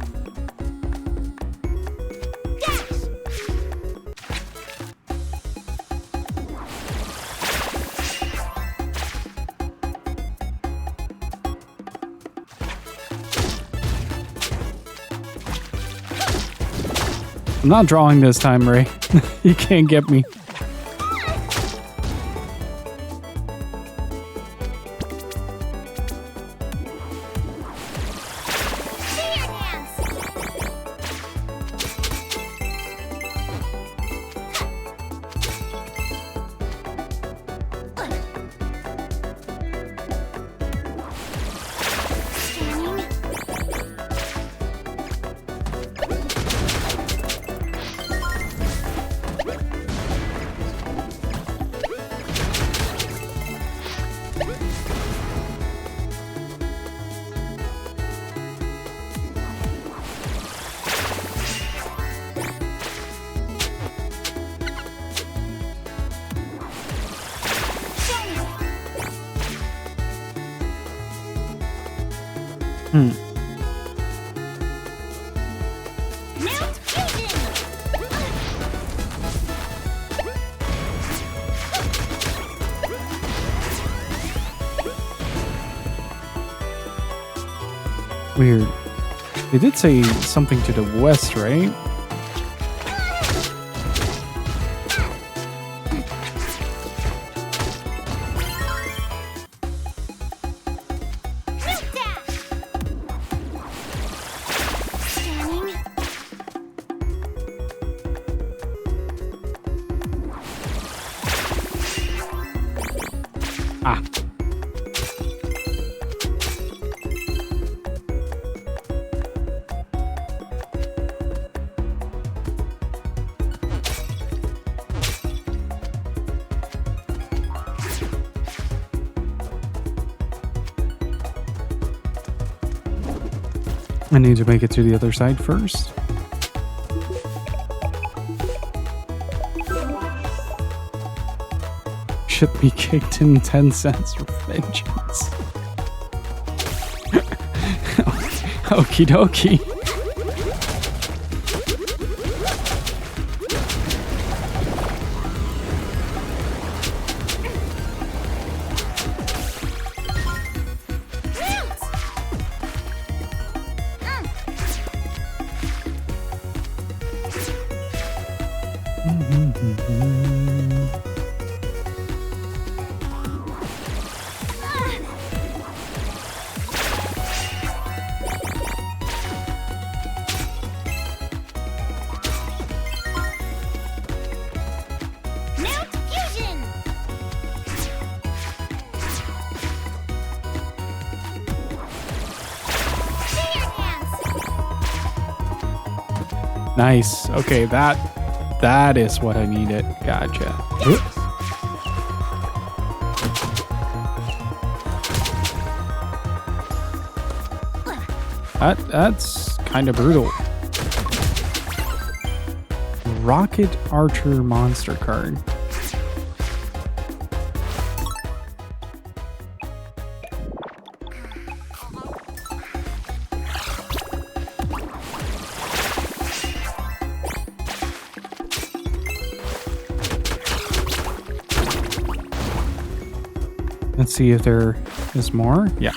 I'm not drawing this time, Ray. You can't get me. Weird. They did say something to the west, right? Ah. I need to make it to the other side first. Should be kicked in 10 cents for vengeance. Okie dokie. Nice. Okay, that is what I needed. Gotcha. That's kind of brutal. Rocket Archer monster card. Let's see if there is more. Yeah.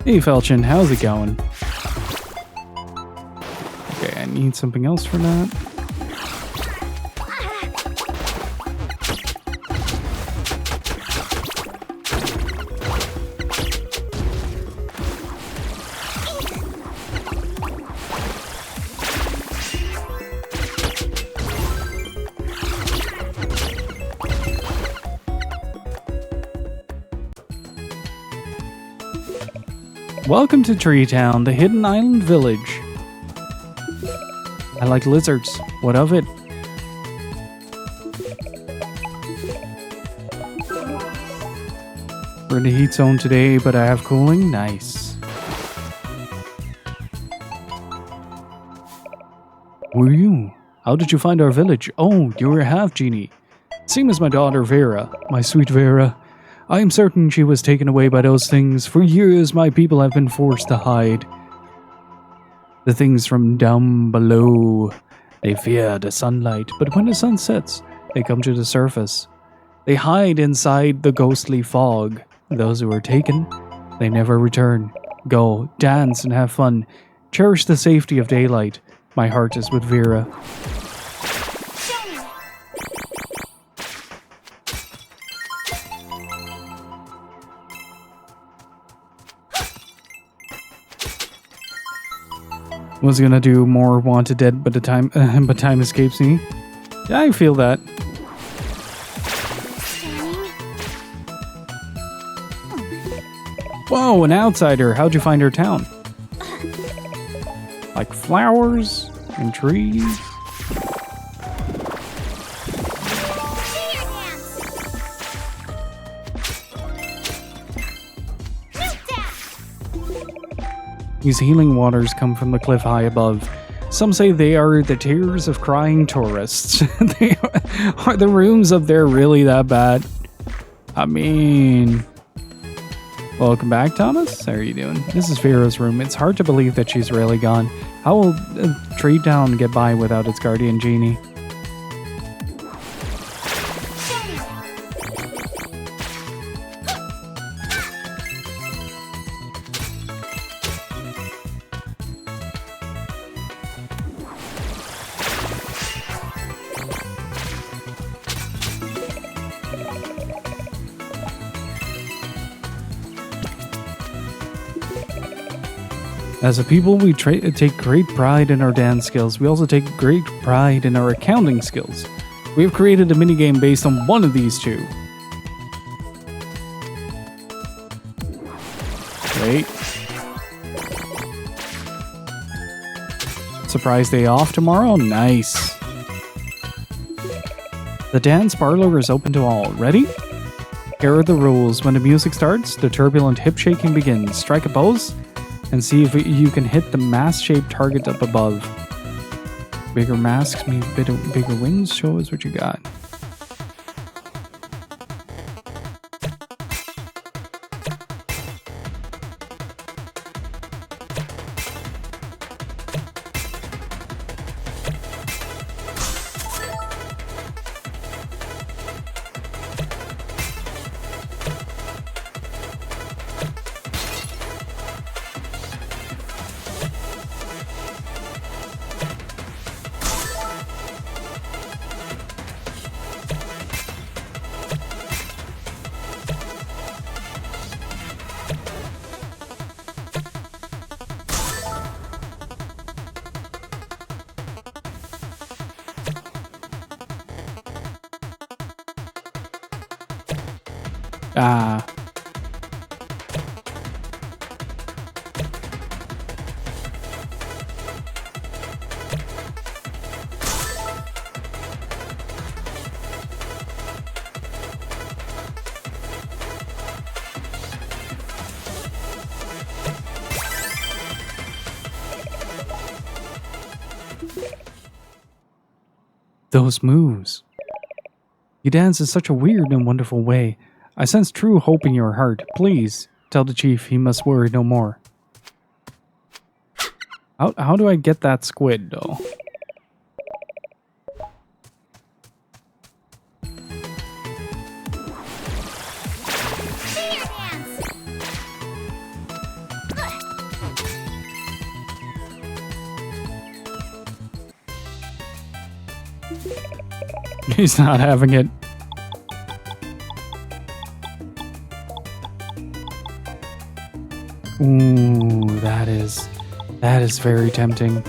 Hey Felchin, how's it going? Okay, I need something else for that. Welcome to Tree Town, the hidden island village. I like lizards. What of it? We're in the heat zone today, but I have cooling. Nice. Who are you? How did you find our village? Oh, you're a Half-Genie. Same as my daughter Vera. My sweet Vera. I am certain she was taken away by those things. For years, my people have been forced to hide. The things from down below. They fear the sunlight, but when the sun sets, they come to the surface. They hide inside the ghostly fog. Those who are taken, they never return. Go, dance, and have fun. Cherish the safety of daylight. My heart is with Vera. Was gonna do more Wanted Dead, but time escapes me. Yeah, I feel that. Whoa, an outsider! How'd you find our town? Like flowers and trees. These healing waters come from the cliff high above. Some say they are the tears of crying tourists. Are the rooms up there really that bad? I mean... Welcome back, Thomas. How are you doing? This is Vera's room. It's hard to believe that she's really gone. How will Tree Town get by without its guardian genie? As a people, we take great pride in our dance skills. We also take great pride in our accounting skills. We have created a minigame based on one of these two. Wait. Surprise day off tomorrow? Nice. The dance parlor is open to all. Ready? Here are the rules. When the music starts, the turbulent hip shaking begins. Strike a pose and see if you can hit the mask-shaped target up above. Bigger masks mean bigger wings. Show us what you got. Ah. Those moves. You dance in such a weird and wonderful way. I sense true hope in your heart. Please, tell the chief he must worry no more. How do I get that squid, though? He's not having it. Ooh, that is very tempting.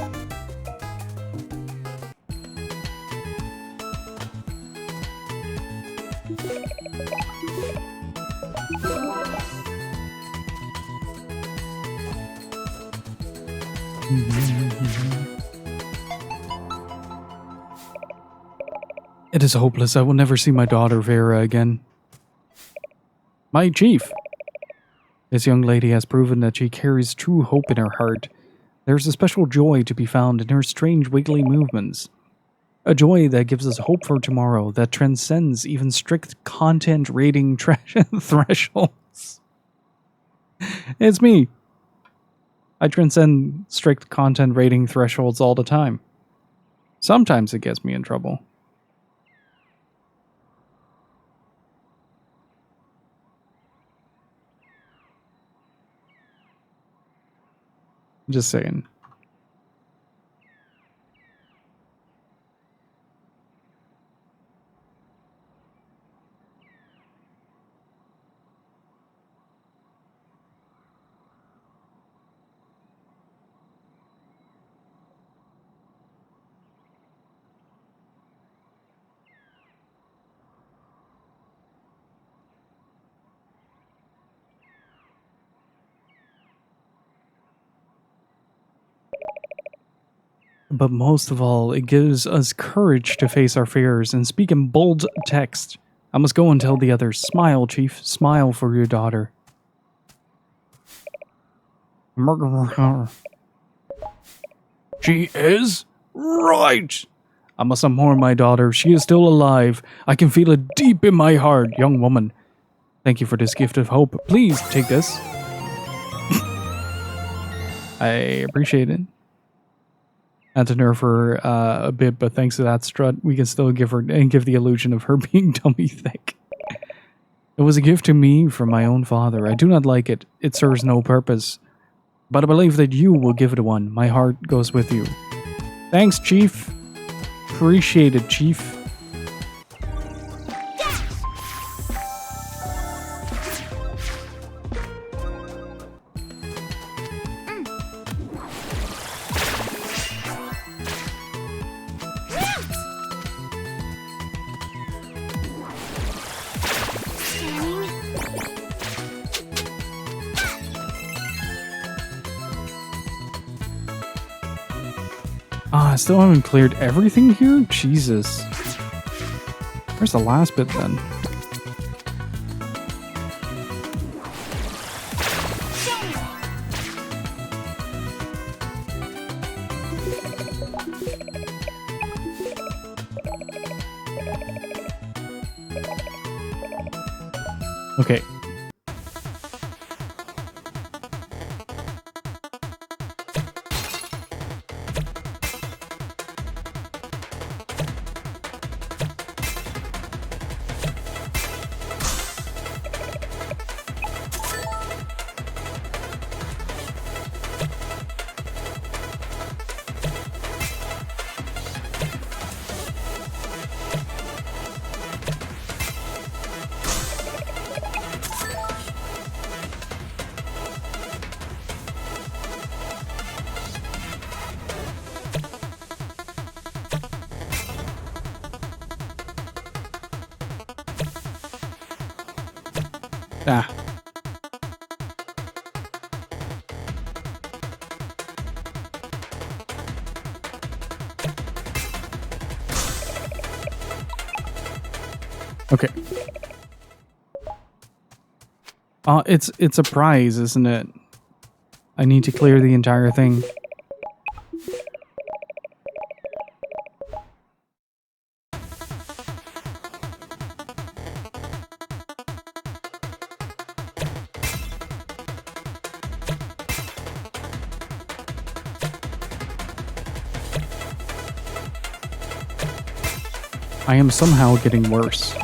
It is hopeless. I will never see my daughter Vera again. My chief! This young lady has proven that she carries true hope in her heart. There is a special joy to be found in her strange wiggly movements. A joy that gives us hope for tomorrow, that transcends even strict content rating thresholds. It's me. I transcend strict content rating thresholds all the time. Sometimes it gets me in trouble. Just saying. But most of all, it gives us courage to face our fears and speak in bold text. I must go and tell the others. Smile, Chief. Smile for your daughter. She is right. I must mourn my daughter. She is still alive. I can feel it deep in my heart, young woman. Thank you for this gift of hope. Please take this. I appreciate it. Had to nerf her a bit, but thanks to that strut, we can still give her and give the illusion of her being tummy thick. It was a gift to me from my own father. I do not like it. It serves no purpose. But I believe that you will give it one. My heart goes with you. Thanks, Chief. Appreciate it, Chief. I still haven't cleared everything here? Jesus. Where's the last bit then? Okay. Ah. Okay. It's a prize, isn't it? I need to clear the entire thing. I am somehow getting worse.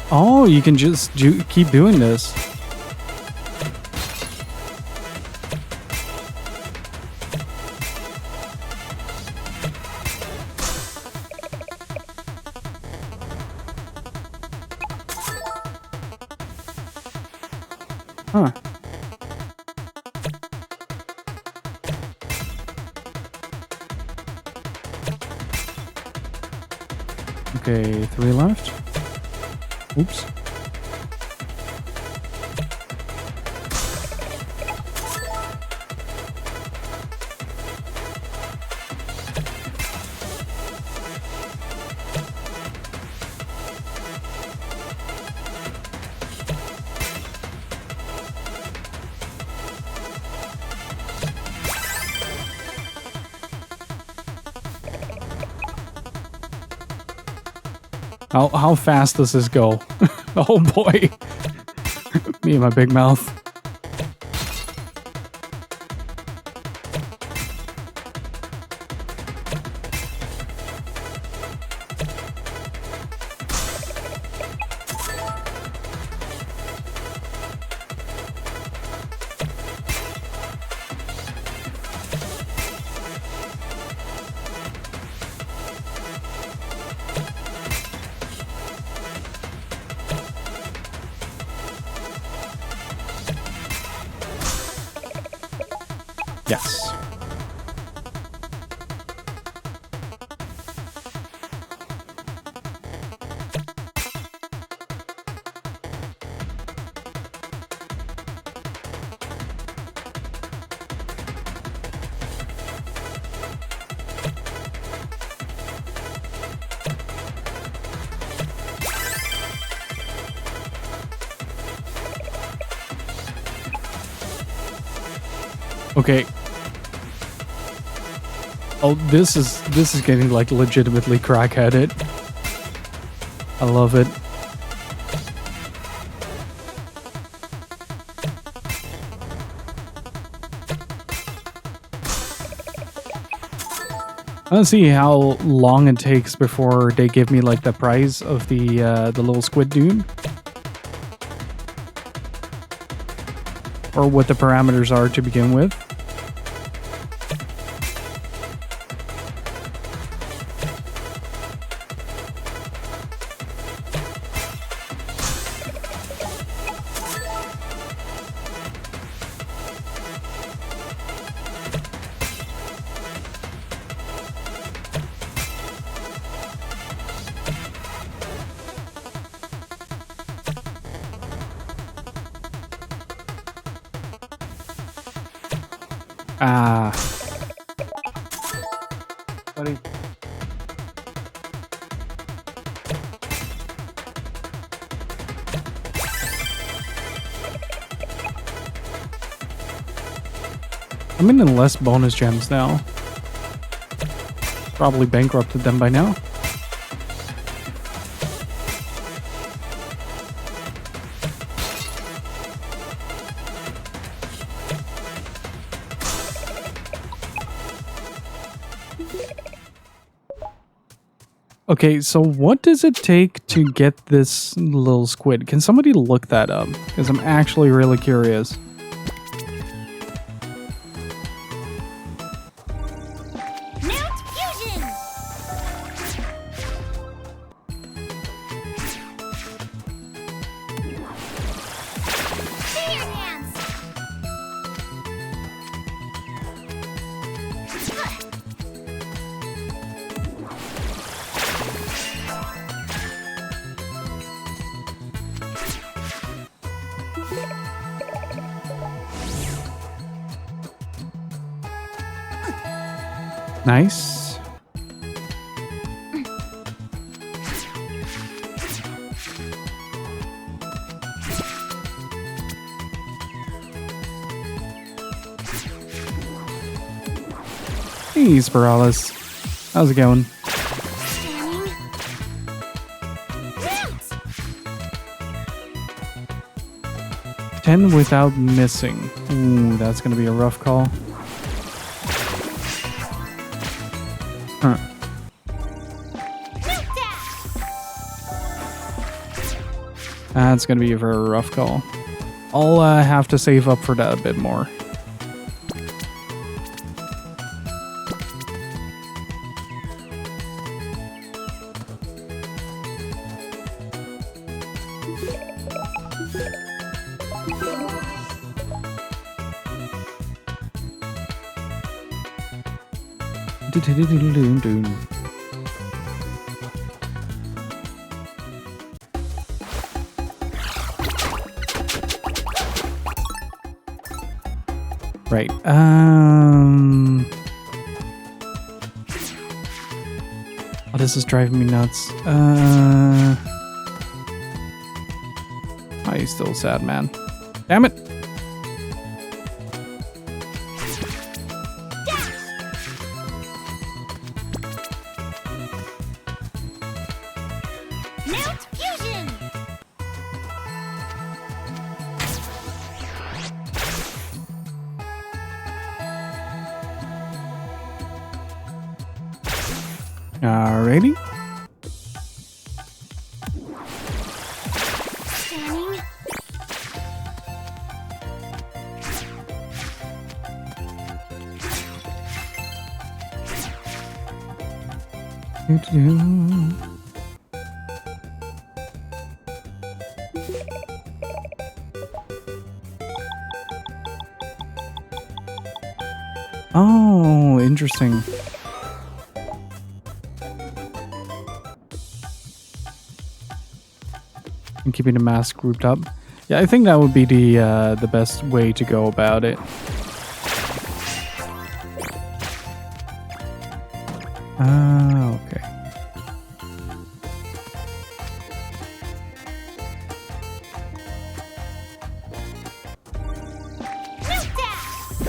Oh, you can just keep doing this. Huh. Okay, 3 left. Oops. How fast does this go? Oh boy. Me and my big mouth. Yes. Okay. Oh, this is getting like legitimately crackheaded. I love it. I want to see how long it takes before they give me like the prize of the little squid dude, or what the parameters are to begin with. Ah. Buddy. I'm in less bonus gems now. Probably bankrupted them by now. Okay, so what does it take to get this little squid? Can somebody look that up? Because I'm actually really curious. Mount Fusion! Fear Dance! Nice. Hey, Spiralis. How's it going? Scanning. Mount! 10 without missing. Ooh, that's gonna be a rough call. Huh. Mount Dash! That's gonna be a very rough call. I'll have to save up for that a bit more. Right. Oh, this is driving me nuts. Oh, he's still sad, man. Damn it. Mount Fusion! Alrighty. Scanning. Oh, interesting. And keeping the mask grouped up. Yeah, I think that would be the best way to go about it. Okay. Mount Dash!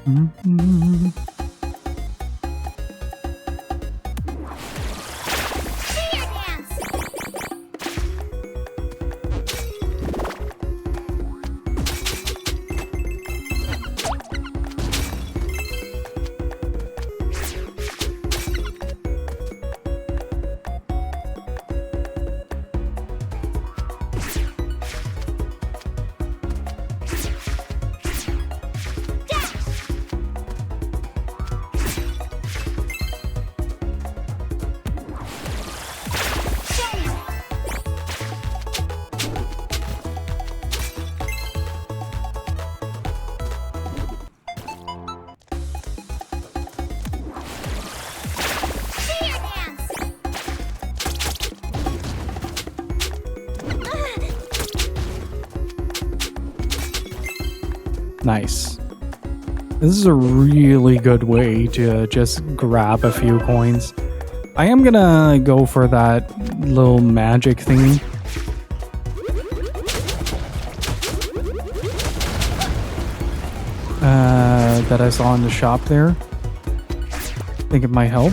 Mhm. Fear Dance! Fear Dance! Nice. This is a really good way to just grab a few coins. I am gonna go for that little magic thingy. That I saw in the shop there. Think it might help.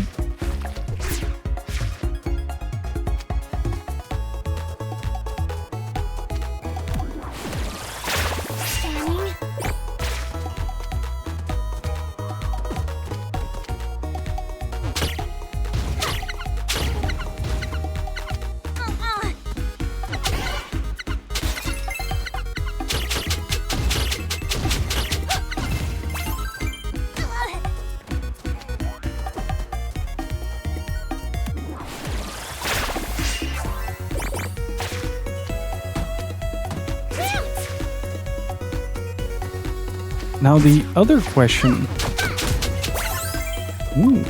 Now the other question. Ooh.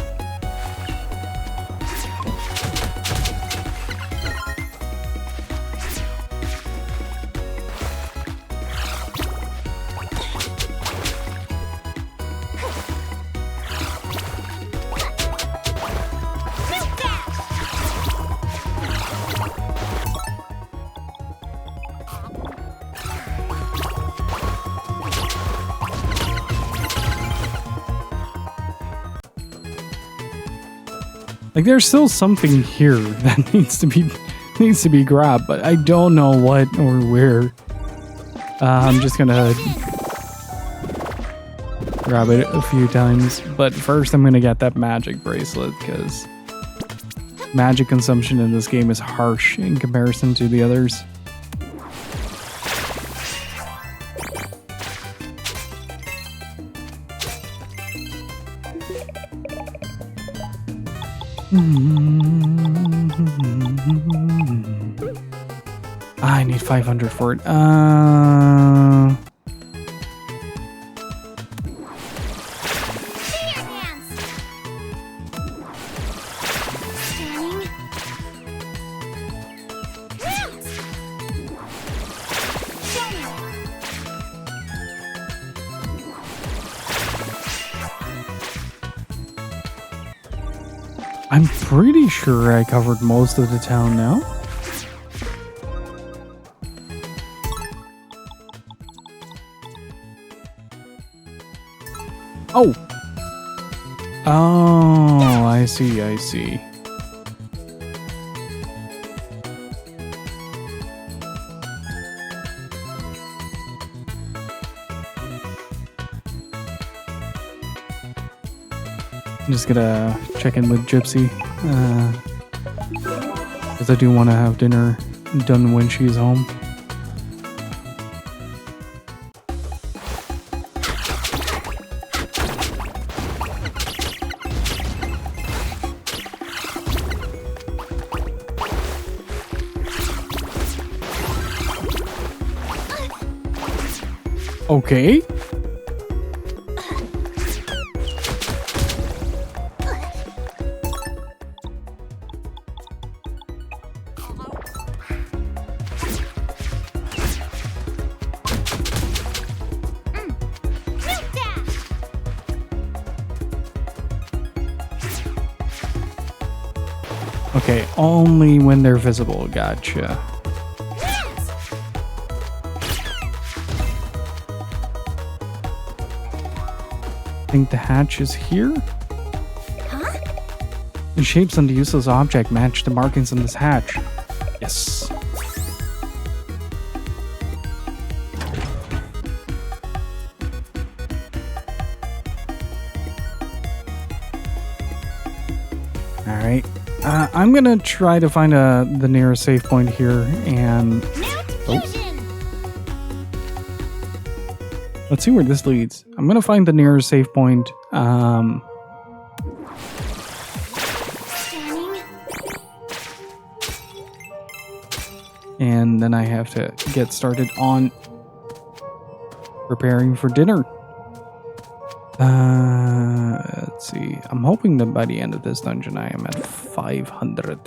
Like there's still something here that needs to be grabbed, but I don't know what or where. I'm just gonna grab it a few times, but first I'm gonna get that magic bracelet because magic consumption in this game is harsh in comparison to the others. I need 500 for it. I'm pretty sure I covered most of the town now. Oh! Oh, I see, I see. I'm just gonna check in with Gypsy. Because I do want to have dinner done when she's home. Okay. Okay, only when they're visible. Gotcha. I think the hatch is here? Huh? The shapes on the useless object match the markings on this hatch. Yes. Alright. I'm gonna try to find the nearest save point here and... Let's see where this leads. I'm gonna find the nearest save point. And then I have to get started on preparing for dinner. Let's see. I'm hoping that by the end of this dungeon I am at 500.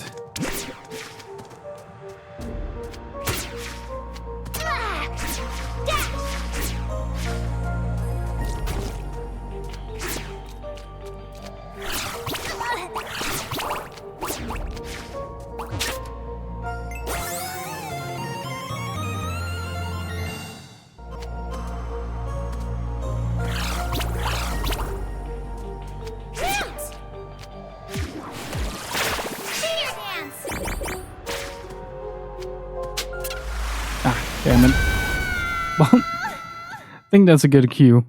Damn it. Well, I think that's a good cue.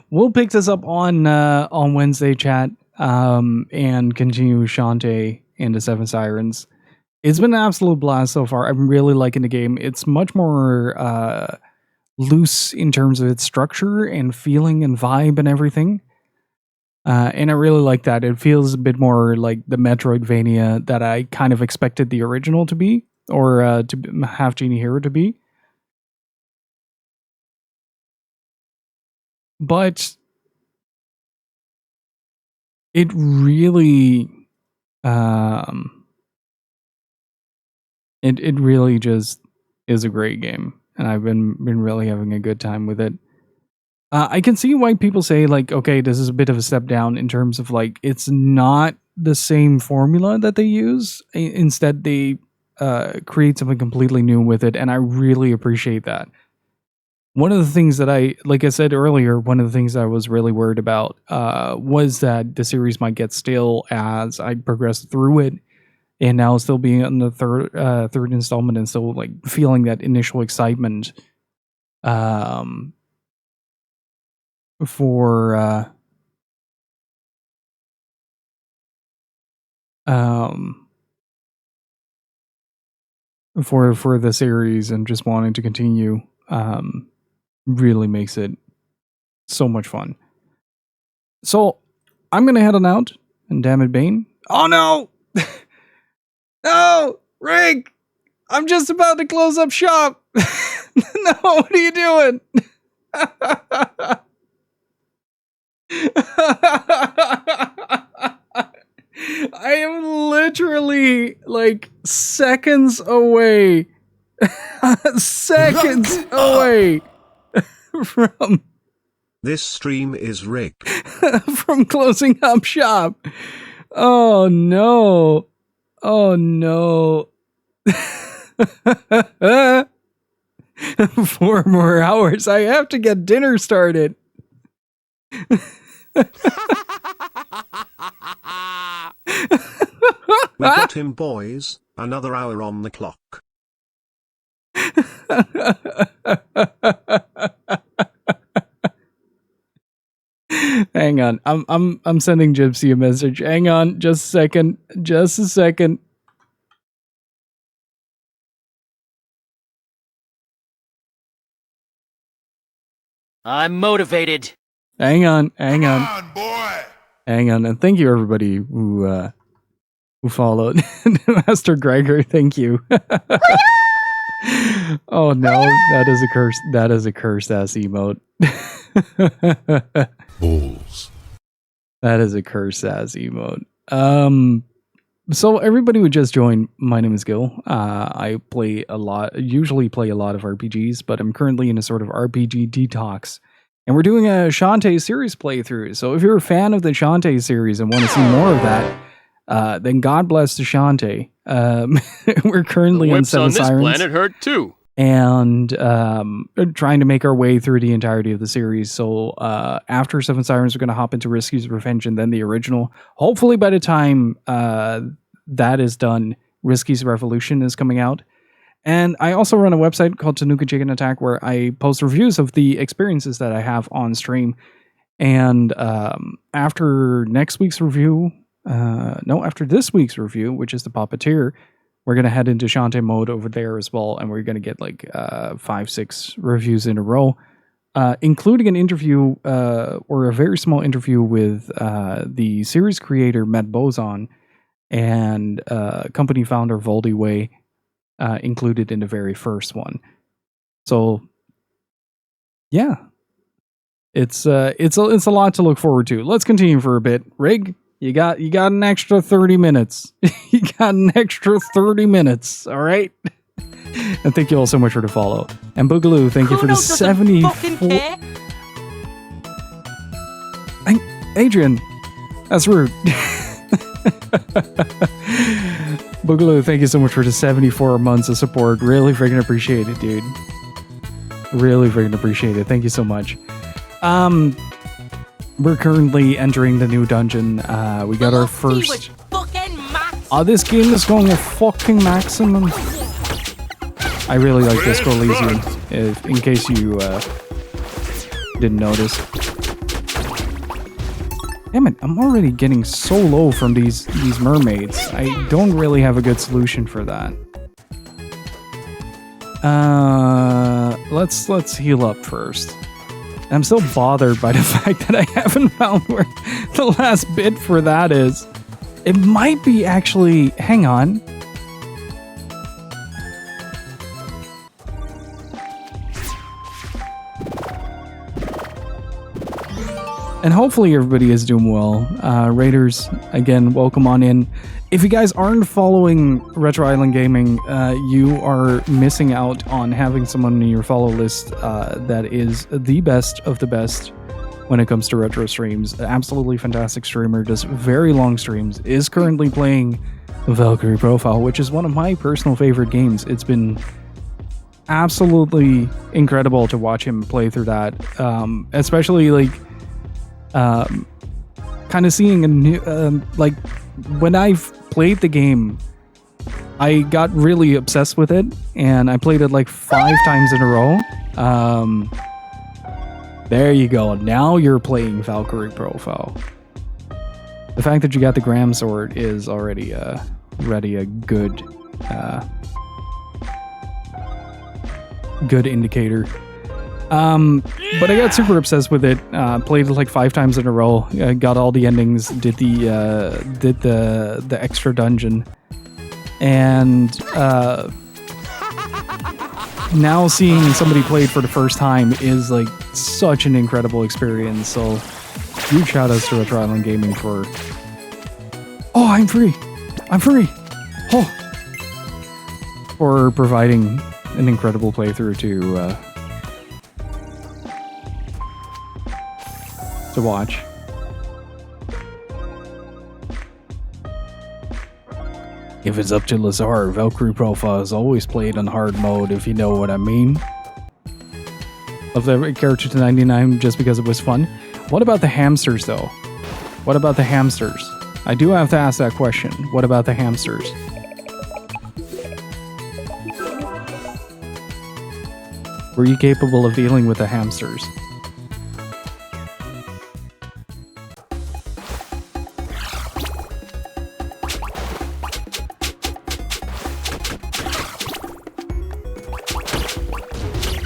We'll pick this up on Wednesday, chat, and continue Shantae and the Seven Sirens. It's been an absolute blast so far. I'm really liking the game. It's much more loose in terms of its structure and feeling and vibe and everything. And I really like that. It feels a bit more like the Metroidvania that I kind of expected the original to be, or to Half-Genie Hero to be. but it really, it really just is a great game, and I've been really having a good time with it. I can see why people say, like, okay, this is a bit of a step down in terms of, like, it's not the same formula that they use. Instead, they create something completely new with it, and I really appreciate that. One of the things that like I said earlier, one of the things I was really worried about was that the series might get stale as I progressed through it, and now still being on the third installment and still, like, feeling that initial excitement for the series and just wanting to continue really makes it so much fun. So I'm gonna head on out, and damn it, Bane. Oh no! No! Rick! I'm just about to close up shop! No, what are you doing? I am literally, like, seconds away from This stream is rigged. from closing up shop. Oh no. Oh no. 4 more hours. I have to get dinner started. We got him, boys. Another hour on the clock. Hang on. I'm sending Gypsy a message. Hang on, just a second. Just a second. I'm motivated. Hang on. Come on, boy. Hang on, and thank you everybody who followed. Master Gregor, thank you. Oh no, that is a curse. That is a cursed ass emote. Bulls. That is a cursed ass emote. So everybody would just join. My name is Gil. I usually play a lot of RPGs, but I'm currently in a sort of RPG detox. And we're doing a Shantae series playthrough. So if you're a fan of the Shantae series and want to see more of that, then God bless the Shantae. We're currently on Seven Sirens. On this planet hurt too. And trying to make our way through the entirety of the series. So after Seven Sirens, we're going to hop into Risky's Revenge and then the original. Hopefully by the time that is done, Risky's Revolution is coming out. And I also run a website called Tanuka Chicken Attack where I post reviews of the experiences that I have on stream. And after this week's review, which is the Puppeteer, we're going to head into Shantae mode over there as well. And we're going to get like 5-6 reviews in a row, including an interview or a very small interview with the series creator, Matt Bozon, and company founder, Voldy Way, included in the very first one. So yeah, it's a lot to look forward to. Let's continue for a bit. Rig, you got an extra 30 minutes. You got an extra 30 minutes. All right. And thank you all so much for the follow. And Boogaloo, thank you for the 74. Adrian, that's rude. Boogaloo, thank you so much for the 74 months of support. Really freaking appreciate it, dude. Really freaking appreciate it. Thank you so much. We're currently entering the new dungeon. We got our first... Oh, this game is going at fucking maximum. I really like Disco Elysium, in case you didn't notice. Damn it, I'm already getting so low from these mermaids. I don't really have a good solution for that. Let's heal up first. I'm still bothered by the fact that I haven't found where the last bit for that is. It might be actually... Hang on. And hopefully everybody is doing well. Raiders, again, welcome on in. If you guys aren't following Retro Island Gaming, you are missing out on having someone in your follow list that is the best of the best when it comes to retro streams. Absolutely fantastic streamer, does very long streams, is currently playing Valkyrie Profile, which is one of my personal favorite games. It's been absolutely incredible to watch him play through that, especially like kind of seeing a new like when I've played the game, I got really obsessed with it and I played it like 5 times in a row. There you go, now you're playing Valkyrie Profile. The fact that you got the Gram sword is already a good good indicator. But I got super obsessed with it. Played it like 5 times in a row. Got all the endings. Did the extra dungeon, and now seeing somebody play it for the first time is like such an incredible experience. So huge shout outs to Retro Island Gaming for. Oh, I'm free. Oh, for providing an incredible playthrough to watch. If it's up to Lazar, Valkyrie Profile is always played on hard mode, if you know what I mean. Love that character to 99 just because it was fun. What about the hamsters, though? What about the hamsters? I do have to ask that question. What about the hamsters? Were you capable of dealing with the hamsters?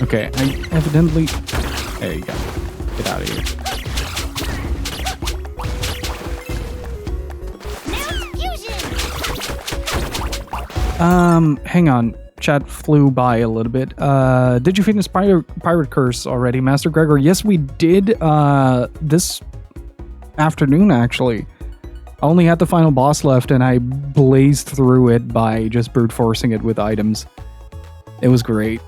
Okay, I evidently... There you go. Get out of here. Hang on. Chat flew by a little bit. Did you finish Pirate Curse already, Master Gregor? Yes, we did this afternoon, actually. I only had the final boss left, and I blazed through it by just brute forcing it with items. It was great.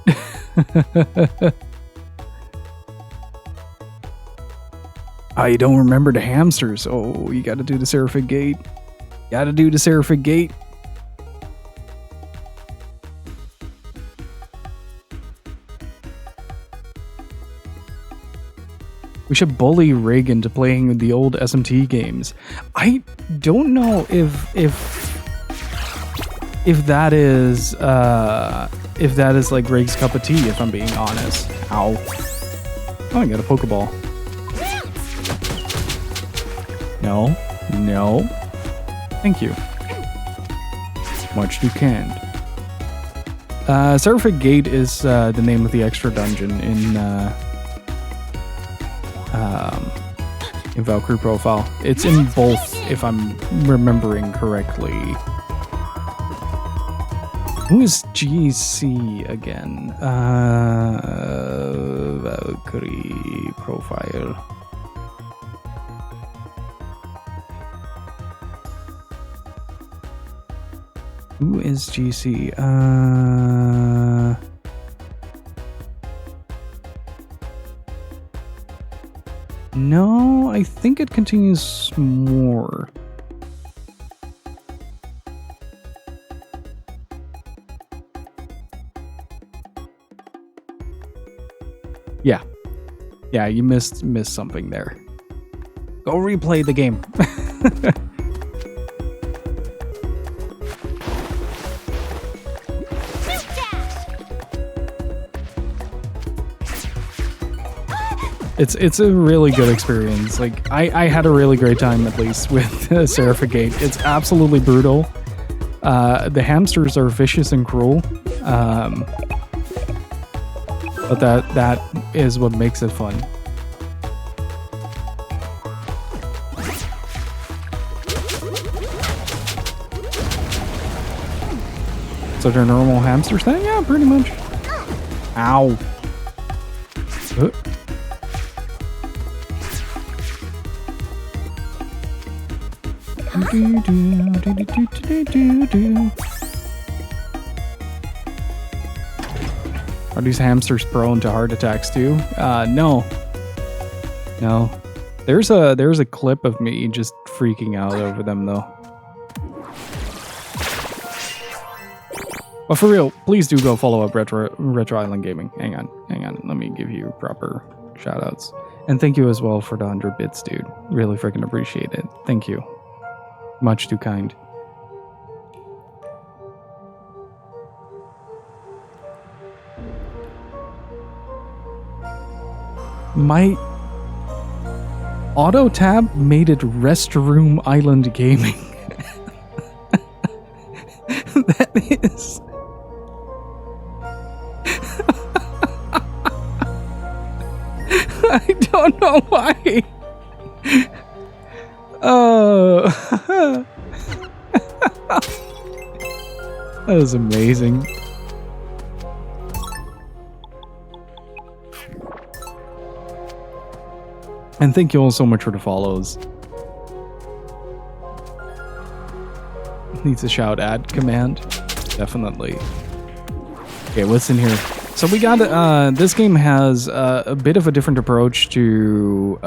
I don't remember the hamsters. Oh, you gotta do the Seraphic Gate. Gotta do the Seraphic Gate. We should bully Rig into playing the old SMT games. I don't know if that is like Rig's cup of tea, if I'm being honest. Ow. Oh, I got a Pokeball. No. Thank you. Much too kind. Seraphic Gate is the name of the extra dungeon in Valkyrie Profile. It's in both, if I'm remembering correctly. Who is GC again? Valkyrie Profile. Who is GC? No, I think it continues more. Yeah, you missed something there. Go replay the game. It's a really good experience. Like I had a really great time, at least with Seraphic Gate. It's absolutely brutal. The hamsters are vicious and cruel. But that is what makes it fun. So they're normal hamsters then? Yeah, pretty much. Ow. Are these hamsters prone to heart attacks too? No. No. There's a clip of me just freaking out over them though. But for real, please do go follow up Retro Island Gaming. Hang on. Let me give you proper shoutouts. And thank you as well for the 100 bits, dude. Really freaking appreciate it. Thank you. Much too kind. My auto tab made it Restroom Island Gaming. That is... I don't know why. Oh. That was amazing. And thank you all so much for the follows. Needs a shout ad command. Definitely. Okay, what's in here? So we got, this game has a bit of a different approach to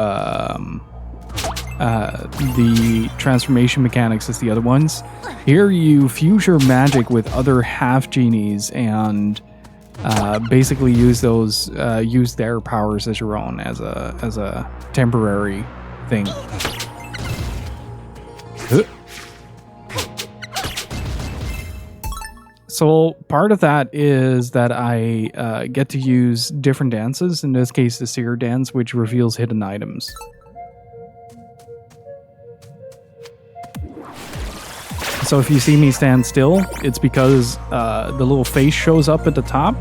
the transformation mechanics as the other ones. Here you fuse your magic with other half-genies and basically use those, use their powers as your own as a temporary thing. So part of that is that I get to use different dances, in this case the Seer dance, which reveals hidden items. So if you see me stand still, it's because the little face shows up at the top,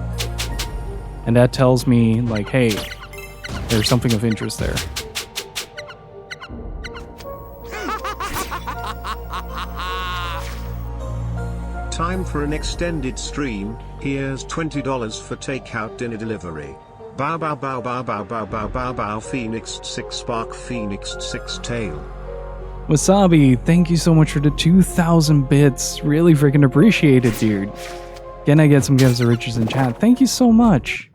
and that tells me, like, hey, there's something of interest there. Time for an extended stream. Here's $20 for takeout dinner delivery. Bow bow bow bow bow bow bow bow bow Phoenix 6 Spark Phoenix 6 Tail. Wasabi, thank you so much for the 2,000 bits. Really freaking appreciate it, dude. Can I get some gifts of riches in chat? Thank you so much.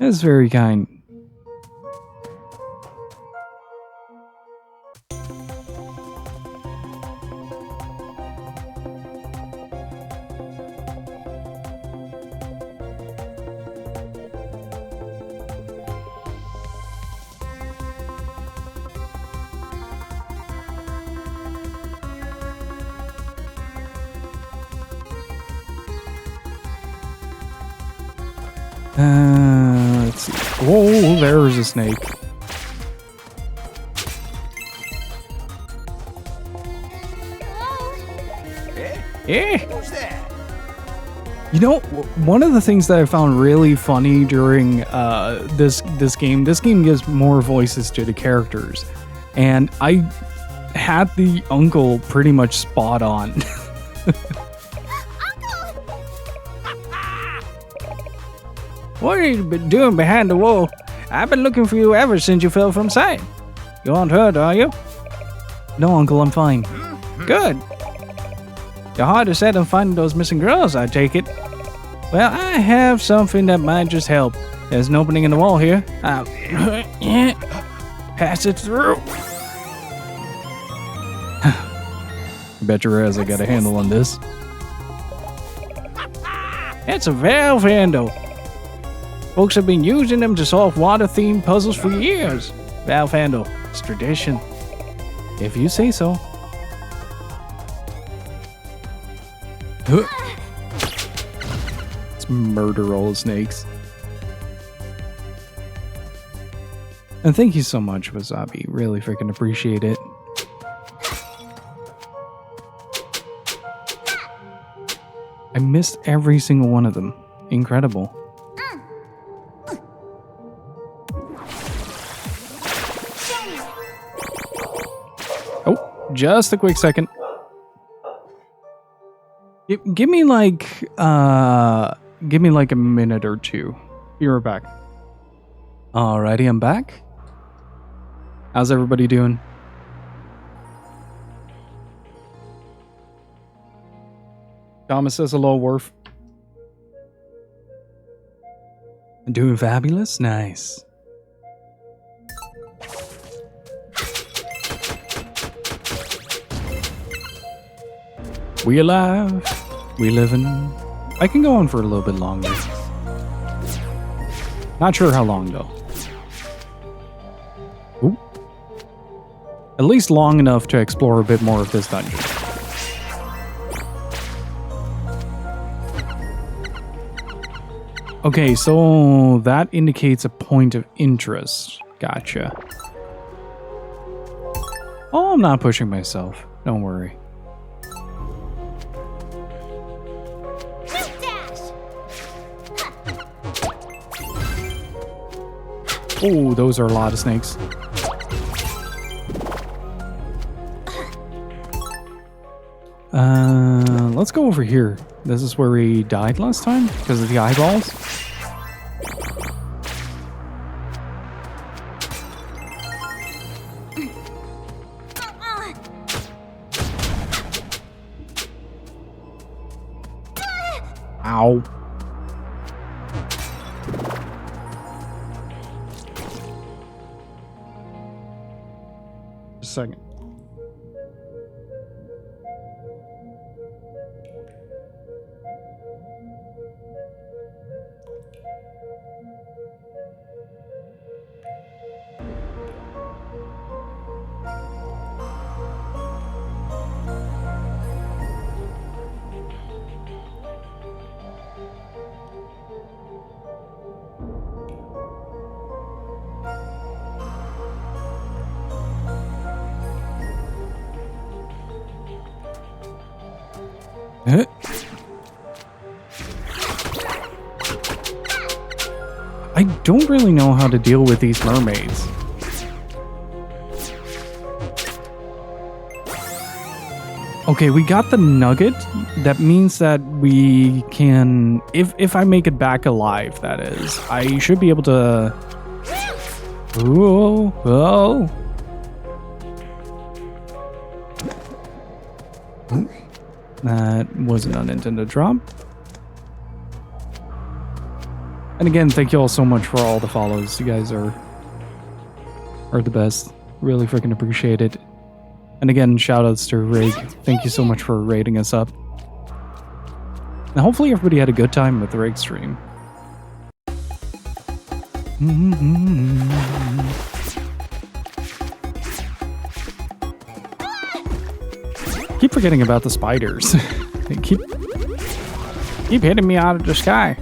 That's very kind. Let's see. Whoa, there's a snake. Who's that? You know, one of the things that I found really funny during this game gives more voices to the characters, and I had the uncle pretty much spot on. What have you been doing behind the wall? I've been looking for you ever since you fell from sight. You aren't hurt, are you? No, Uncle, I'm fine. Good. Your heart is set on finding those missing girls, I take it. Well, I have something that might just help. There's an opening in the wall here. I'll pass it through. I bet your ass I got a handle on this. It's a valve handle. Folks have been using them to solve water-themed puzzles for years. Valve handle. It's tradition. If you say so. Let's murder all the snakes. And thank you so much, Wasabi. Really freaking appreciate it. I missed every single one of them. Incredible. Just a quick second. Give me like a minute or two. You're back. Alrighty, I'm back. How's everybody doing? Thomas says hello, Worf. Doing fabulous? Nice. We alive. We living. I can go on for a little bit longer. Not sure how long though. Ooh. At least long enough to explore a bit more of this dungeon. Okay, so that indicates a point of interest. Gotcha. Oh, I'm not pushing myself. Don't worry. Oh, those are a lot of snakes. Let's go over here. This is where we died last time because of the eyeballs. Ow. Just a second. I don't really know how to deal with these mermaids. Okay, we got the nugget. That means that we can, if I make it back alive, that is, I should be able to. Whoa, whoa. That was an unintended drop. And again, thank you all so much for all the follows. You guys are the best. Really freaking appreciate it. And again, shout outs to Rig. Thank you so much for rating us up. Now, hopefully everybody had a good time with the Rig stream. Keep forgetting about the spiders. They keep hitting me out of the sky.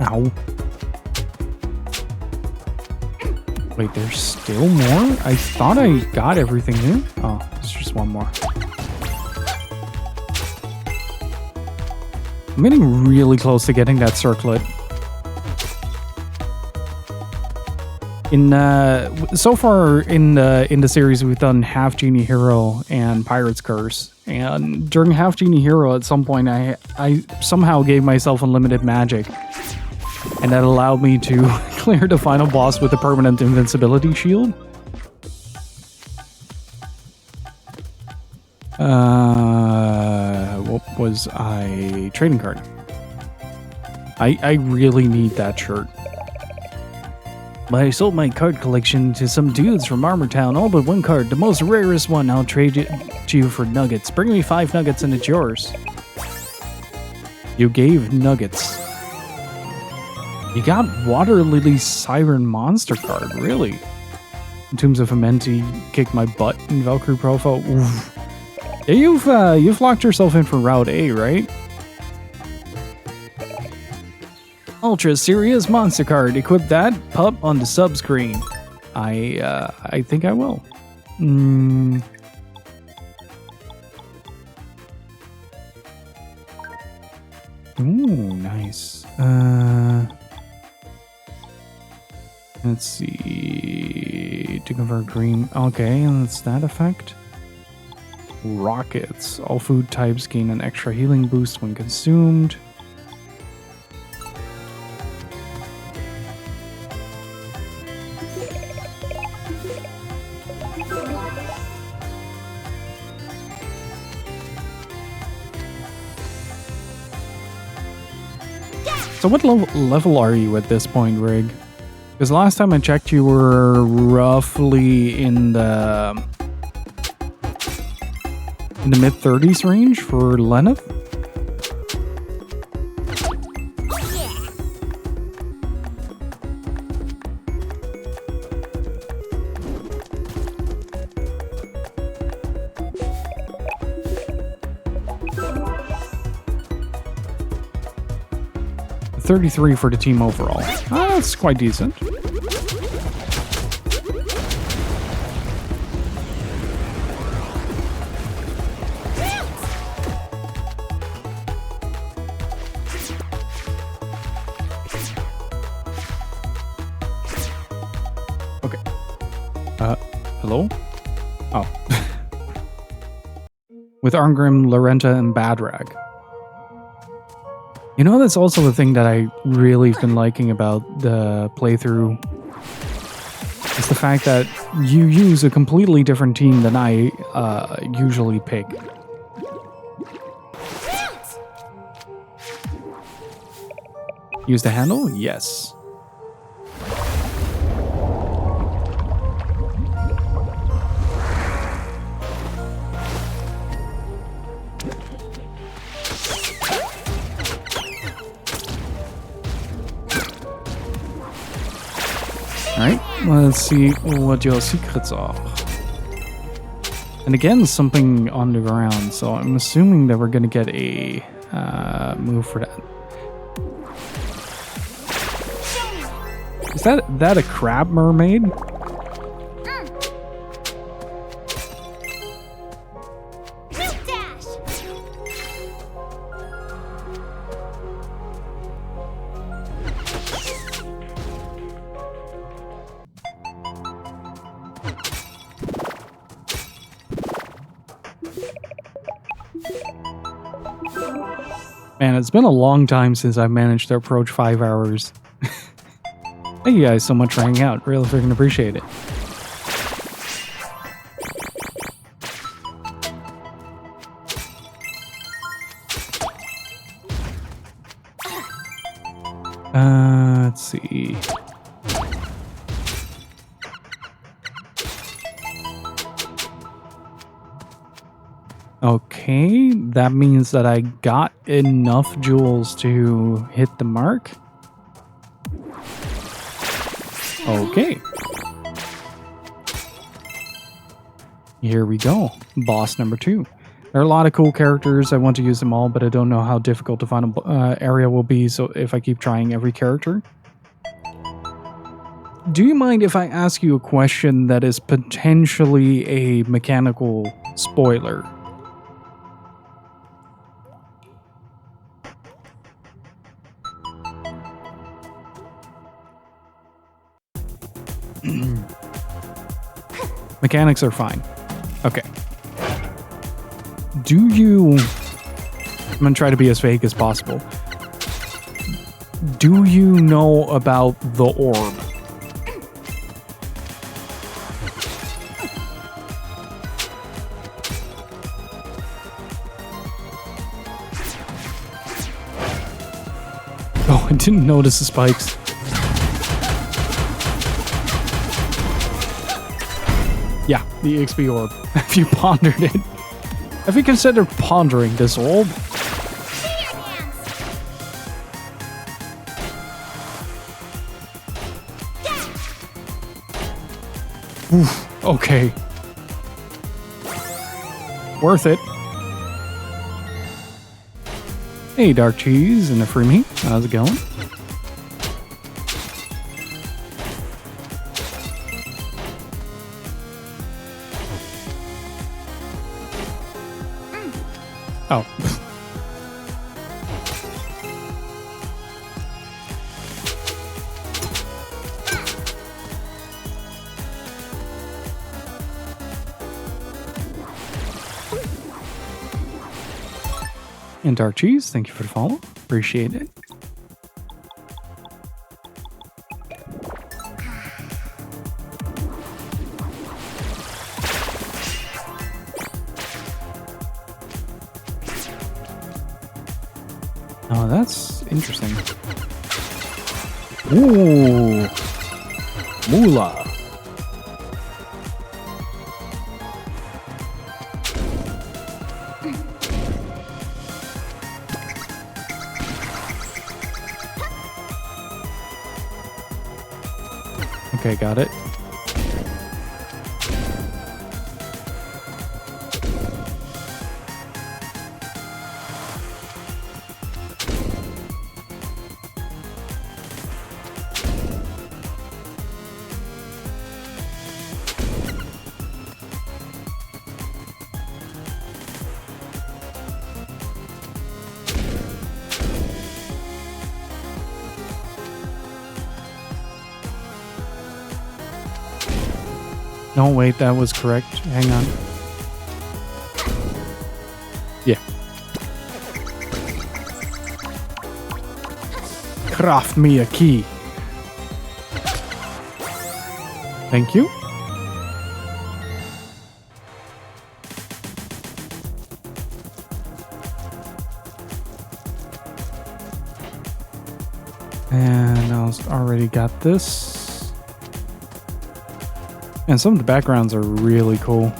Ow. Wait, there's still more? I thought I got everything here. Oh, there's just one more. I'm getting really close to getting that circlet. So far in the series, we've done Half-Genie Hero and Pirate's Curse. And during Half-Genie Hero, at some point, I somehow gave myself unlimited magic. And that allowed me to clear the final boss with a permanent invincibility shield. What was I? Trading card. I really need that shirt. I sold my card collection to some dudes from Armor Town, all but one card, the most rarest one. I'll trade it to you for nuggets. Bring me 5 nuggets and it's yours. You gave nuggets. You got Water Lily's Siren Monster card, really? In Tombs of Amenti, kick my butt in Valkyrie Profile. Oof. Yeah, you've locked yourself in for Route A, right? Ultra Serious Monster card. Equip that pup on the sub screen. I think I will. Ooh, nice. Let's see. To convert green. Okay, and that's that effect. Rockets. All food types gain an extra healing boost when consumed. So what level are you at this point, Rig? Because last time I checked, you were roughly in the mid-30s range for Lenneth. Yeah. 33 for the team overall. That's quite decent. Hello? Oh. With Arngrim, Lorenta, and Badrag. You know, that's also the thing that I really have been liking about the playthrough. It's the fact that you use a completely different team than I usually pick. Use the handle? Yes. Alright, let's see what your secrets are. And again, something on the ground, so I'm assuming that we're gonna get a move for that. Is that a crab mermaid? Man, it's been a long time since I've managed to approach 5 hours. Thank you guys so much for hanging out. Really freaking appreciate it. Let's see. Okay, that means that I got enough jewels to hit the mark. Okay. Here we go. Boss number 2. There are a lot of cool characters. I want to use them all, but I don't know how difficult the final area will be, so if I keep trying every character. Do you mind if I ask you a question that is potentially a mechanical spoiler? Mechanics are fine. Okay. Do you... I'm gonna try to be as vague as possible. Do you know about the orb? Oh, I didn't notice the spikes. Yeah, the XP orb. Have you pondered it? Have you considered pondering this orb? Oof, okay. Worth it. Hey, Dark Cheese and a Freemy. How's it going? Oh. And Dark Cheese, thank you for the follow. Appreciate it. Oh, that's interesting. Ooh. Moolah. Okay, got it. No, wait, that was correct. Hang on. Yeah. Craft me a key. Thank you. And I already got this. And some of the backgrounds are really cool.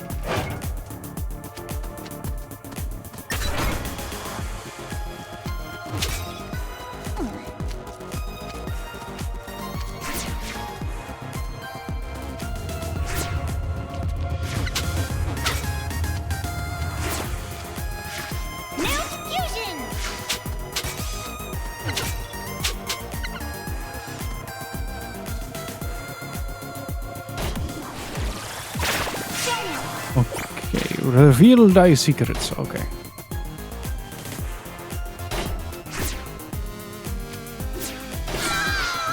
Reveal thy secrets. Okay.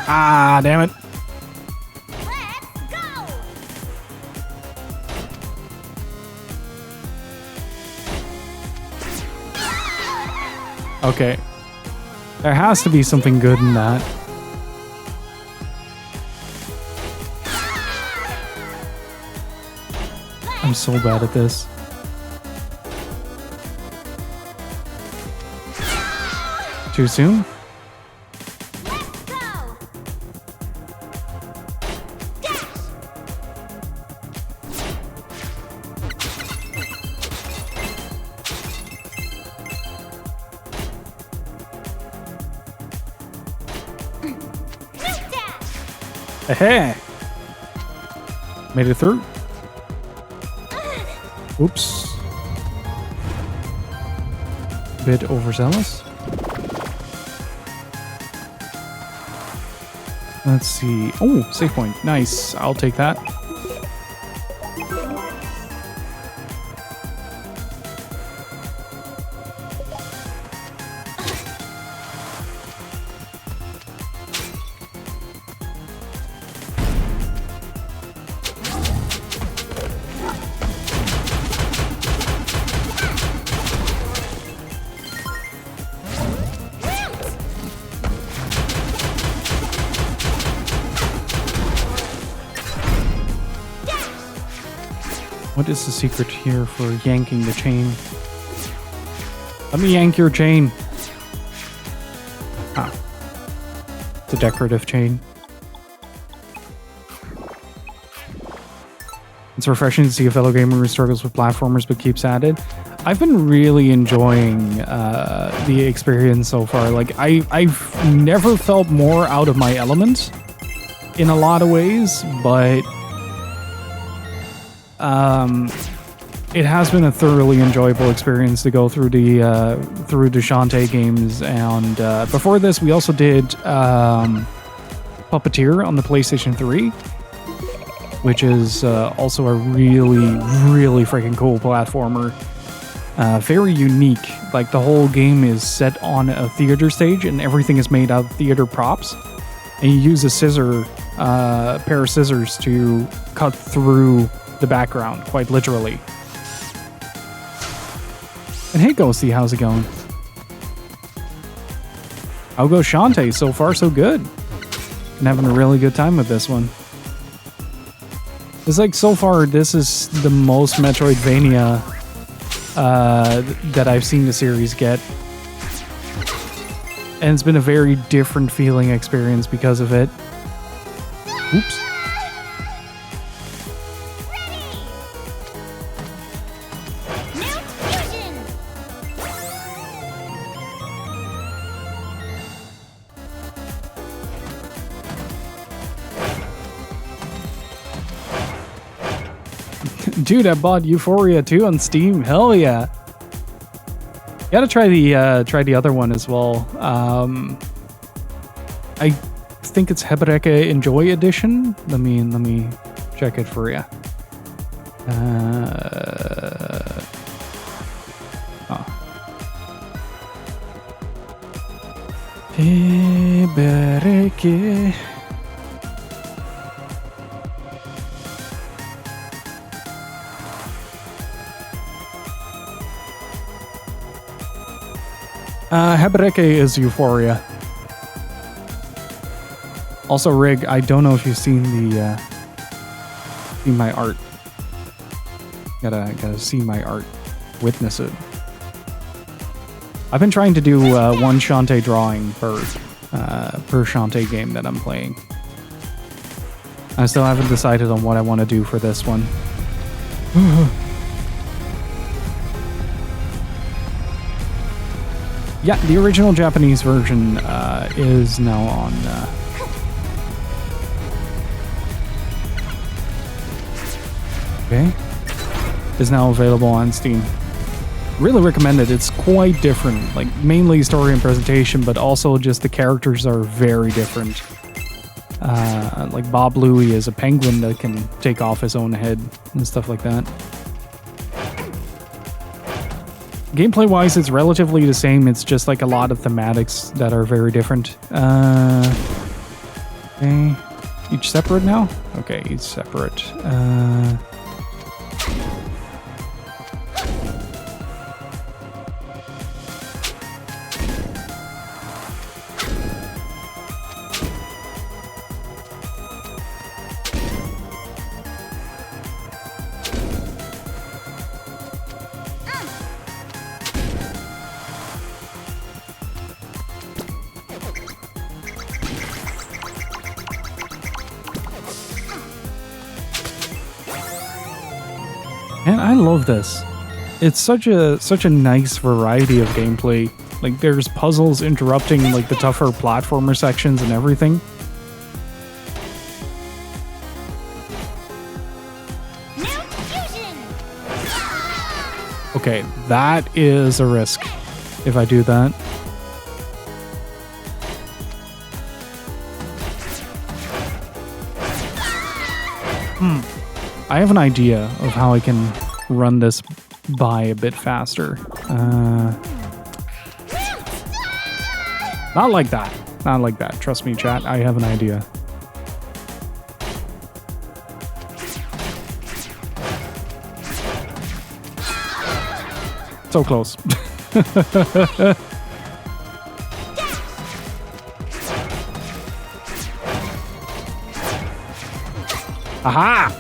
Ah, damn it. Let's go! Okay. There has to be something good in that. I'm so bad at this. Too soon? Let's go! Hey! Made it through. Oops. Bit overzealous. Let's see. Oh, save point. Nice. I'll take that. What is the secret here for yanking the chain? Let me yank your chain. Ah. It's a decorative chain. It's refreshing to see a fellow gamer who struggles with platformers but keeps at it. I've been really enjoying the experience so far. Like, I've never felt more out of my element in a lot of ways, but it has been a thoroughly enjoyable experience to go through the Shantae games. And before this, we also did Puppeteer on the PlayStation 3, which is also a really, really freaking cool platformer. Very unique. Like, the whole game is set on a theater stage, and everything is made out of theater props. And you use a pair of scissors to cut through the background, quite literally. And hey, Ghosty, how's it going? How goes Shantae? So far, so good. I'm having a really good time with this one. It's like, so far, this is the most Metroidvania that I've seen the series get. And it's been a very different feeling experience because of it. Oops. Dude, I bought Euphoria 2 on Steam. Hell yeah. Gotta try the other one as well. I think it's Hebreke Enjoy Edition. Let me check it for you. Hebreke. Hebreke is Euphoria. Also, Rig, I don't know if you've seen seen my art. Gotta see my art. Witness it. I've been trying to do one Shantae drawing per Shantae game that I'm playing. I still haven't decided on what I want to do for this one. Yeah, the original Japanese version is now on. Is now available on Steam. Really recommend it. It's quite different, like mainly story and presentation, but also just the characters are very different. Like Bob Louie is a penguin that can take off his own head and stuff like that. Gameplay wise, it's relatively the same. It's just like a lot of thematics that are very different. Okay. Each separate now? Okay, each separate. And I love this. It's such a nice variety of gameplay. Like there's puzzles interrupting like the tougher platformer sections and everything. Okay, that is a risk if I do that. I have an idea of how I can run this by a bit faster. Not like that. Not like that. Trust me, chat. I have an idea. So close. Aha!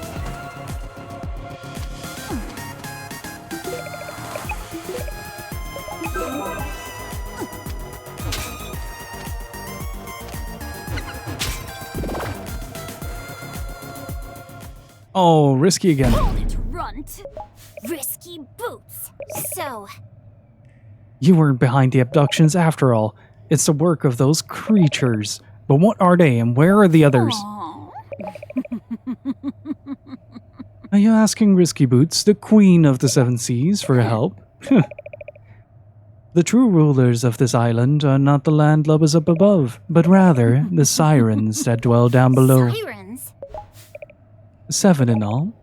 Oh, risky again. Hold it, runt. Risky boots. So, You weren't behind the abductions after all. It's the work of those creatures. But what are they and where are the others? Aw. Are you asking Risky Boots, the queen of the seven seas, for help? The true rulers of this island are not the landlubbers up above, but rather the sirens that dwell down below. sirens? 7 in all.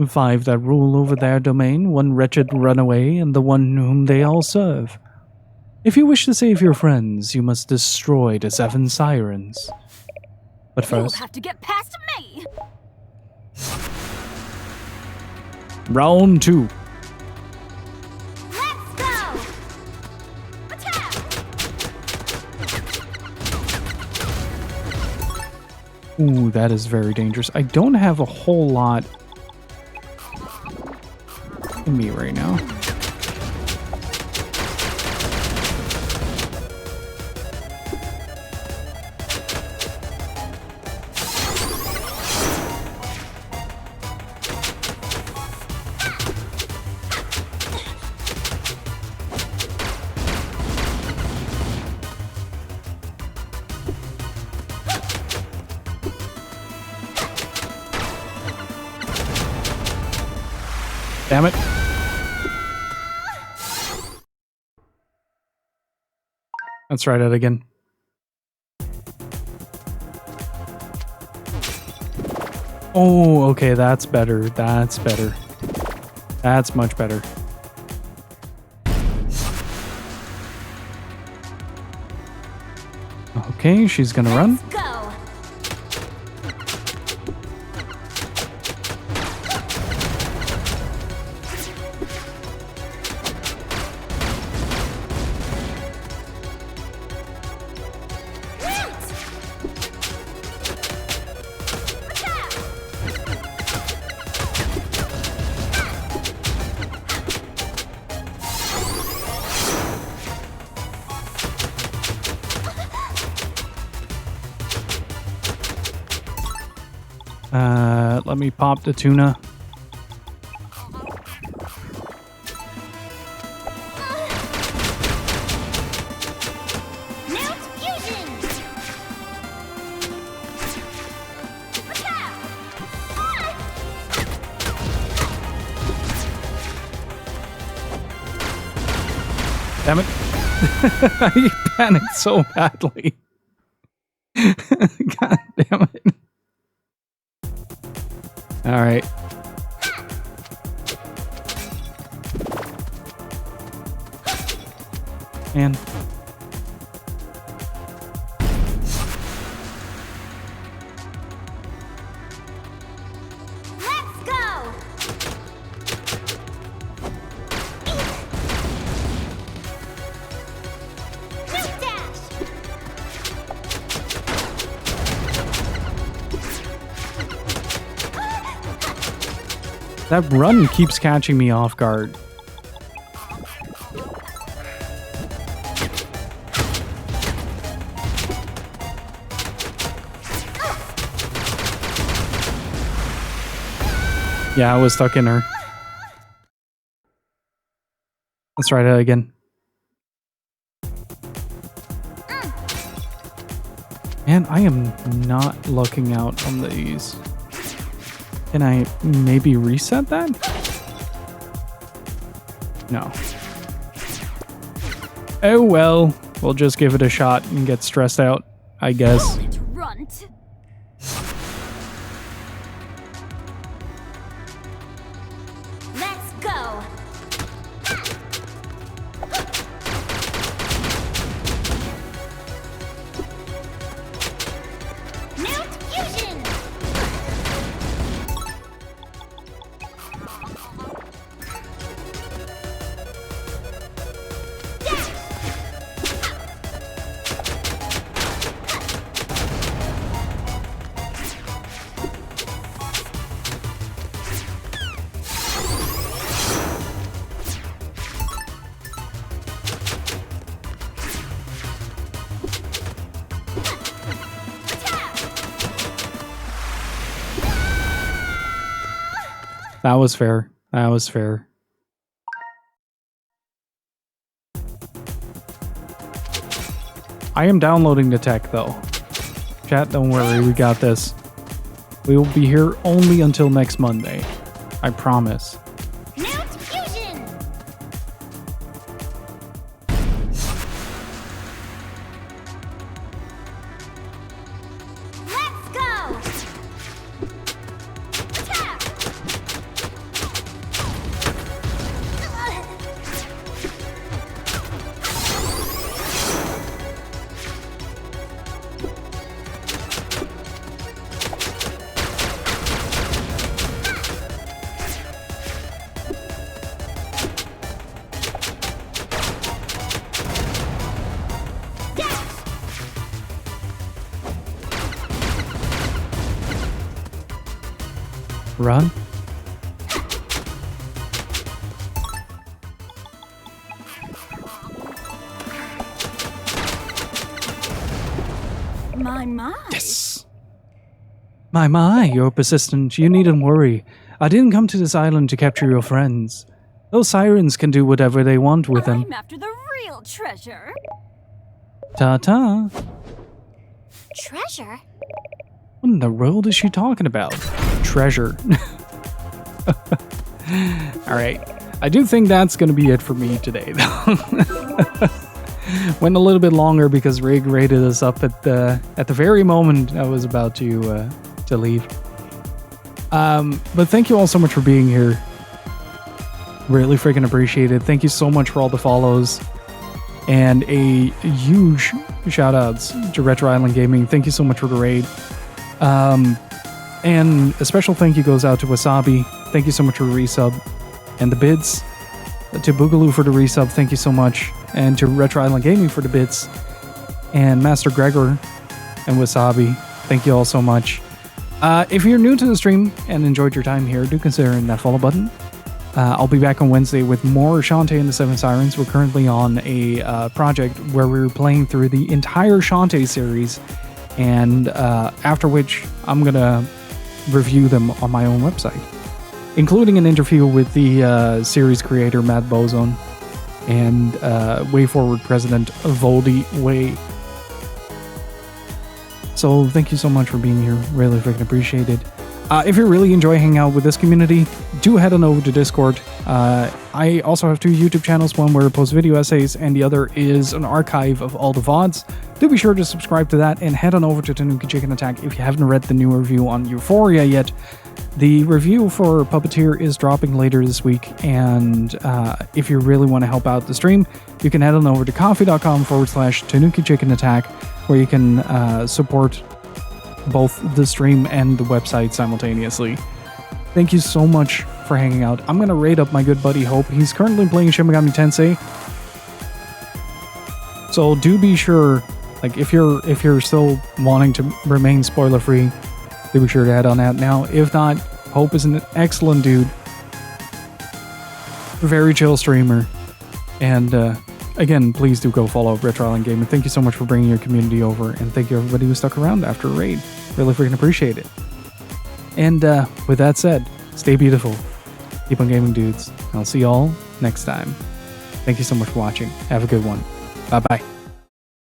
5 that rule over their domain, 1 wretched runaway, and the one whom they all serve. If you wish to save your friends, you must destroy the 7 sirens. But You'll first, have to get past me. round 2. Let's go. Attack. Ooh, that is very dangerous. I don't have a whole lot in me right now. Damn it. Let's try that again. Oh, okay, that's better. That's better. That's much better. Okay, she's gonna run. Let's go. Let me pop the tuna. Damn it. I panicked so badly. God damn it. All right. And Let's go. Snoop dash. that run keeps catching me off guard. Yeah, I was stuck in her. Let's try that again. Man, I am not looking out on these. Can I maybe reset that? No. Oh well, we'll just give it a shot and get stressed out, I guess. Hold it, runt. Let's go. Newt fusion. That was fair. That was fair. I am downloading the tech though. Chat, don't worry, we got this. We will be here only until next Monday. I promise. Newt fusion. Let's go. Attack. Run. My. Yes! My, you're persistent. You needn't worry. I didn't come to this island to capture your friends. Those sirens can do whatever they want with them. I'm after the real treasure. Ta-ta. Treasure? What in the world is she talking about? Treasure. All right. I do think that's going to be it for me today, though. Went a little bit longer because Rig rated us up at the very moment I was about to leave. But thank you all so much for being here. Really freaking appreciate it. Thank you so much for all the follows. And a huge shout outs to Retro Island Gaming. Thank you so much for the raid. And a special thank you goes out to Wasabi. Thank you so much for the resub. And the bids. To Boogaloo for the resub. Thank you so much. And to Retro Island Gaming for the bits. And Master Gregor and Wasabi. Thank you all so much. If you're new to the stream and enjoyed your time here, do consider hitting that follow button. I'll be back on Wednesday with more Shantae and the Seven Sirens. We're currently on a project where we're playing through the entire Shantae series, and after which I'm going to review them on my own website, including an interview with the series creator, Matt Bozon, and wayforward president, Voldy Way. So thank you so much for being here. Really freaking appreciate it. If you really enjoy hanging out with this community, do head on over to Discord. I also have two YouTube channels, one where I post video essays, and the other is an archive of all the VODs. Do be sure to subscribe to that, and head on over to Tanuki Chicken Attack if you haven't read the new review on Euphoria yet. The review for Puppeteer is dropping later this week, and if you really want to help out the stream, you can head on over to coffee.com/Tanuki Chicken Attack, where you can support both the stream and the website simultaneously. Thank you so much for hanging out. I'm gonna raid up my good buddy Hope. He's currently playing Shin Megami Tensei. So do be sure, like if you're still wanting to remain spoiler free, do be sure to head on out now. If not, Hope is an excellent dude. Very chill streamer. And again, please do go follow Retro Island Gaming. Thank you so much for bringing your community over, and thank you everybody who stuck around after a raid. Really freaking appreciate it. And with that said, stay beautiful. Keep on gaming, dudes. I'll see y'all next time. Thank you so much for watching. Have a good one. Bye-bye.